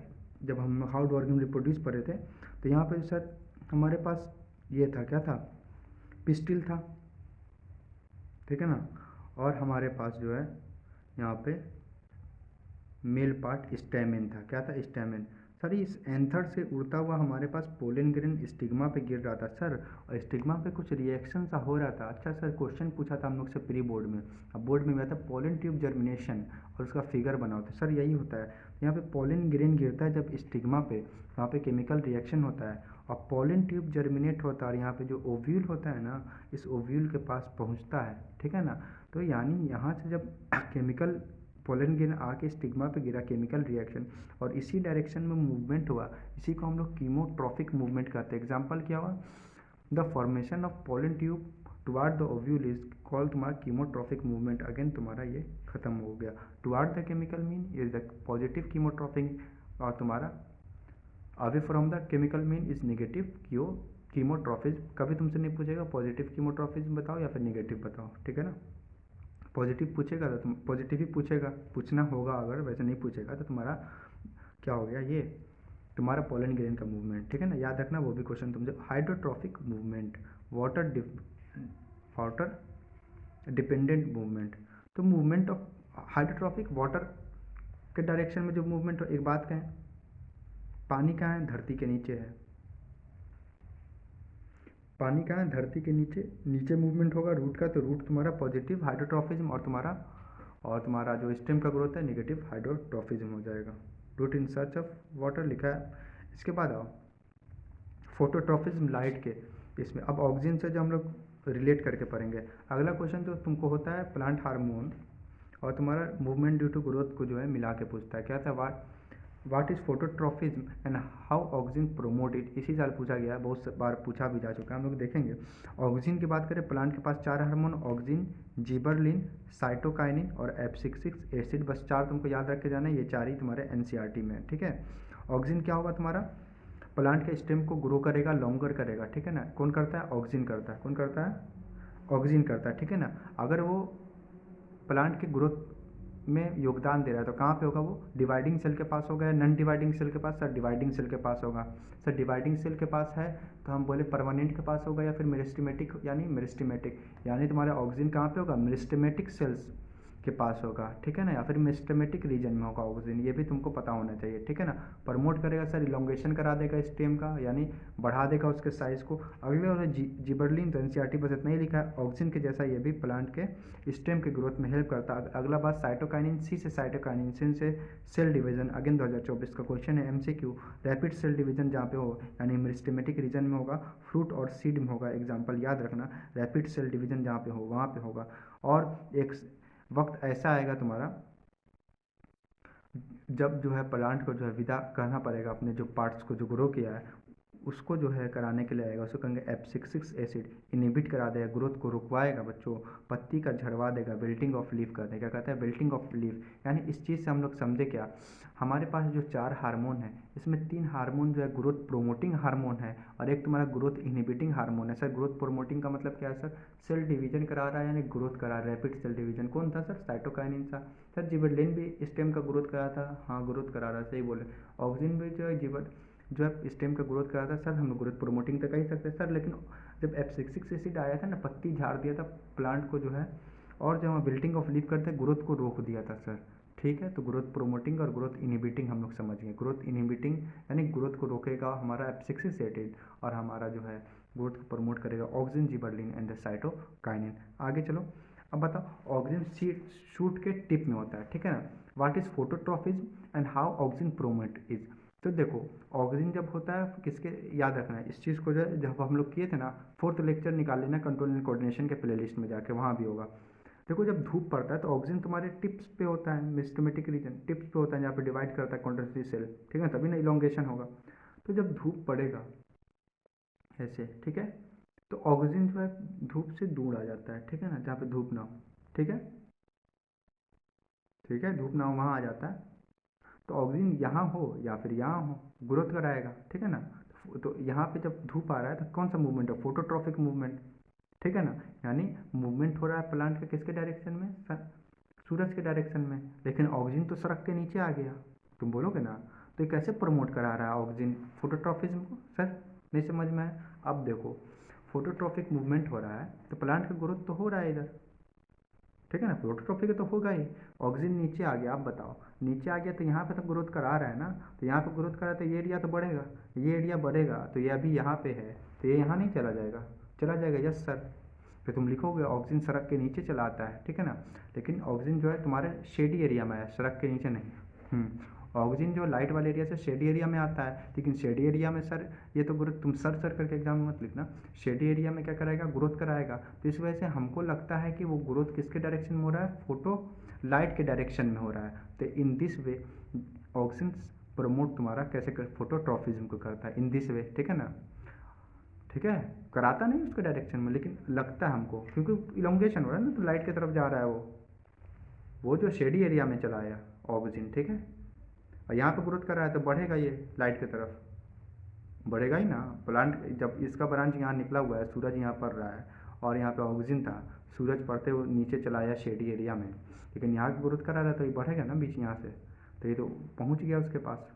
जब हम हाउ डू ऑर्गेनिज्म रिप्रोड्यूस पढ़े थे, तो यहाँ पे सर हमारे पास ये था, क्या था, पिस्टिल था, ठीक है ना, और हमारे पास जो है यहाँ पे मेल पार्ट स्टैमेन था, क्या था, स्टैमेन। सर इस एंथर से उड़ता हुआ हमारे पास पोलन ग्रेन स्टिग्मा पे गिर रहा था सर, और स्टिग्मा पे कुछ रिएक्शन सा हो रहा था। अच्छा सर, क्वेश्चन पूछा था हम लोग से प्री बोर्ड में, अब बोर्ड में गया था पोलन ट्यूब जर्मिनेशन, और उसका फिगर बना होता है, सर यही होता है। यहाँ पे पोलन ग्रेन गिरता है जब स्टिग्मा पे, वहाँ पे केमिकल रिएक्शन होता है, और पोलन ट्यूब जर्मिनेट होता है, और यहाँ पे जो ओव्यूल होता है ना, इस ओव्यूल के पास पहुँचता है, ठीक है ना। तो यानी यहाँ से जब केमिकल पोलन ग्रेन आके स्टिग्मा पे गिरा, केमिकल रिएक्शन, और इसी डायरेक्शन में मूवमेंट हुआ, इसी को हम लोग कीमोट्रॉफिक मूवमेंट कहते हैं। एग्जाम्पल क्या हुआ, the formation of pollen tube toward the ovule is called तुम्हारा कीमोट्रॉफिक मूवमेंट। अगेन तुम्हारा ये खत्म हो गया, toward the chemical mean is the positive chemotropic, और तुम्हारा away from the chemical mean is negative chemotropism. कभी तुमसे नहीं पूछेगा पॉजिटिव कीमोट्रॉफिज्म बताओ या फिर नेगेटिव बताओ, ठीक है ना। पॉजिटिव पूछेगा तो तुम पॉजिटिव ही पूछेगा, पूछना होगा, अगर वैसे नहीं पूछेगा तो तुम्हारा क्या हो गया, ये तुम्हारा पोलन ग्रेन का मूवमेंट, ठीक है ना, याद रखना वो भी क्वेश्चन तुमसे। हाइड्रोट्रॉफिक मूवमेंट, वाटर डिपेंडेंट मूवमेंट, तो मूवमेंट ऑफ हाइड्रोट्रॉफिक, वाटर के डायरेक्शन में जो मूवमेंट हो, एक बात कहें, पानी कहाँ है, धरती के नीचे है, पानी कहाँ है, धरती के नीचे, नीचे मूवमेंट होगा रूट का, तो रूट तुम्हारा पॉजिटिव हाइड्रोट्रॉफिज्म, और तुम्हारा जो स्टेम का ग्रोथ है निगेटिव हाइड्रोट्रॉफिज्म हो जाएगा। Root in search of water लिखा है। इसके बाद आओ फोटोट्रॉफिज्म, लाइट के इसमें, अब ऑक्सीजन से जो हम लोग रिलेट करके पढ़ेंगे। अगला क्वेश्चन जो तुमको होता है प्लांट हार्मोन और तुम्हारा मूवमेंट ड्यू टू ग्रोथ को जो है मिला के पूछता है, क्या था, what is phototropism and how oxygen promote it. इसी साल पूछा गया है, बहुत बार पूछा भी जा चुका है, हम लोग देखेंगे। ऑक्सीजन की बात करें, प्लांट के पास 4 हार्मोन, ऑक्सीन, जिबरलिन, साइटोकाइनिन और एब्सिक्सिक एसिड, बस 4 तुमको याद रख के जाना है, ये 4 ही तुम्हारे एनसीईआरटी में, ठीक है। ऑक्सीजन क्या होगा तुम्हारा, प्लांट के स्टेम को ग्रो करेगा, लॉन्गर करेगा, ठीक है ना, कौन करता है, ऑक्सीजन करता है, कौन करता है, ऑक्सीजन करता है, ठीक है ना। अगर वो प्लांट की ग्रोथ में योगदान दे रहा है, तो कहाँ पे होगा वो? डिवाइडिंग सेल के पास होगा या नॉन डिवाइडिंग सेल के पास? सर डिवाइडिंग सेल के पास होगा। सर डिवाइडिंग सेल के पास है तो हम बोले परमानेंट के पास होगा या फिर मेरिस्टेमेटिक, यानी तुम्हारा ऑक्सीजन कहाँ पे होगा? मेरिस्टेमेटिक सेल्स के पास होगा, ठीक है ना, या फिर मेरिस्टेमेटिक रीजन में होगा ऑक्सीजन, ये भी तुमको पता होना चाहिए, ठीक है ना। प्रमोट करेगा सर, इलोंगेशन करा देगा स्टेम का, यानी बढ़ा देगा उसके साइज को। अगले वाले जिबरलिन, तो एनसीईआरटी बस इतना ही लिखा है, ऑक्सीजन के जैसा ये भी प्लांट के स्टेम के ग्रोथ में हेल्प करता है। अगला बात साइटोकाइनिन, सी से साइटोकाइनिन, सिन से सेल डिवीजन, अगेन 2024 का क्वेश्चन है एमसीक्यू। रैपिड सेल डिवीजन जहाँ पे हो यानी मेरिस्टेमेटिक रीजन में होगा, फ्रूट और सीड में होगा, एग्जाम्पल याद रखना, रैपिड सेल डिवीजन जहाँ पे हो वहाँ पे होगा। और एक वक्त ऐसा आएगा तुम्हारा जब जो है प्लांट को जो है विदा करना पड़ेगा, अपने जो पार्ट्स को जो ग्रो किया है उसको जो है कराने के लिए आएगा, उसको कहेंगे F66 एसिड, इनहिबिट करा देगा, ग्रोथ को रुकवाएगा बच्चों, पत्ती का झड़वा देगा, बेल्टिंग ऑफ लीफ कर देगा। क्या कहता है? Belting of leaf. यानी इस चीज़ से हम लोग समझे क्या, हमारे पास जो 4 हार्मोन है इसमें 3 हार्मोन जो है ग्रोथ प्रोमोटिंग हार्मोन है और एक तुम्हारा ग्रोथ इनहिबिटिंग हार्मोन है। सर ग्रोथ प्रोमोटिंग का मतलब क्या है? सर सेल डिवीजन करा रहा है यानी ग्रोथ करा रहा है, रैपिड सेल डिवीजन। कौन था सर? साइटोकाइनिन था। सर जिबरलिन भी स्टेम का ग्रोथ करा था, हाँ ग्रोथ करा रहा है, सही बोले। ऑक्सीजन भी जो है जो है स्टेम का ग्रोथ करा था। सर हम ग्रोथ प्रोमोटिंग तो कह ही सकते हैं सर, लेकिन जब F66 एसिड आया था ना, पत्ती झाड़ दिया था प्लांट को जो है, और जब हम बिल्डिंग ऑफ लीफ करते ग्रोथ को रोक दिया था सर, ठीक है। तो ग्रोथ प्रोमोटिंग और ग्रोथ इनहिबिटिंग हम लोग समझ गए। ग्रोथ इनहिबिटिंग यानी ग्रोथ को रोकेगा हमारा F66 एसिड और हमारा जो है ग्रोथ को प्रमोट करेगा oxygen, gibberellin and the cytokinin. आगे चलो, अब बताओ ऑक्सीजन शूट के टिप में होता है, ठीक है ना। What is phototropism and how oxygen promote is. तो देखो ऑक्सीजन जब होता है किसके, याद रखना है इस चीज़ को, जब हम लोग किए थे ना 4th लेक्चर निकाल लेना कंट्रोल एंड कोऑर्डिनेशन के प्लेलिस्ट में जाके, वहाँ भी होगा। देखो जब धूप पड़ता है तो ऑक्सीजन तुम्हारे टिप्स पे होता है, मेरिस्टेमेटिक रीजन टिप्स पे होता है, जहाँ पे डिवाइड करता है कॉन्ट्रेक्टिव सेल, ठीक है, तभी ना इलोंगेशन होगा। तो जब धूप पड़ेगा ऐसे, ठीक है, तो ऑक्सीजन जो है धूप से दूर आ जाता है, ठीक है ना, जहाँ पे धूप ना हो, ठीक है, ठीक है, धूप ना हो वहाँ आ जाता है। तो ऑक्सीजन यहाँ हो या फिर यहाँ हो, ग्रोथ कराएगा, ठीक है ना। तो यहाँ पे जब धूप आ रहा है तो कौन सा मूवमेंट है? फोटोट्रॉफिक मूवमेंट, ठीक है ना, यानी मूवमेंट हो रहा है प्लांट के किसके डायरेक्शन में? सूरज के डायरेक्शन में। लेकिन ऑक्सीजन तो सड़क के नीचे आ गया, तुम बोलोगे ना। तो ये कैसे प्रमोट करा रहा है ऑक्सीजन फोटोट्रॉफिज्म को? सर नहीं समझ में आया। अब देखो फोटोट्रॉफिक मूवमेंट हो रहा है तो प्लांट का ग्रोथ तो हो रहा है इधर, ठीक है ना, फोटोट्रॉफिक तो होगा ही। ऑक्सीजन नीचे आ गया, आप बताओ नीचे आ गया तो यहाँ पे तो ग्रोथ करा रहा है ना, तो यहाँ पे ग्रोथ करा तो ये एरिया तो बढ़ेगा, ये एरिया बढ़ेगा, तो ये अभी यहाँ पे है तो ये यहाँ नहीं चला जाएगा, चला जाएगा, यस सर। फिर तुम लिखोगे ऑक्सीजन सड़क के नीचे चला आता है, ठीक है ना, लेकिन ऑक्सीजन जो है तुम्हारे शेडी एरिया में है, सड़क के नीचे नहीं। ऑक्सीजन जो लाइट वाले एरिया से शेडी एरिया में आता है, लेकिन शेडी एरिया में सर ये तो ग्रोथ, तुम सर करके एग्जाम में मत लिखना, शेडी एरिया में क्या कराएगा? ग्रोथ कराएगा। तो इस वजह से हमको लगता है कि वो ग्रोथ किसके डायरेक्शन में हो रहा है? फोटो लाइट के डायरेक्शन में हो रहा है। तो in this way oxygen promote तुम्हारा कैसे कर, फोटोट्रॉफिज्म को करता है इन दिस वे, ठीक है ना, ठीक है, कराता नहीं उसके डायरेक्शन में, लेकिन लगता है हमको क्योंकि इलोंगेशन हो रहा है ना, तो लाइट की तरफ जा रहा है वो जो शेडी एरिया में चला आया ऑक्सीजन, ठीक है, और यहाँ पे ग्रोथ कर रहा है तो बढ़ेगा, ये लाइट की तरफ बढ़ेगा ही ना। प्लांट जब इसका ब्रांच यहाँ निकला हुआ है, सूरज यहाँ पड़ रहा है और यहाँ पे ऑक्सीजन था, सूरज पड़ते हुए नीचे चला आया शेडी एरिया में, लेकिन यहाँ ग्रोथ करा रहा है तो ये बढ़ेगा ना बीच यहाँ से, तो ये तो पहुँच गया उसके पास।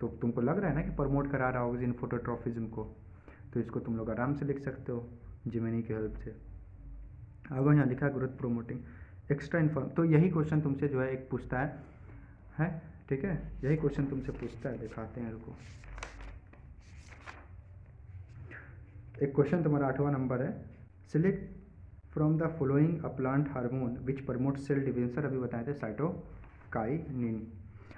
तो तुमको लग रहा है ना कि प्रमोट करा रहा है ऑक्सीजन फोटोट्रॉफिज्म को, तो इसको तुम लोग आराम से लिख सकते हो जिमेनी की हेल्प से। आगे यहाँ लिखा है ग्रोथ प्रोमोटिंग एक्स्ट्रा इन्फॉर्म, तो यही क्वेश्चन तुमसे जो है एक पूछता है, ठीक है, यही क्वेश्चन तुमसे पूछता है, दिखाते हैं रुको। एक क्वेश्चन तुम्हारा 8वां नंबर है, select from the following a plant hormone which promote cell division. Sir अभी बताए थे साइटोकाइनिन।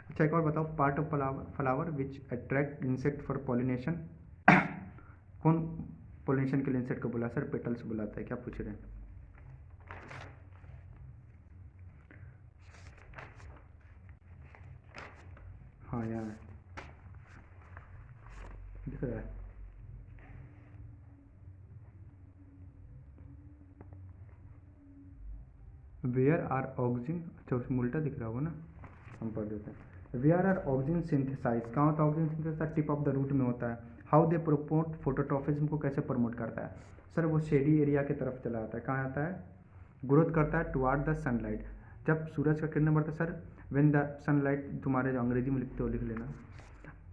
अच्छा एक और बताओ, part of flower which attract insect for pollination. कौन पॉलिनेशन के लिए इंसेक्ट को बोला? सर पेटल्स बुलाता है, क्या पूछ रहे हैं? हाँ यहाँ दिख रहा है, वेयर आर ऑक्सीजन, अच्छा उसमें उल्टा दिख रहा होगा ना, हम पढ़ देते हैं। वेयर आर ऑक्सीजन सिंथेसाइज, कहाँ होता है oxygen synthesise? Tip of the root में होता है। हाउ दे प्रमोट फोटोट्रॉफिज्म को कैसे प्रमोट करता है? सर वो शेडी एरिया की तरफ चला आता है, कहाँ आता है? ग्रोथ करता है टुवार्ड द सनलाइट, जब सूरज का किरण बढ़ता है सर, व्हेन द सनलाइट, तुम्हारे जो अंग्रेजी में लिखते हो लिख लेना,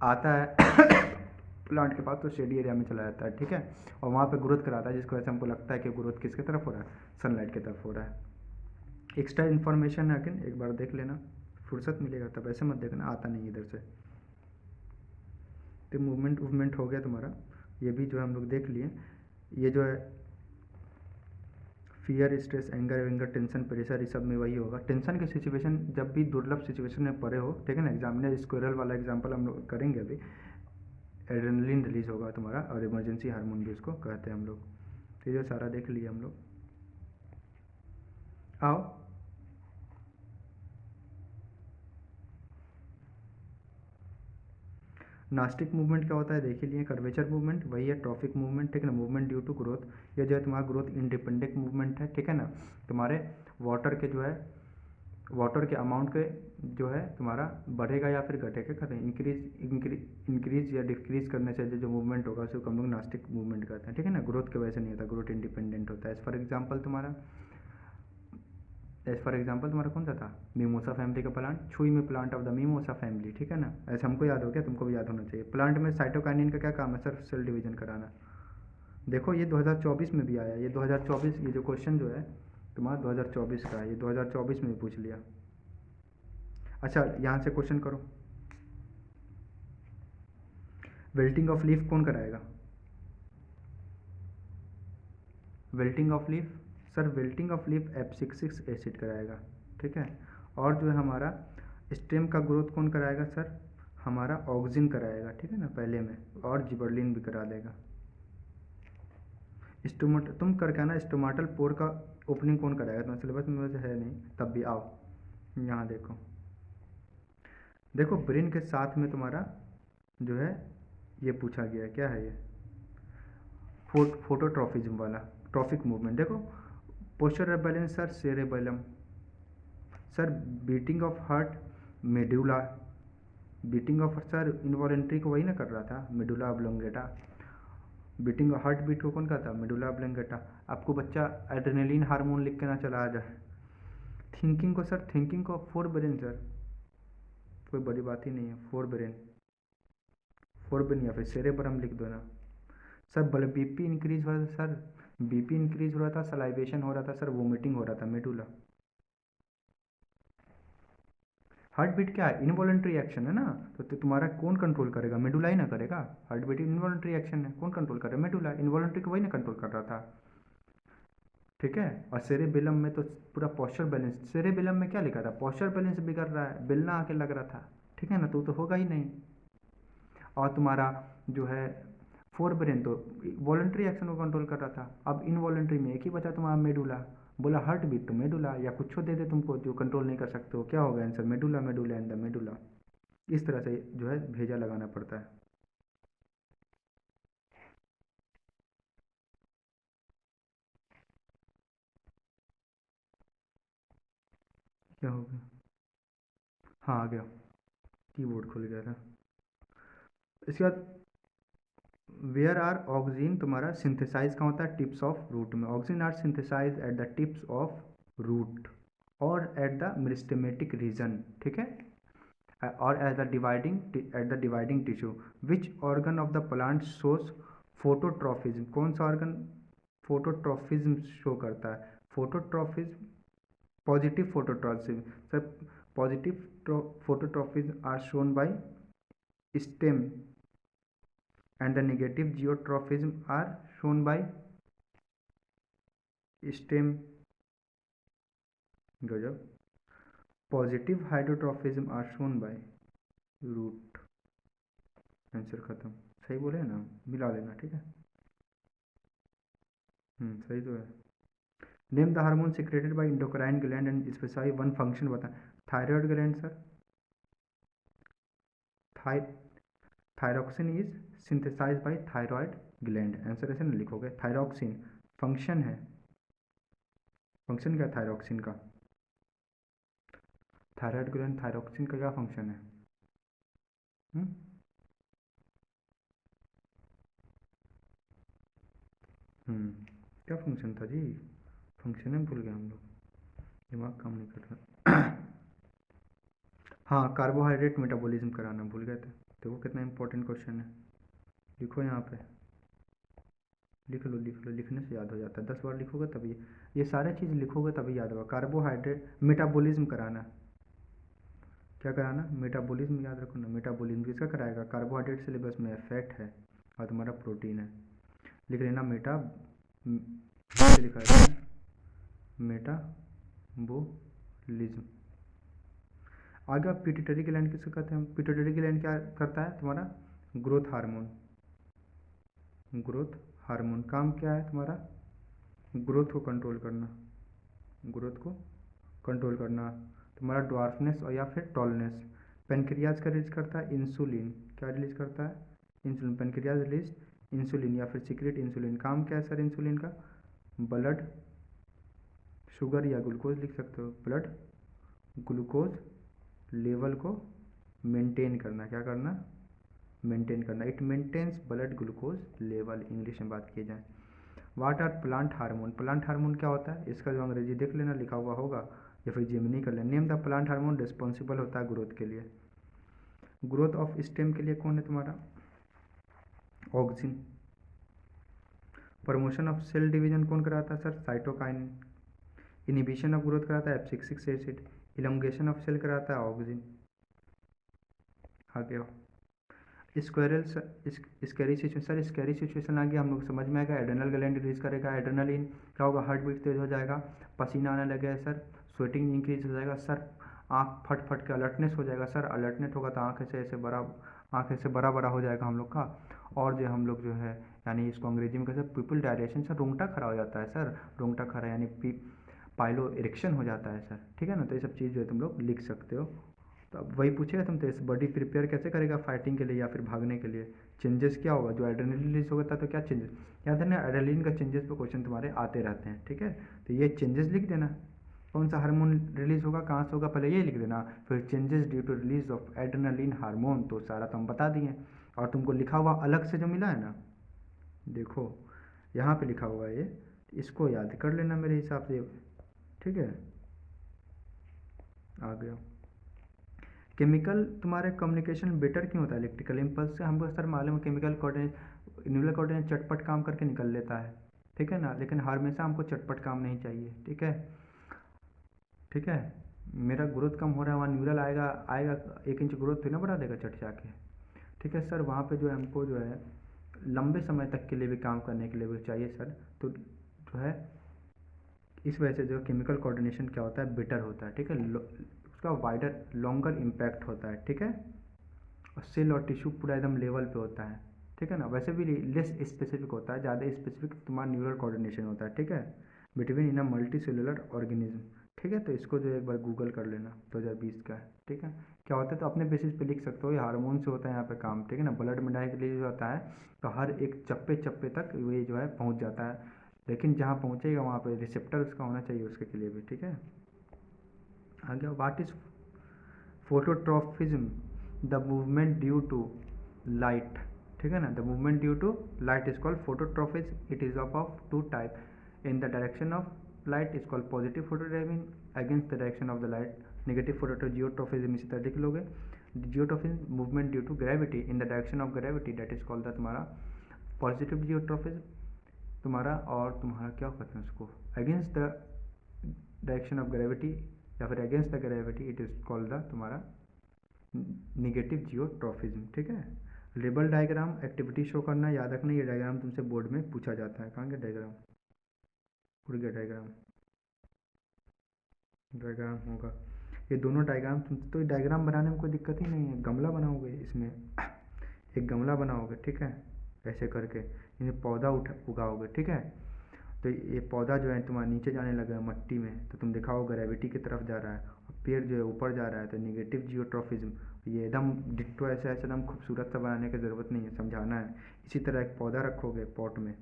आता है प्लांट के पास तो शेडी एरिया में चला जाता है, ठीक है, और वहाँ पे ग्रोथ कराता है, जिसकी वजह से हमको लगता है कि ग्रोथ किसकी तरफ हो रहा है, सनलाइट की तरफ हो रहा है। एक्स्ट्रा इन्फॉर्मेशन है, अगेन एक बार देख लेना, फुर्सत मिलेगा तब, ऐसे मत देखना आता नहीं इधर से। तो मूवमेंट हो गया तुम्हारा, ये भी जो है हम लोग देख लिए। ये जो है fear, stress, anger Wenger, tension, pressure, ये सब में वही होगा। टेंशन की सिचुएशन जब भी दुर्लभ सिचुएशन में पड़े हो, ठीक है ना, एग्जाम में स्क्वायरल वाला एग्जाम्पल हम लोग करेंगे अभी, एड्रेनलिन रिलीज होगा तुम्हारा, और इमरजेंसी हार्मोन भी उसको कहते हैं हम लोग। तो ये सारा देख लिया हम लोग। आओ नास्टिक मूवमेंट क्या होता है देख ही लिए, कर्वेचर मूवमेंट वही है, ट्रॉफिक मूवमेंट, ठीक है ना, मूवमेंट ड्यू टू ग्रोथ, ये जो है तुम्हारा ग्रोथ इंडिपेंडेंट मूवमेंट है, ठीक है ना, तुम्हारे वाटर के जो है, वाटर के अमाउंट के जो है तुम्हारा बढ़ेगा या फिर घटेगा, कहते हैं इंक्रीज या डिक्रीज करने से जो मूवमेंट होगा उसको हम लोग नास्टिक मूवमेंट कहते हैं, ठीक है ना, ग्रोथ के वजह से नहीं होता, ग्रोथ इंडिपेंडेंट होता है। फॉर एग्जाम्पल तुम्हारा कौन सा था, मिमोसा फैमिली का प्लांट, छुई में plant of the mimosa family, ठीक है ना, ऐसे हमको याद हो गया, तुमको भी याद होना चाहिए। प्लांट में साइटोकाइनिन का क्या काम है सर, सेल डिवीजन कराना। देखो ये 2024 में भी आया, ये 2024, ये जो क्वेश्चन जो है तुम्हारा 2024 का है, ये 2024 में भी पूछ लिया। अच्छा यहाँ से क्वेश्चन करो, वेल्टिंग ऑफ लीफ कौन कराएगा, वेल्टिंग of leaf, sir वेल्टिंग of leaf F66 acid कराएगा, ठीक है। और जो है हमारा स्टेम का ग्रोथ कौन कराएगा सर, हमारा ऑक्सिन कराएगा, ठीक है ना, पहले में, और जिबरलिन भी करा देगा। स्टोमाट तुम करके आना, स्टोमाटल पोर का ओपनिंग कौन कराएगा, तुम्हारे सिलेबस में वैसे है नहीं, तब भी आओ यहाँ देखो, देखो ब्रेन के साथ में तुम्हारा जो है ये पूछा गया है, क्या है ये, फोटोट्रॉफिज्म वाला ट्रॉफिक मूवमेंट। देखो posture balance sir, cerebellum, sir beating of heart, medulla, beating of sir involuntary को वही ना कर रहा था, medulla oblongata, beating heart beat को कौन कहता, मेडुला ऑब्लोंगेटा। आपको बच्चा एड्रेनलिन हार्मोन लिख के ना चला आ जाए। थिंकिंग को सर, थिंकिंग को फोर ब्रेन सर, कोई बड़ी बात ही नहीं है, फोर ब्रेन या फिर सेरेब्रम लिख दो ना सर। बीपी इंक्रीज हो रहा था सर, बीपी इंक्रीज हो रहा था, सलाइवेशन हो रहा था सर, वोमिटिंग हो रहा था, मेडुला। हार्ट बीट क्या है, इनवॉलेंट्री एक्शन है ना, तो तुम्हारा कौन कंट्रोल करेगा, मेडुला ही ना करेगा। हार्ट बीट इनवॉलेंट्री एक्शन है, कौन कंट्रोल कर रहा है, मेडुला, इनवॉलेंट्री को वही ना कंट्रोल कर रहा था, ठीक है। और सेरेबेलम में तो पूरा पोस्चर बैलेंस, सेरेबेलम में क्या लिखा था, पोस्चर बैलेंस बिगड़ रहा है, बेलना आके लग रहा था, ठीक है ना, तो होगा ही नहीं। और तुम्हारा जो है फोर ब्रेन तो वॉलंटरी एक्शन को कंट्रोल कर रहा था, अब इनवॉलंटरी में एक ही बचा तुम्हारा मेडुला, बोला हार्ट बीट तो मेडुला, या कुछ दे दे तुमको जो कंट्रोल नहीं कर सकते हो, क्या होगा answer, medulla, medulla and the medulla. इस तरह से जो है भेजा लगाना पड़ता है। क्या हो गया, हाँ आ गया, कीबोर्ड खुल गया था। इसके बाद वेयर आर ऑक्सिन तुम्हारा सिंथेसाइज कहाँ होता है, टिप्स ऑफ रूट में, auxin are synthesize at the tips of root और एट द मेरिस्टेमेटिक रीजन, ठीक है, और at the dividing tissue. Which organ of the plant shows phototropism, कौन सा ऑर्गन फोटोट्रॉफिज्म शो करता है, phototropism, positive phototropism sir, positive phototropism are shown by stem and the negative geotrophism are shown by stem, गजब, positive हाइड्रोट्रॉफिज्म are shown by root. Answer खत्म, सही बोले है ना, मिला लेना, ठीक है, सही तो है। Name the hormone secreted by endocrine gland and specify one function बता, thyroid gland sir, thyroxine is synthesize by thyroid gland, answer ऐसे ना लिखोगे, थायरोक्सिन फंक्शन है, फंक्शन क्या थायरोक्सिन का, थायराइड ग्लैंड थायरोक्सिन का क्या फंक्शन है, हुँ? क्या फंक्शन था जी, फंक्शन ही भूल गए हम लोग, दिमाग काम नहीं कर रहा। हाँ, कार्बोहाइड्रेट मेटाबॉलिज्म कराना भूल गए थे। देखो कितना इंपॉर्टेंट क्वेश्चन है। लिखो यहाँ पे, लिख लो लिख लो, लिखने से याद हो जाता है। 10 बार लिखोगे तभी, ये सारे चीज़ लिखोगे तभी याद होगा। कार्बोहाइड्रेट मेटाबॉलिज्म कराना, क्या कराना? मेटाबॉलिज्म याद रखो ना। मेटाबॉलिज्म किसका कराएगा? कार्बोहाइड्रेट सिलेबस में फैट है और तुम्हारा प्रोटीन है। लिख लेना लिखा है मेटाबॉलिज्म। आगे आप पिट्यूटरी ग्लैंड किसको कहते हैं? पिट्यूटरी ग्लैंड क्या करता है तुम्हारा? Growth hormone. ग्रोथ हार्मोन काम क्या है तुम्हारा? ग्रोथ को कंट्रोल करना। ग्रोथ को कंट्रोल करना, तुम्हारा ड्वार्फनेस और या फिर टॉलनेस। पेनक्रियाज का रिलीज करता है इंसुलिन। क्या रिलीज करता है? इंसुलिन। पेनक्रियाज रिलीज इंसुलिन या फिर सीक्रेट इंसुलिन। काम क्या है सर इंसुलिन का? ब्लड शुगर या ग्लूकोज लिख सकते हो। ब्लड ग्लूकोज लेवल को मेंटेन करना। क्या करना? मेंटेन करना। It maintains blood glucose level, English में बात की जाए। What are plant hormone? Plant hormone क्या होता है? इसका जो अंग्रेजी देख लेना, लिखा हुआ होगा या फिर जेमिनी कर लेना। Name the plant hormone responsible होता है ग्रोथ के लिए। ग्रोथ ऑफ स्टेम के लिए कौन है तुम्हारा? Auxin. Promotion of cell division कौन कराता है sir? Cytokine. Inhibition of growth कराता है F6 acid. Elongation of cell कराता है ऑक्सिन। आगे squirrel scary situation. Sir scary situation आ गया, हम लोग समझ में आएगा। एड्रेनल ग्लैंड रिलीज करेगा, एड्रेनलिन क्या होगा? हार्ट बीट तेज हो जाएगा, पसीना आने लगेगा सर, स्वेटिंग इंक्रीज हो जाएगा सर, आँख फट फट के अलर्टनेस हो जाएगा सर। अलर्टनेस होगा तो आँख ऐसे बड़ा बड़ा हो जाएगा हम लोग का। और जो हम लोग जो है, यानी इसको अंग्रेजी में कहते हैं पिपल डायलेशन सर। रोंगटा खड़ा हो जाता है सर, रोंगटा खड़ा यानी पाइलो इरेक्शन हो जाता है सर, ठीक है ना। तो ये सब चीज़ जो है तुम लोग लिख सकते हो। तो अब वही पूछेगा तुमसे, इस बॉडी प्रिपेयर कैसे करेगा फाइटिंग के लिए या फिर भागने के लिए? चेंजेस क्या होगा? जो एड्रेनलिन रिलीज होता है तो क्या चेंजेस? याद है ना, एड्रेनलिन का चेंजेस पे क्वेश्चन तुम्हारे आते रहते हैं, ठीक है। तो ये चेंजेस लिख देना, कौन सा हार्मोन रिलीज होगा, कहाँ से होगा, पहले ये लिख देना। फिर changes due to release of adrenaline hormone, तो सारा तुम बता दिए। और तुमको लिखा हुआ अलग से जो मिला है ना, देखो यहाँ पे लिखा हुआ है ये, इसको याद कर लेना मेरे हिसाब से, ठीक है। आ गया। केमिकल तुम्हारे कम्युनिकेशन बेटर क्यों होता है इलेक्ट्रिकल इम्पल्स से? हमको सर मालूम है केमिकल कोऑर्डिनेट न्यूक्लियर कोऑर्डिनेट चटपट काम करके निकल लेता है, ठीक है ना, लेकिन हमेशा हमको चटपट काम नहीं चाहिए, ठीक है। ठीक है, मेरा ग्रोथ कम हो रहा है, वहाँ न्यूरल आएगा आएगा 1 इंच ग्रोथ तो ना बढ़ा देगा चट जाके, ठीक है सर। वहाँ पे जो है हमको जो है लंबे समय तक के लिए भी काम करने के लिए भी चाहिए सर। तो जो है इस वजह से जो केमिकल कोऑर्डिनेशन क्या होता है, बेटर होता है, ठीक है। उसका वाइडर लॉन्गर इम्पैक्ट होता है, ठीक है। और सेल और टिश्यू पूरा एकदम लेवल पे होता है, ठीक है ना। वैसे भी लेस स्पेसिफिक होता है, ज़्यादा स्पेसिफिक तुम्हारा न्यूरल कोऑर्डिनेशन होता है, ठीक है, between in a multi cellular organism, ठीक है। तो इसको जो एक बार गूगल कर लेना, 2020 का है, ठीक है। क्या होता है तो अपने बेसिस पे लिख सकते हो, ये हार्मोन से होता है यहाँ पे काम, ठीक है ना। ब्लड में डायरेक्ट रिलीज होता है तो हर एक चप्पे चप्पे तक ये जो है पहुँच जाता है, लेकिन जहाँ पहुँचेगा वहाँ पे रिसेप्टर उसका होना चाहिए उसके लिए भी, ठीक है। आ गया। What is phototropism? The movement due to light, ठीक है ना। The movement due to light is called phototropism. It is of 2 type. In the direction of light is called positive phototropism, against the direction of the light negative geotropism. इसी तरह लिख लोगे। Geotropism movement due to gravity in the direction of gravity, that is called the तुम्हारा positive geotropism तुम्हारा। और तुम्हारा क्या कहते हैं उसको, against the direction of gravity या फिर against the gravity, it is called the तुम्हारा निगेटिव जियोट्रॉफिज्म, ठीक है। लेबल डायग्राम एक्टिविटी शो करना, याद रखना ये डायग्राम तुमसे बोर्ड में पूछा जाता है। कहाँ गया डायग्राम? उड़ गया डायग्राम, डायग्राम होगा ये दोनों डायग्राम। तुम तो डायग्राम बनाने में कोई दिक्कत ही नहीं है। गमला बनाओगे इसमें, एक गमला बनाओगे, ठीक है, ऐसे करके इन्हें पौधा उगाओगे, ठीक है। तो ये पौधा जो है तुम्हारा नीचे जाने लगा है मट्टी में, तो तुम दिखाओ ग्रेविटी की तरफ जा रहा है, और पेड़ जो है ऊपर जा रहा है, तो निगेटिव जियोट्रॉफिज्म। ये एकदम डिट्टो ऐसे ऐसे एकदम खूबसूरत सा बनाने की ज़रूरत नहीं है, समझाना है। इसी तरह एक पौधा रखोगे पॉट में,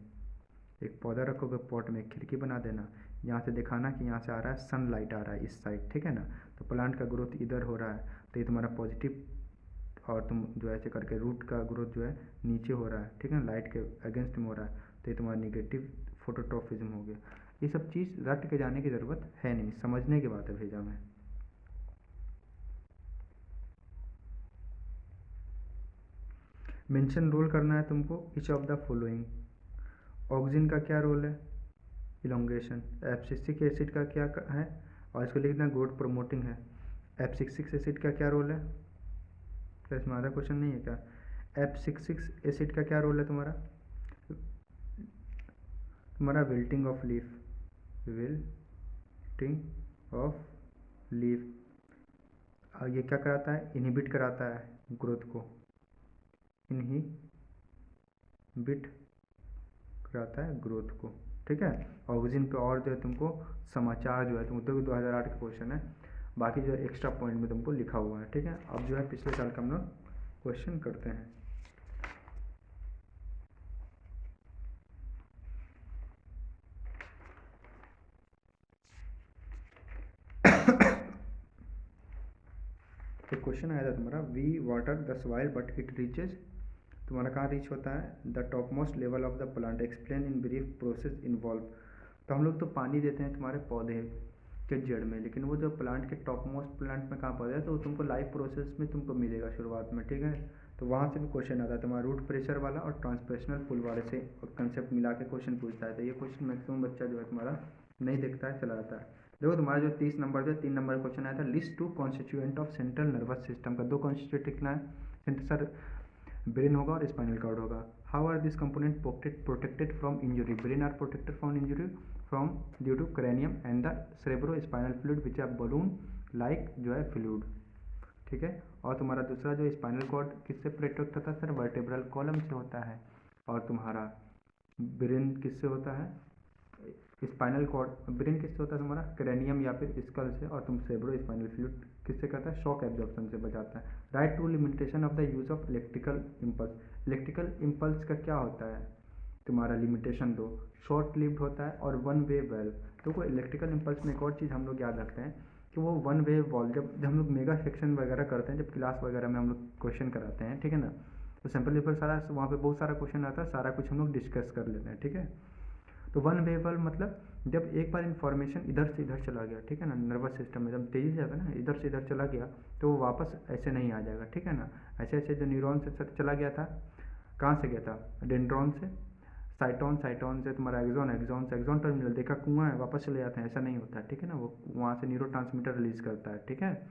एक पौधा रखोगे पॉट में, एक खिड़की बना देना, यहाँ से दिखाना कि यहाँ से आ रहा है सनलाइट आ रहा है इस साइड, ठीक है ना। तो प्लांट का ग्रोथ इधर हो रहा है, तो ये तुम्हारा पॉजिटिव, और तुम जो ऐसे करके रूट का ग्रोथ जो है नीचे हो रहा है, ठीक है, लाइट के अगेंस्ट में हो रहा है, तो ये तुम्हारा निगेटिव फोटोट्रॉफिज्म हो गया। ये सब चीज़ रट के जाने की ज़रूरत है नहीं, समझने की बात है भेजा में। मेंशन रोल करना है तुमको, each of the following. Oxygen का क्या रोल है, इलोंगेशन। एब्सिसिक एसिड का क्या है, और इसको लिखना ग्रोथ प्रमोटिंग है। एब्सिसिक एसिड का क्या रोल है, क्या इसमें आधा क्वेश्चन नहीं है क्या। एब्सिसिक एसिड का क्या रोल है तुम्हारा, wilting of leaf, wilting of leaf. ये क्या कराता है, इनहिबिट कराता है ग्रोथ को, इनहिबिट कराता है ग्रोथ को, ठीक है। ऑक्सीजन पे और जो है तुमको समाचार जो है तुम तो 2008 का क्वेश्चन है, बाकी जो है एक्स्ट्रा पॉइंट में तुमको लिखा हुआ है, ठीक है। अब जो है पिछले साल का हम लोग क्वेश्चन करते हैं। एक क्वेश्चन आया था तुम्हारा, we water the soil but it reaches, तुम्हारा कहाँ रीच होता है, the top most level of the plant, explain in brief process involve. तो हम लोग तो पानी देते हैं तुम्हारे पौधे के जड़ में, लेकिन वो जो प्लांट के टॉप मोस्ट प्लांट में कहाँ पौधे है, तो वो तुमको लाइफ प्रोसेस में तुमको मिलेगा शुरुआत में, ठीक है। तो वहाँ से भी क्वेश्चन आता है तुम्हारा, रूट प्रेशर वाला और ट्रांसप्रेशनल पुल वाले से कंसेप्ट मिला के क्वेश्चन पूछता है। तो ये क्वेश्चन मैक्सिमम बच्चा जो है तुम्हारा नहीं देखता है, चला जाता है। देखो तुम्हारा जो 30 नंबर जो 3 नंबर क्वेश्चन आया था, list two constituent of central nervous system का, 2 कॉन्स्टिट्यूएंट लिखना है, सेंटर ब्रेन होगा और स्पाइनल कॉर्ड होगा। How are this component protected from injury, brain are protected from injury from due to cranium and the cerebro spinal fluid which are balloon like जो है fluid, ठीक है। और तुम्हारा दूसरा जो स्पाइनल कॉर्ड किससे प्रोटेक्ट होता है सर, वर्टेब्रल कॉलम से होता है। और तुम्हारा ब्रेन किससे होता है, स्पाइनल कॉर्ड, ब्रेन किससे होता है तुम्हारा, क्रेनियम या फिर स्कल से, और तुम सेब्रो स्पाइनल फ्लूइड किससे करता है, शॉक एब्जॉर्प्शन से बचाता है। Write two limitation of the use of electrical impulse, electrical impulse का क्या होता है तुम्हारा, लिमिटेशन दो, शॉर्ट लिव्ड होता है और वन वे वेल। तो कोई इलेक्ट्रिकल इम्पल्स में एक और चीज़ हम लोग याद रखते हैं कि वो वन वे वॉल, जब हम लोग मेगा सेक्शन वगैरह करते हैं, जब क्लास वगैरह में हम लोग क्वेश्चन कराते हैं, ठीक है ना, तो सैम्पल पेपर सारा वहाँ पे बहुत सारा क्वेश्चन आता है, सारा कुछ हम लोग डिस्कस कर लेते हैं, ठीक है। तो वन वे वॉल मतलब जब एक बार इन्फॉर्मेशन इधर से इधर चला गया, ठीक है ना, नर्वस सिस्टम में जब तेजी से जाता है ना, इधर से इधर चला गया, तो वो वापस ऐसे नहीं आ जाएगा, ठीक है ना। ऐसे ऐसे जो न्यूरॉन से चला गया था, कहाँ से गया था, डेंड्रॉन से, साइटोन, साइटोन से तुम्हारा एक्सॉन, एक्सॉन से एक्सॉन टर्मिनल, देखा कुआं है वापस चले जाते हैं, ऐसा नहीं होता है, ठीक है ना। वो वहाँ से न्यूरोट्रांसमीटर रिलीज करता है, ठीक है।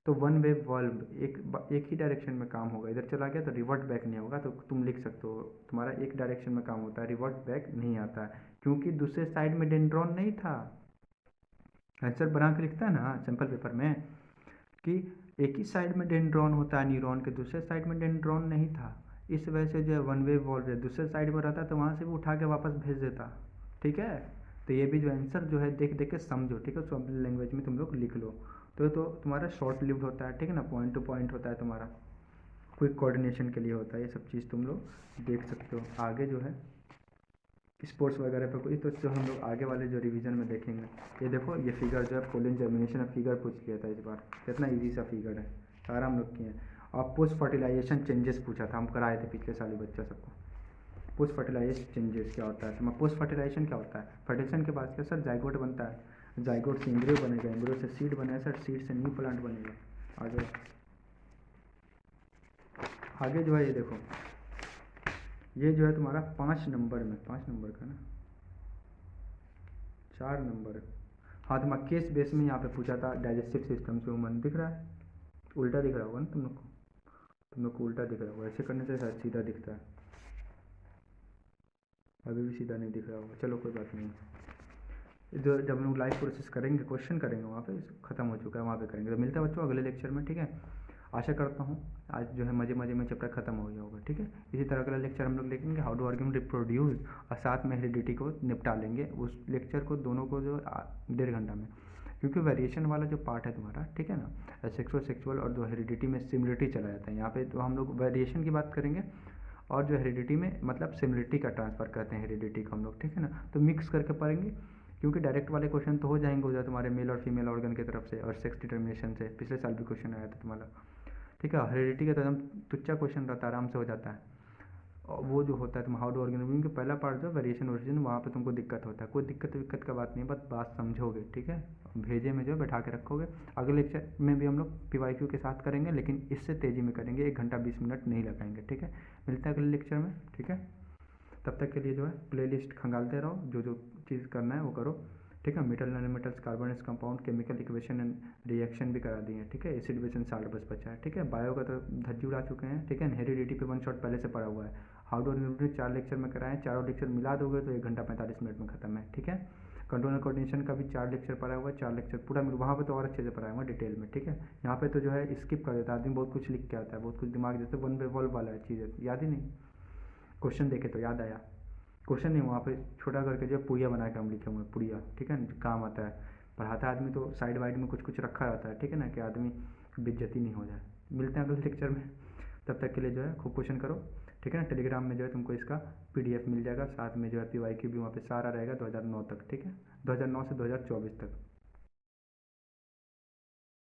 तो वन वे वॉल्व एक ही डायरेक्शन में काम होगा, इधर चला गया तो रिवर्ट बैक नहीं होगा। तो तुम लिख सकते हो तुम्हारा एक डायरेक्शन में काम होता है, रिवर्ट बैक नहीं आता है, क्योंकि दूसरे साइड में डेंड्रॉन नहीं था। आंसर बना के लिखता है ना सैम्पल पेपर में कि एक ही साइड में डेंड्रॉन होता है न्यूरॉन के, दूसरे साइड में डेंड्रॉन नहीं था। इस वजह से जो है वन वे वॉल्व है, दूसरे साइड पर रहता तो वहाँ से भी उठा के वापस भेज देता, ठीक है। तो ये भी जो आंसर जो है देख देख के समझो, ठीक है, सिंपल लैंग्वेज में तुम लोग लिख लो। तो तुम्हारा शॉर्ट लिव्ड होता है, ठीक है ना, पॉइंट टू पॉइंट होता है तुम्हारा, क्विक कोऑर्डिनेशन के लिए होता है, ये सब चीज़ तुम लोग देख सकते हो। आगे जो है स्पोर्ट्स वगैरह पे कोई, तो जो हम लोग आगे वाले जो रिवीजन में देखेंगे, ये देखो ये फिगर जो है पोलिन जर्मिनेशन फिगर पूछ लिया था इस बार, कितना इजी सा फिगर है, सारा हम लोग किए हैं। और पोस्ट फर्टिलाइजेशन चेंजेस पूछा था, हम कराए थे पिछले साल ही बच्चा सबको। पोस्ट फर्टिलाइजेशन चेंजेस क्या होता है, तो पोस्ट फर्टिलाइजेशन क्या होता है, फर्टिलाइजेशन के बाद क्या सर, जाइगोट बनता है, जाइगोट से एम्ब्रियो बनेगा, एम्ब्रियो से सीड बनेगा सर, सीड से न्यू प्लांट बनेगा। आगे आगे जो है ये देखो, ये जो है तुम्हारा 5 नंबर में, 5 नंबर का ना 4 नंबर, हाँ तुम्हारा केस बेस में यहाँ पे पूछा था, डाइजेस्टिव सिस्टम से ह्यूमन, दिख रहा है, उल्टा दिख रहा होगा ना तुम लोग को उल्टा दिख रहा होगा, ऐसे करने से शायद सीधा दिखता है, अभी भी सीधा नहीं दिख रहा होगा, चलो कोई बात नहीं। जो जब हम लोग लाइव प्रोसेस करेंगे, क्वेश्चन करेंगे वहाँ पे, ख़त्म हो चुका है, वहाँ पे करेंगे। तो मिलता है बच्चों अगले लेक्चर में, ठीक है। आशा करता हूँ आज जो है मज़े मज़े में चैप्टर खत्म हो गया होगा, ठीक है। इसी तरह अगला लेक्चर हम लोग देखेंगे हाउ टू आर्ग्यूमेंट रिप्रोड्यूस, और साथ में हेरिडिटी को निपटा लेंगे। उस लेक्चर को दोनों को जो 1.5 घंटा में, क्योंकि वेरिएशन वाला जो पार्ट है तुम्हारा, ठीक है ना, सेक्सुअल और जो हेरिडिटी में सिमिलरिटी चला जाता है, यहाँ पे तो हम लोग वेरिएशन की बात करेंगे, और जो हेरिडिटी में मतलब सिमिलरिटी का ट्रांसफ़र करते हैं हेरिडिटी को हम लोग, ठीक है ना। तो मिक्स करके पढ़ेंगे, क्योंकि डायरेक्ट वाले क्वेश्चन तो हो जाएंगे उधर तुम्हारे मेल और फीमेल ऑर्गन की तरफ से, और सेक्स डिटर्मिनेशन से, पिछले साल भी क्वेश्चन आया था तुम्हारा, ठीक है। हेरिडिटी का तो एकदम तुच्चा क्वेश्चन रहता है, आराम से हो जाता है। वो जो होता है तुम हाउ टू ऑर्गेनिज्म के पहला पार्ट जो वेरिएशन ओरिजिन, वहाँ पे तुमको दिक्कत होता है। कोई दिक्कत का बात नहीं, बस बात समझोगे, ठीक है। भेजे में जो बैठा के रखोगे। अगले लेक्चर में भी हम लोग PYQ के साथ करेंगे, लेकिन इससे तेज़ी में करेंगे, 1 घंटा 20 मिनट नहीं लगाएंगे, ठीक है। मिलते हैं अगले लेक्चर में, ठीक है। तब तक के लिए जो है प्लेलिस्ट खंगालते रहो, जो जो चीज़ करना है वो करो, ठीक है। Metal non metals carbonates compound chemical equation and reaction भी करा दिए, ठीक है। एसिड बेस एंड साल्ट बस बचा है, ठीक है। बायो का तो धज्जी उड़ा चुके हैं, ठीक है। हेरिडिटी पे 1 शॉट पहले से पड़ा हुआ है। हाउ टू ऑर्गेनिज्म 4 लेक्चर में कराएं, चारों लेक्चर मिला दोगे तो 1 घंटा 45 मिनट में खत्म है, ठीक है। कंट्रोल एंड कोऑर्डिनेशन का भी 4 लेक्चर पड़ा हुआ है, 4 लेक्चर पूरा मिल, वहाँ पे तो और अच्छे से पढ़ाया हुआ डिटेल में, ठीक है। यहाँ पे तो जो है स्किप कर देता है आदमी, बहुत कुछ लिख के आता है, बहुत कुछ दिमाग, जैसे 1 बाय वॉल्व वाला चीज़ याद ही नहीं, क्वेश्चन देखे तो याद आया, क्वेश्चन नहीं, वहाँ पे छोटा करके जो पुड़िया बना के हम लिखे हुए हैं, पुड़िया, ठीक है। काम आता है, पढ़ाता है आदमी तो साइड वाइड में कुछ कुछ रखा रहता है, ठीक है ना, कि आदमी बेइज्जती नहीं हो जाए। मिलते हैं अगले लेक्चर में, तब तक के लिए जो है खूब क्वेश्चन करो, ठीक है ना। टेलीग्राम में जो है तुमको इसका PDF मिल जाएगा, साथ में जो है PYQ भी वहाँ पे सारा रहेगा 2009 तक, ठीक है, 2009 से 2024 तक।